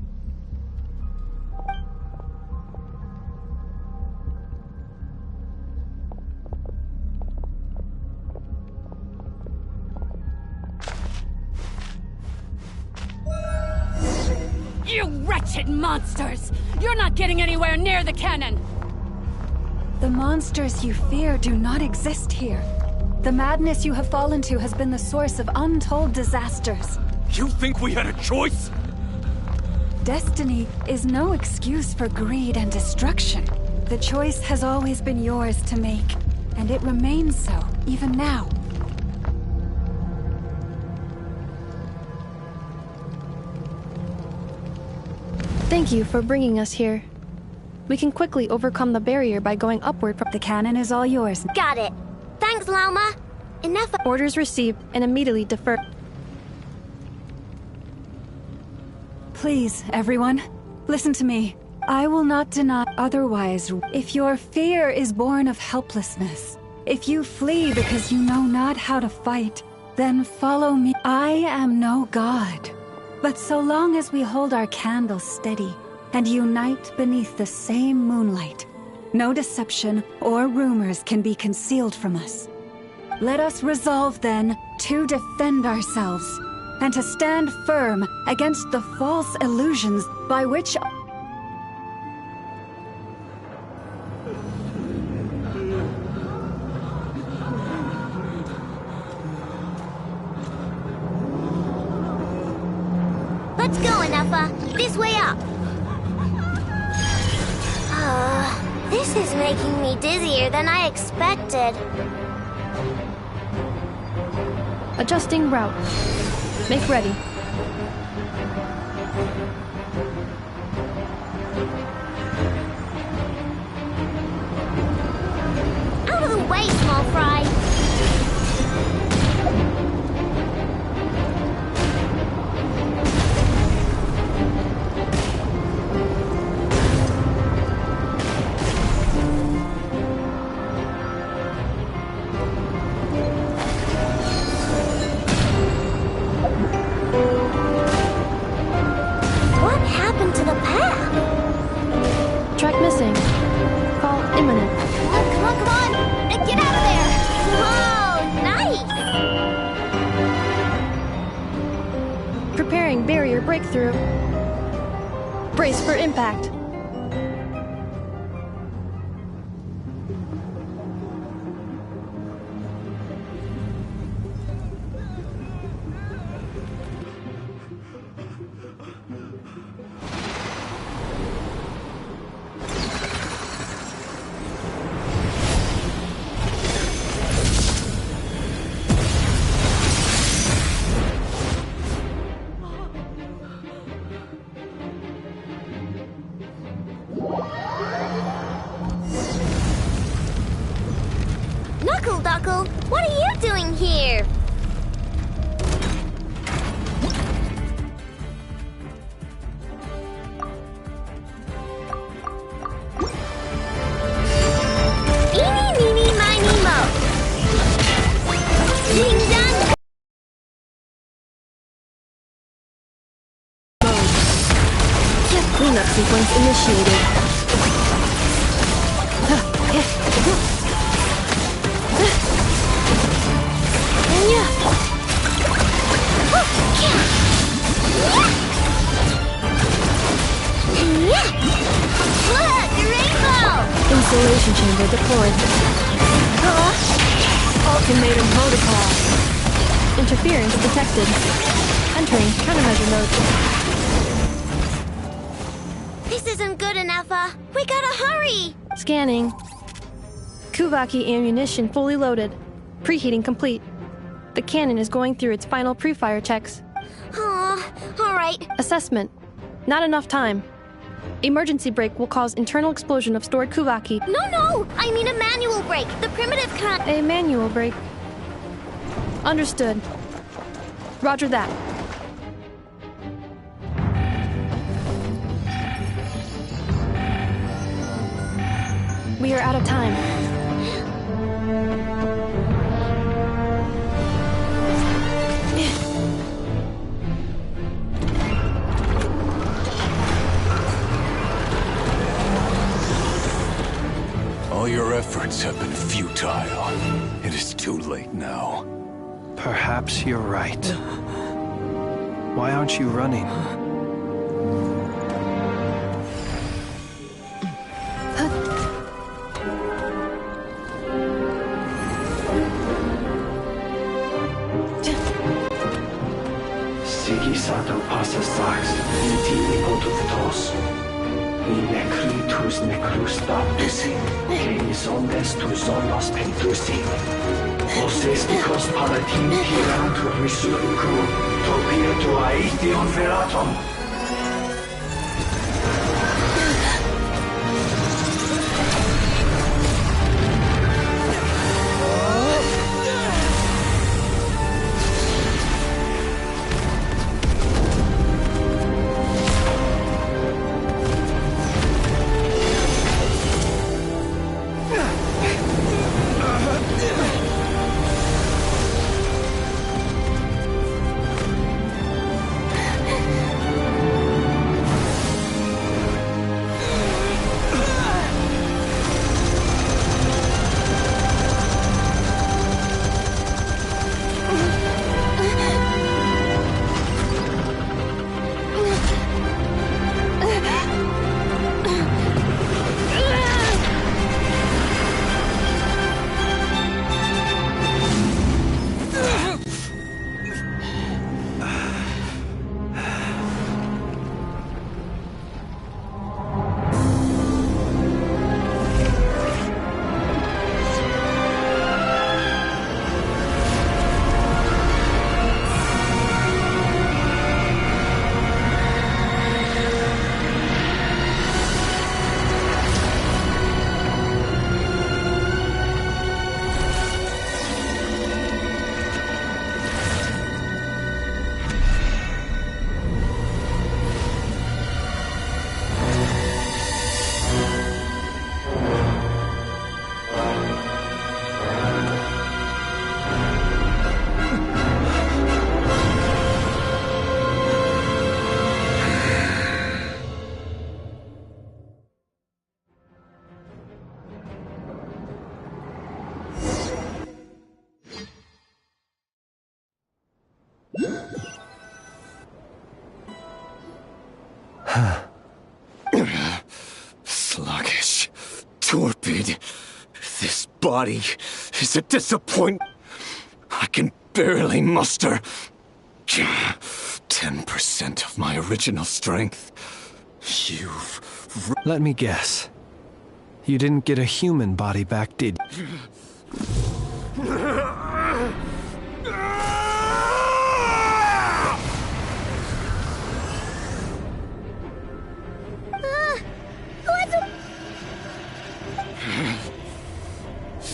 Speaker 23: You wretched monsters! You're not getting anywhere near the cannon!
Speaker 12: The monsters you fear do not exist here. The madness you have fallen to has been the source of untold disasters.
Speaker 21: You think we had a choice?
Speaker 12: Destiny is no excuse for greed and destruction. The choice has always been yours to make, and it remains so, even now.
Speaker 9: Thank you for bringing us here. We can quickly overcome the barrier by going upward from—
Speaker 12: The cannon is all yours.
Speaker 7: Got it. Thanks, Lauma. Enough—
Speaker 9: Orders received and immediately deferred.
Speaker 12: Please, everyone, listen to me. I will not deny otherwise. If your fear is born of helplessness, if you flee because you know not how to fight, then follow me. I am no god. But so long as we hold our candles steady and unite beneath the same moonlight, no deception or rumors can be concealed from us. Let us resolve then to defend ourselves and to stand firm against the false illusions by which—
Speaker 7: Let's go, Anafa. This way up. This is making me dizzier than I expected.
Speaker 9: Adjusting route. Make ready.
Speaker 7: way, small fry. What happened to the path?
Speaker 9: Track missing. Fall imminent.
Speaker 11: Come on, come on! Get out of there!
Speaker 7: Whoa, nice!
Speaker 9: Preparing barrier breakthrough. Brace for impact.
Speaker 7: Knuckle Duckle, what are you doing here? Eeny, meeny, miny, mo. Ding dong.
Speaker 9: Cleanup sequence initiated.
Speaker 7: Look, a rainbow!
Speaker 9: Installation chamber deployed. Ultimatum protocol. Interference detected. Entering countermeasure mode.
Speaker 7: This isn't good enough, we gotta hurry!
Speaker 9: Scanning. Kuvaki ammunition fully loaded. Preheating complete. The cannon is going through its final pre-fire checks.
Speaker 7: Aw, alright.
Speaker 9: Assessment. Not enough time. Emergency brake will cause internal explosion of stored Kuvaki.
Speaker 7: No! I mean a manual brake. The primitive kind.
Speaker 9: A manual brake. Understood. Roger that. We are out of time.
Speaker 17: All your efforts have been futile. It is too late now.
Speaker 4: Perhaps you're right. Why aren't you running?
Speaker 17: Sigisato passa sax, iti ipotuftos. In necritus necrus baptisi, canis ondes tu zonos pentusi. Oses dicos palatin pirantur resuricum, topia tua ition veratum. Sluggish. Torpid. This body is a disappointment. I can barely muster 10% of my original strength. You've...
Speaker 4: Let me guess. You didn't get a human body back, did you?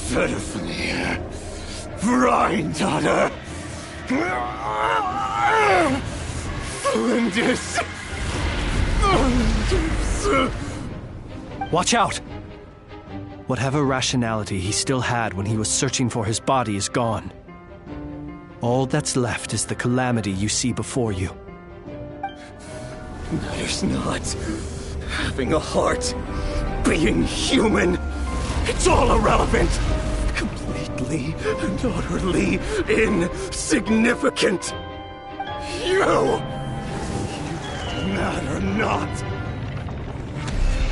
Speaker 17: Verfnir. Brindaughter. Flinders.
Speaker 4: Watch out! Whatever rationality he still had when he was searching for his body is gone. All that's left is the calamity you see before you.
Speaker 17: Matters not. Having a heart. Being human. It's all irrelevant. Completely and utterly insignificant. You matter not.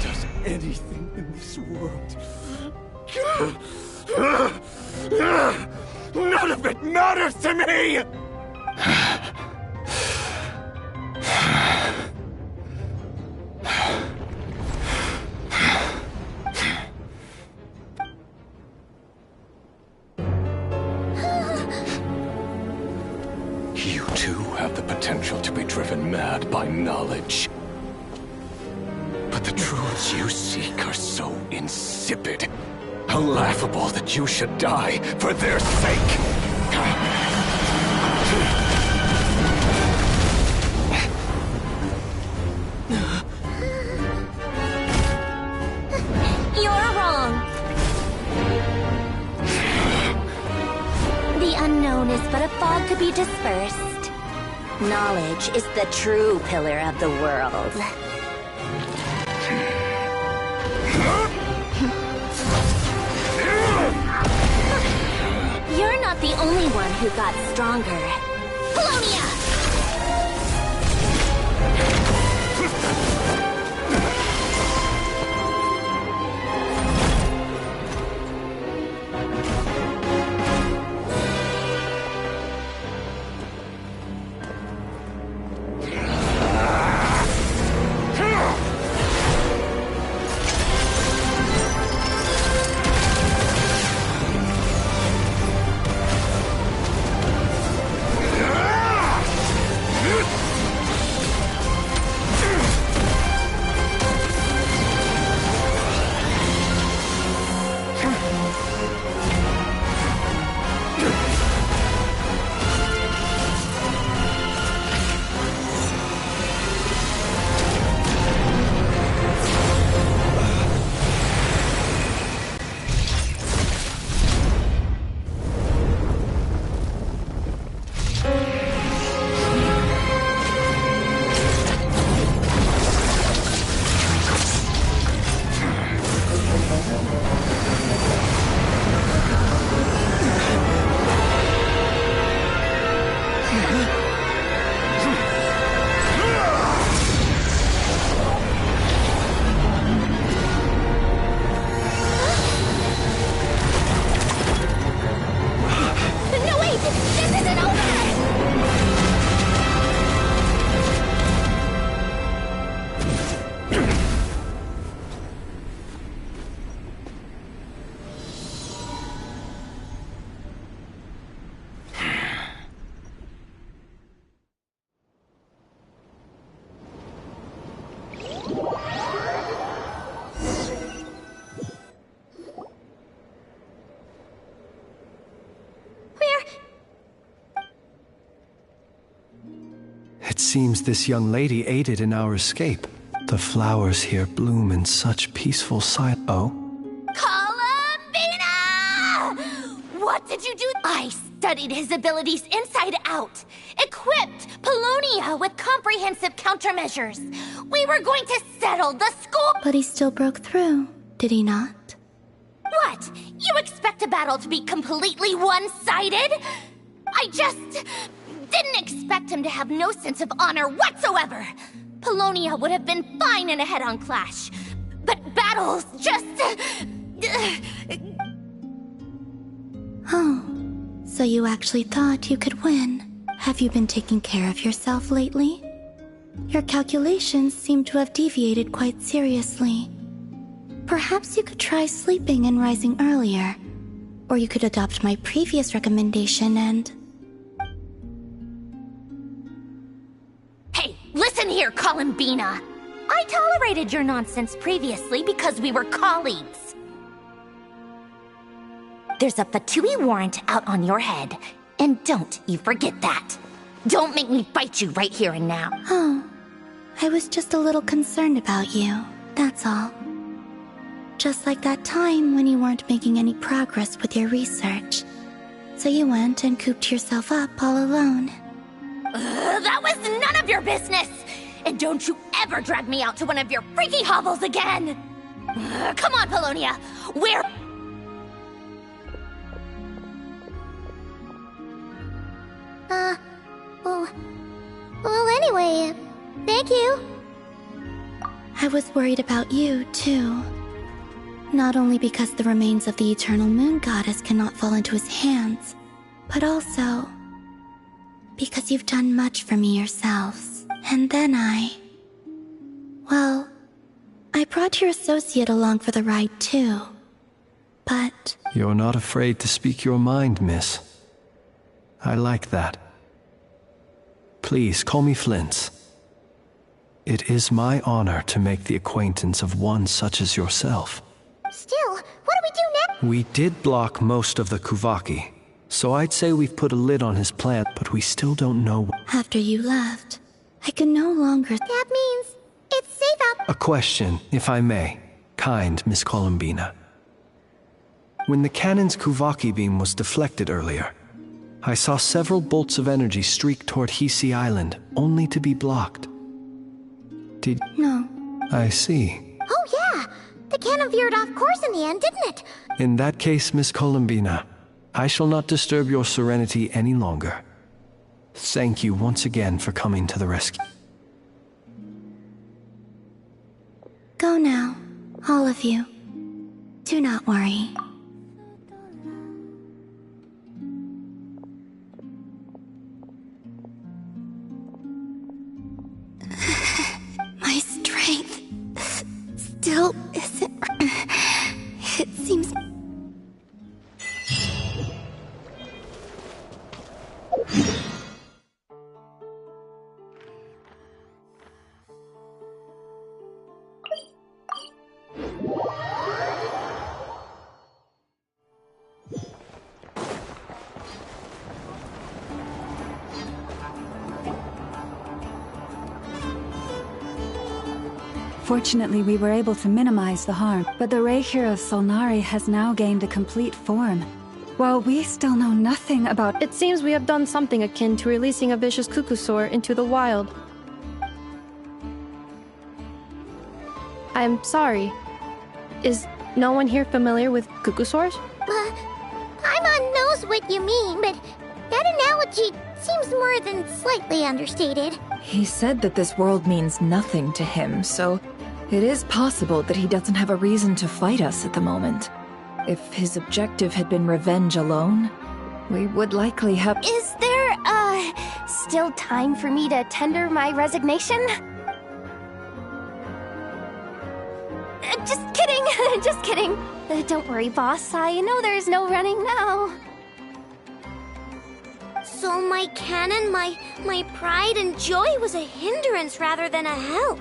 Speaker 17: Does anything in this world... None of it matters to me! You too have the potential to be driven mad by knowledge. But the truths you seek are so insipid, how laughable that you should die for their sake.
Speaker 2: You're wrong. The unknown is but a fog to be dispersed. Knowledge is the true pillar of the world. You're not the only one who got stronger. Polonia!
Speaker 4: It seems this young lady aided in our escape. The flowers here bloom in such peaceful silence. Oh?
Speaker 2: Columbina! What did you do? I studied his abilities inside out. Equipped Polonia with comprehensive countermeasures. We were going to settle the score.
Speaker 6: But he still broke through, did he not?
Speaker 2: What? You expect a battle to be completely one-sided? I just didn't expect him to have no sense of honor whatsoever. Polonia would have been fine in a head-on clash. But battles just...
Speaker 6: Oh, so you actually thought you could win. Have you been taking care of yourself lately? Your calculations seem to have deviated quite seriously. Perhaps you could try sleeping and rising earlier. Or you could adopt my previous recommendation and...
Speaker 2: Hey, listen here, Columbina! I tolerated your nonsense previously because we were colleagues. There's a Fatui warrant out on your head, and don't you forget that. Don't make me fight you right here and now.
Speaker 6: Oh, I was just a little concerned about you, that's all. Just like that time when you weren't making any progress with your research. So you went and cooped yourself up all alone.
Speaker 2: That was none of your business! And don't you ever drag me out to one of your freaky hovels again! Come on, Polonia! Where...
Speaker 10: Well, anyway, thank you.
Speaker 6: I was worried about you, too. Not only because the remains of the Eternal Moon Goddess cannot fall into his hands, but also because you've done much for me yourselves. And then well, I brought your associate along for the ride, too. But...
Speaker 4: You're not afraid to speak your mind, miss. I like that. Please, call me Flint. It is my honor to make the acquaintance of one such as yourself.
Speaker 10: Still, what do we do next?
Speaker 4: We did block most of the Kuvaki, so I'd say we've put a lid on his plan, but we still don't know...
Speaker 6: After you left, I can no longer...
Speaker 10: That means it's safe up.
Speaker 4: A question, if I may. Kind Miss Columbina. When the cannon's Kuvaki beam was deflected earlier, I saw several bolts of energy streak toward Hisi Island, only to be blocked. Did...
Speaker 6: No.
Speaker 4: I see.
Speaker 10: Oh yeah! The cannon veered off course in the end, didn't it?
Speaker 4: In that case, Miss Columbina, I shall not disturb your serenity any longer. Thank you once again for coming to the rescue.
Speaker 6: Go now, all of you. Do not worry. My strength still isn't... It seems...
Speaker 12: Fortunately, we were able to minimize the harm, but the Ray Hero Solnari has now gained a complete form. While we still know nothing about...
Speaker 9: It seems we have done something akin to releasing a vicious Kukusaur into the wild. I'm sorry. Is no one here familiar with Kukusaurs?
Speaker 10: Paimon knows what you mean, but that analogy seems more than slightly understated.
Speaker 5: He said that this world means nothing to him, so it is possible that he doesn't have a reason to fight us at the moment. If his objective had been revenge alone, we would likely have...
Speaker 11: Is there, still time for me to tender my resignation? Just kidding, just kidding. Don't worry, boss, I know there's no running now.
Speaker 7: So my cannon, my pride and joy was a hindrance rather than a help.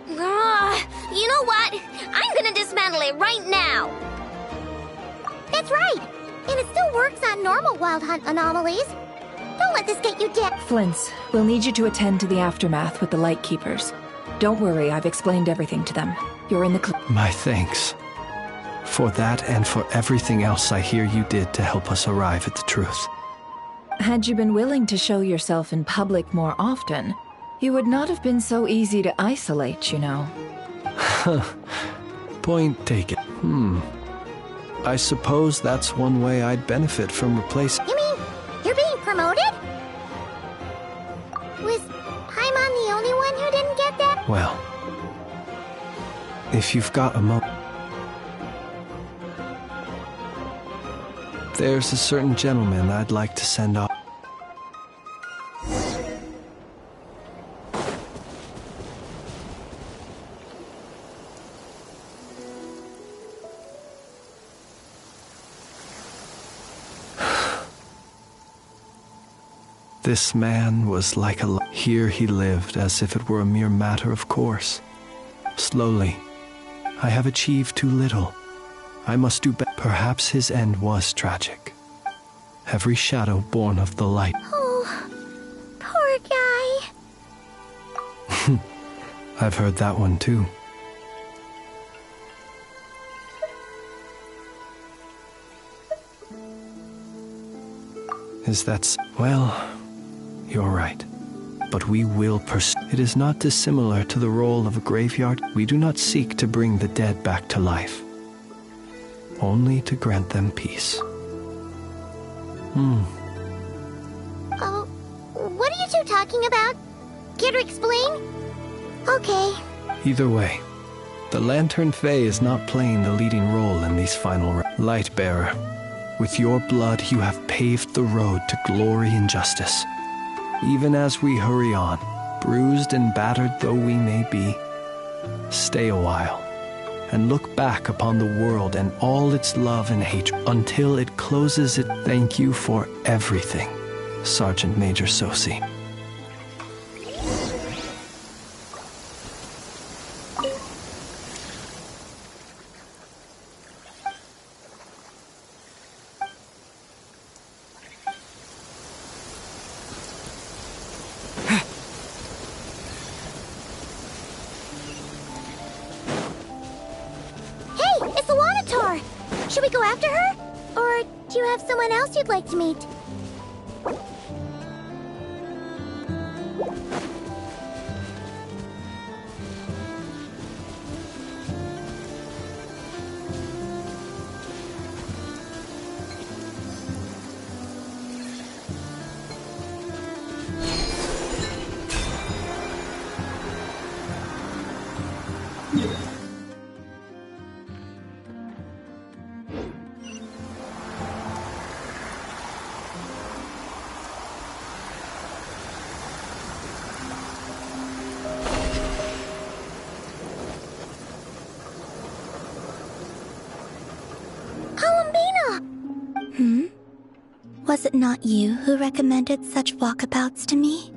Speaker 7: You know what? I'm gonna dismantle it right now.
Speaker 10: That's right. And it still works on normal Wild Hunt anomalies. Don't let this get you dead.
Speaker 5: Flints, we'll need you to attend to the aftermath with the Lightkeepers. Don't worry, I've explained everything to them. You're in the
Speaker 4: My thanks. For that and for everything else I hear you did to help us arrive at the truth.
Speaker 5: Had you been willing to show yourself in public more often, you would not have been so easy to isolate, you know.
Speaker 4: Point taken. I suppose that's one way I'd benefit from replacing...
Speaker 10: You mean you're being promoted? Was Paimon the only one who didn't didn't get that?
Speaker 4: Well, if you've got a moment. There's a certain gentleman I'd like to send off. This man was like a... Here he lived as if it were a mere matter of course. Slowly, I have achieved too little. I must do better. Perhaps his end was tragic. Every shadow born of the light.
Speaker 10: Oh, poor guy.
Speaker 4: I've heard that one too. Is that... Well, you're right. But we will pursue. It is not dissimilar to the role of a graveyard. We do not seek to bring the dead back to life, only to grant them peace.
Speaker 10: Oh, what are you two talking about? Care to explain? Okay.
Speaker 4: Either way, the Lantern Fae is not playing the leading role in these final... Lightbearer, with your blood you have paved the road to glory and justice. Even as we hurry on, bruised and battered though we may be, stay a while and look back upon the world and all its love and hatred until it closes it. Thank you for everything, Sergeant Major Sosi.
Speaker 10: Should we go after her? Or do you have someone else you'd like to meet?
Speaker 6: Was it not you who recommended such walkabouts to me?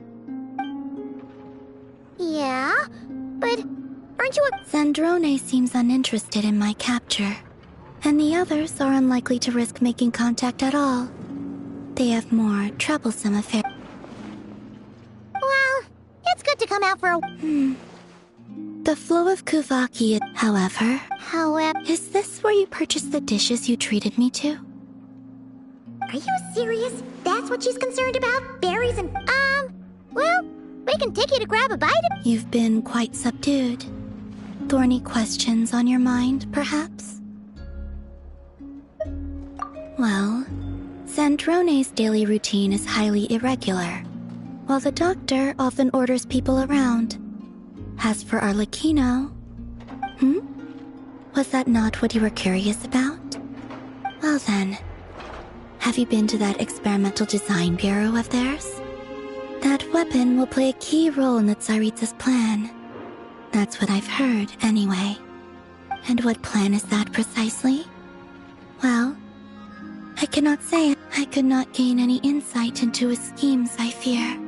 Speaker 10: Yeah, but aren't you a...
Speaker 6: Zandrone seems uninterested in my capture, and the others are unlikely to risk making contact at all. They have more troublesome affairs.
Speaker 10: Well, it's good to come out for a...
Speaker 6: The flow of Kuvaki, however... Is this where you purchased the dishes you treated me to?
Speaker 10: Are you serious? That's what she's concerned about? Berries and... Well, we can take you to grab a bite of...
Speaker 6: You've been quite subdued. Thorny questions on your mind, perhaps? Well, Zandrone's daily routine is highly irregular, while the doctor often orders people around. As for Arlecchino... Was that not what you were curious about? Well then... Have you been to that experimental design bureau of theirs? That weapon will play a key role in the Tsaritsa's plan. That's what I've heard, anyway. And what plan is that precisely? Well, I cannot say. I could not gain any insight into his schemes, I fear.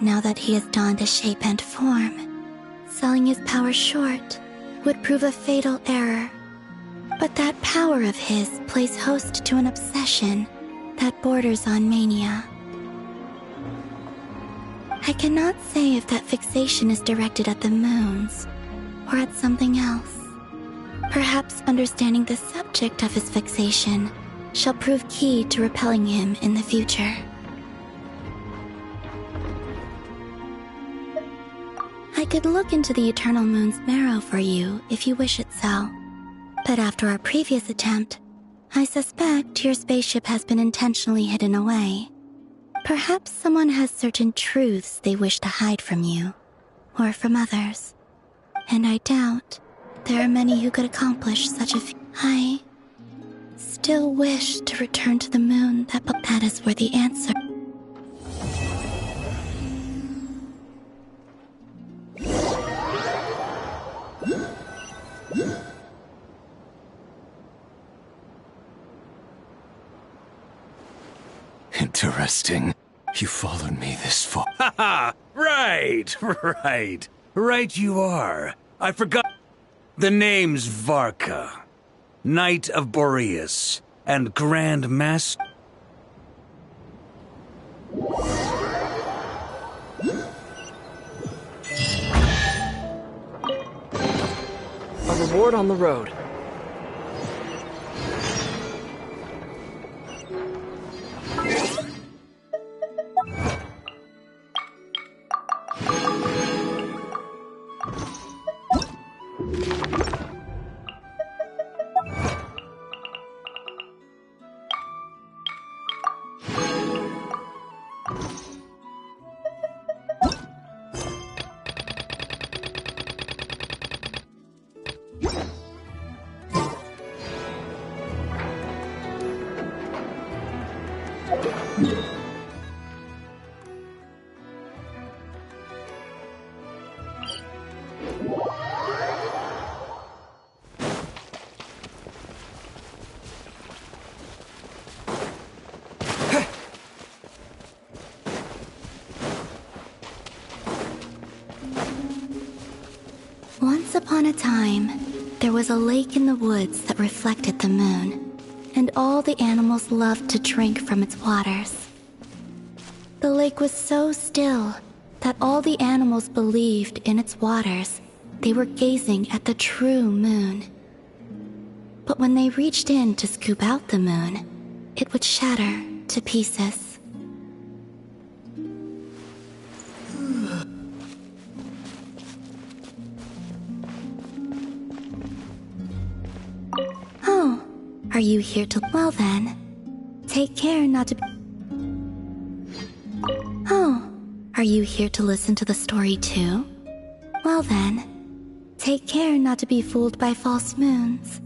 Speaker 6: Now that he has donned a shape and form, selling his power short would prove a fatal error. But that power of his plays host to an obsession that borders on mania. I cannot say if that fixation is directed at the moons or at something else. Perhaps understanding the subject of his fixation shall prove key to repelling him in the future. I could look into the Eternal Moon's marrow for you if you wish it so. But after our previous attempt, I suspect your spaceship has been intentionally hidden away. Perhaps someone has certain truths they wish to hide from you, or from others. And I doubt there are many who could accomplish such a feat. I still wish to return to the moon, that is where the answer.
Speaker 3: Interesting. You followed me this far.
Speaker 8: Haha! Right. Right you are. I forgot. The name's Varka, Knight of Boreas, and Grand Master.
Speaker 1: A reward on the road.
Speaker 6: Once upon a time, there was a lake in the woods that reflected the moon, and all the animals loved to drink from its waters. The lake was so still that all the animals believed in its waters they were gazing at the true moon. But when they reached in to scoop out the moon, it would shatter to pieces. Oh, are you here to... Well then, take care not to... Oh, are you here to listen to the story too? Well then, take care not to be fooled by false moons.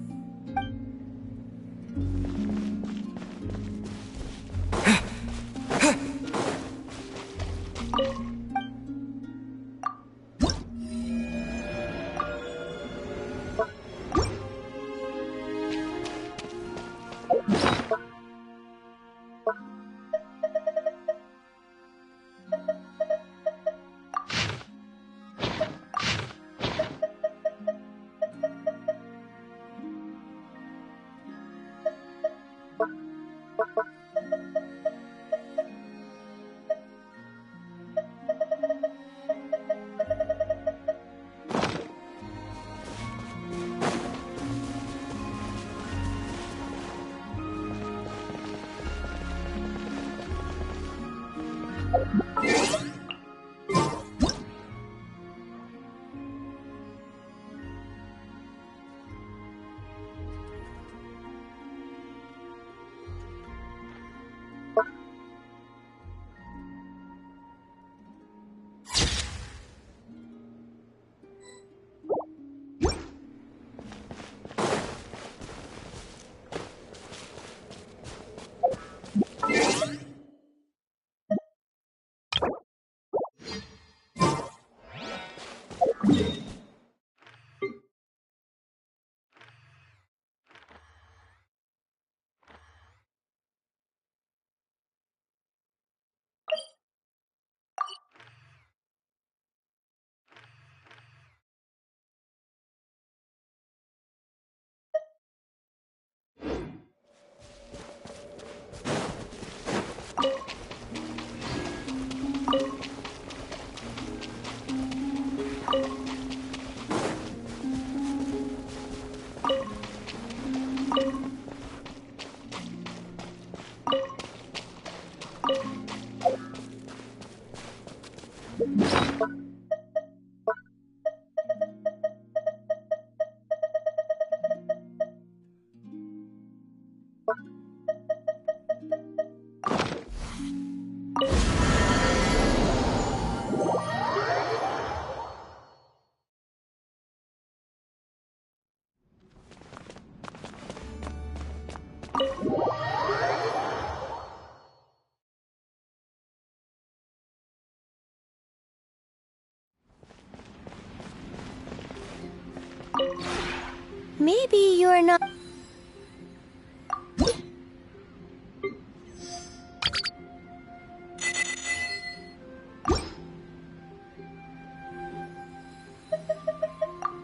Speaker 7: Maybe you're not...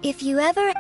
Speaker 7: If you ever...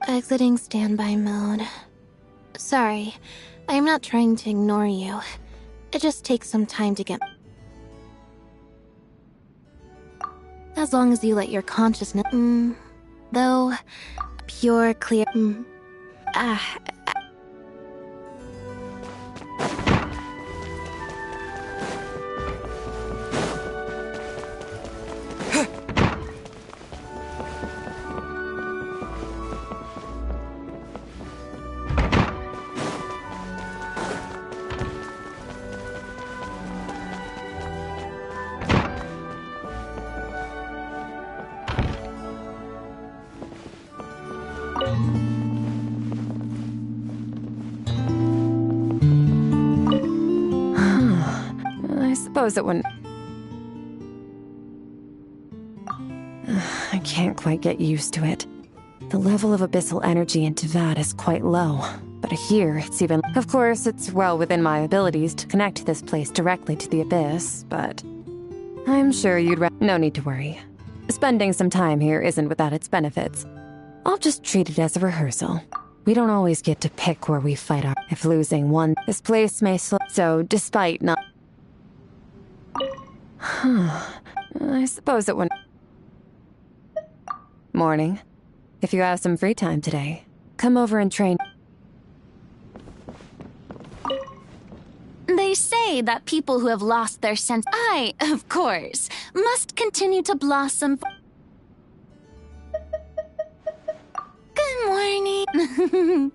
Speaker 7: Exiting standby mode. Sorry, I am not trying to ignore you. It just takes some time to get... As long as you let your consciousness... though, pure, clear...
Speaker 5: I suppose it wouldn't... I can't quite get used to it. The level of abyssal energy into that is quite low, but here it's even... Of course, it's well within my abilities to connect this place directly to the abyss, but... I'm sure you'd... No need to worry. Spending some time here isn't without its benefits. I'll just treat it as a rehearsal. We don't always get to pick where we fight our... If losing one, this place may slow... So, despite not... I suppose it wouldn't... Morning. If you have some free time today, come over and train...
Speaker 11: They say that people who have lost their sense... I, of course, must continue to blossom... Good morning.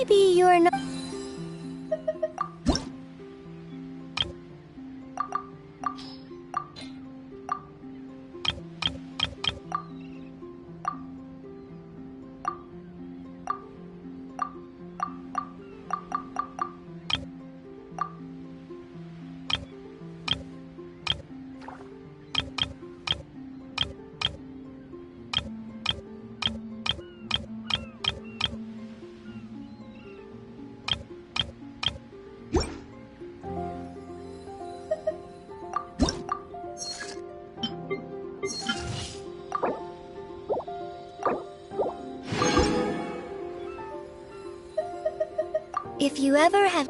Speaker 10: maybe you're not... If you ever have...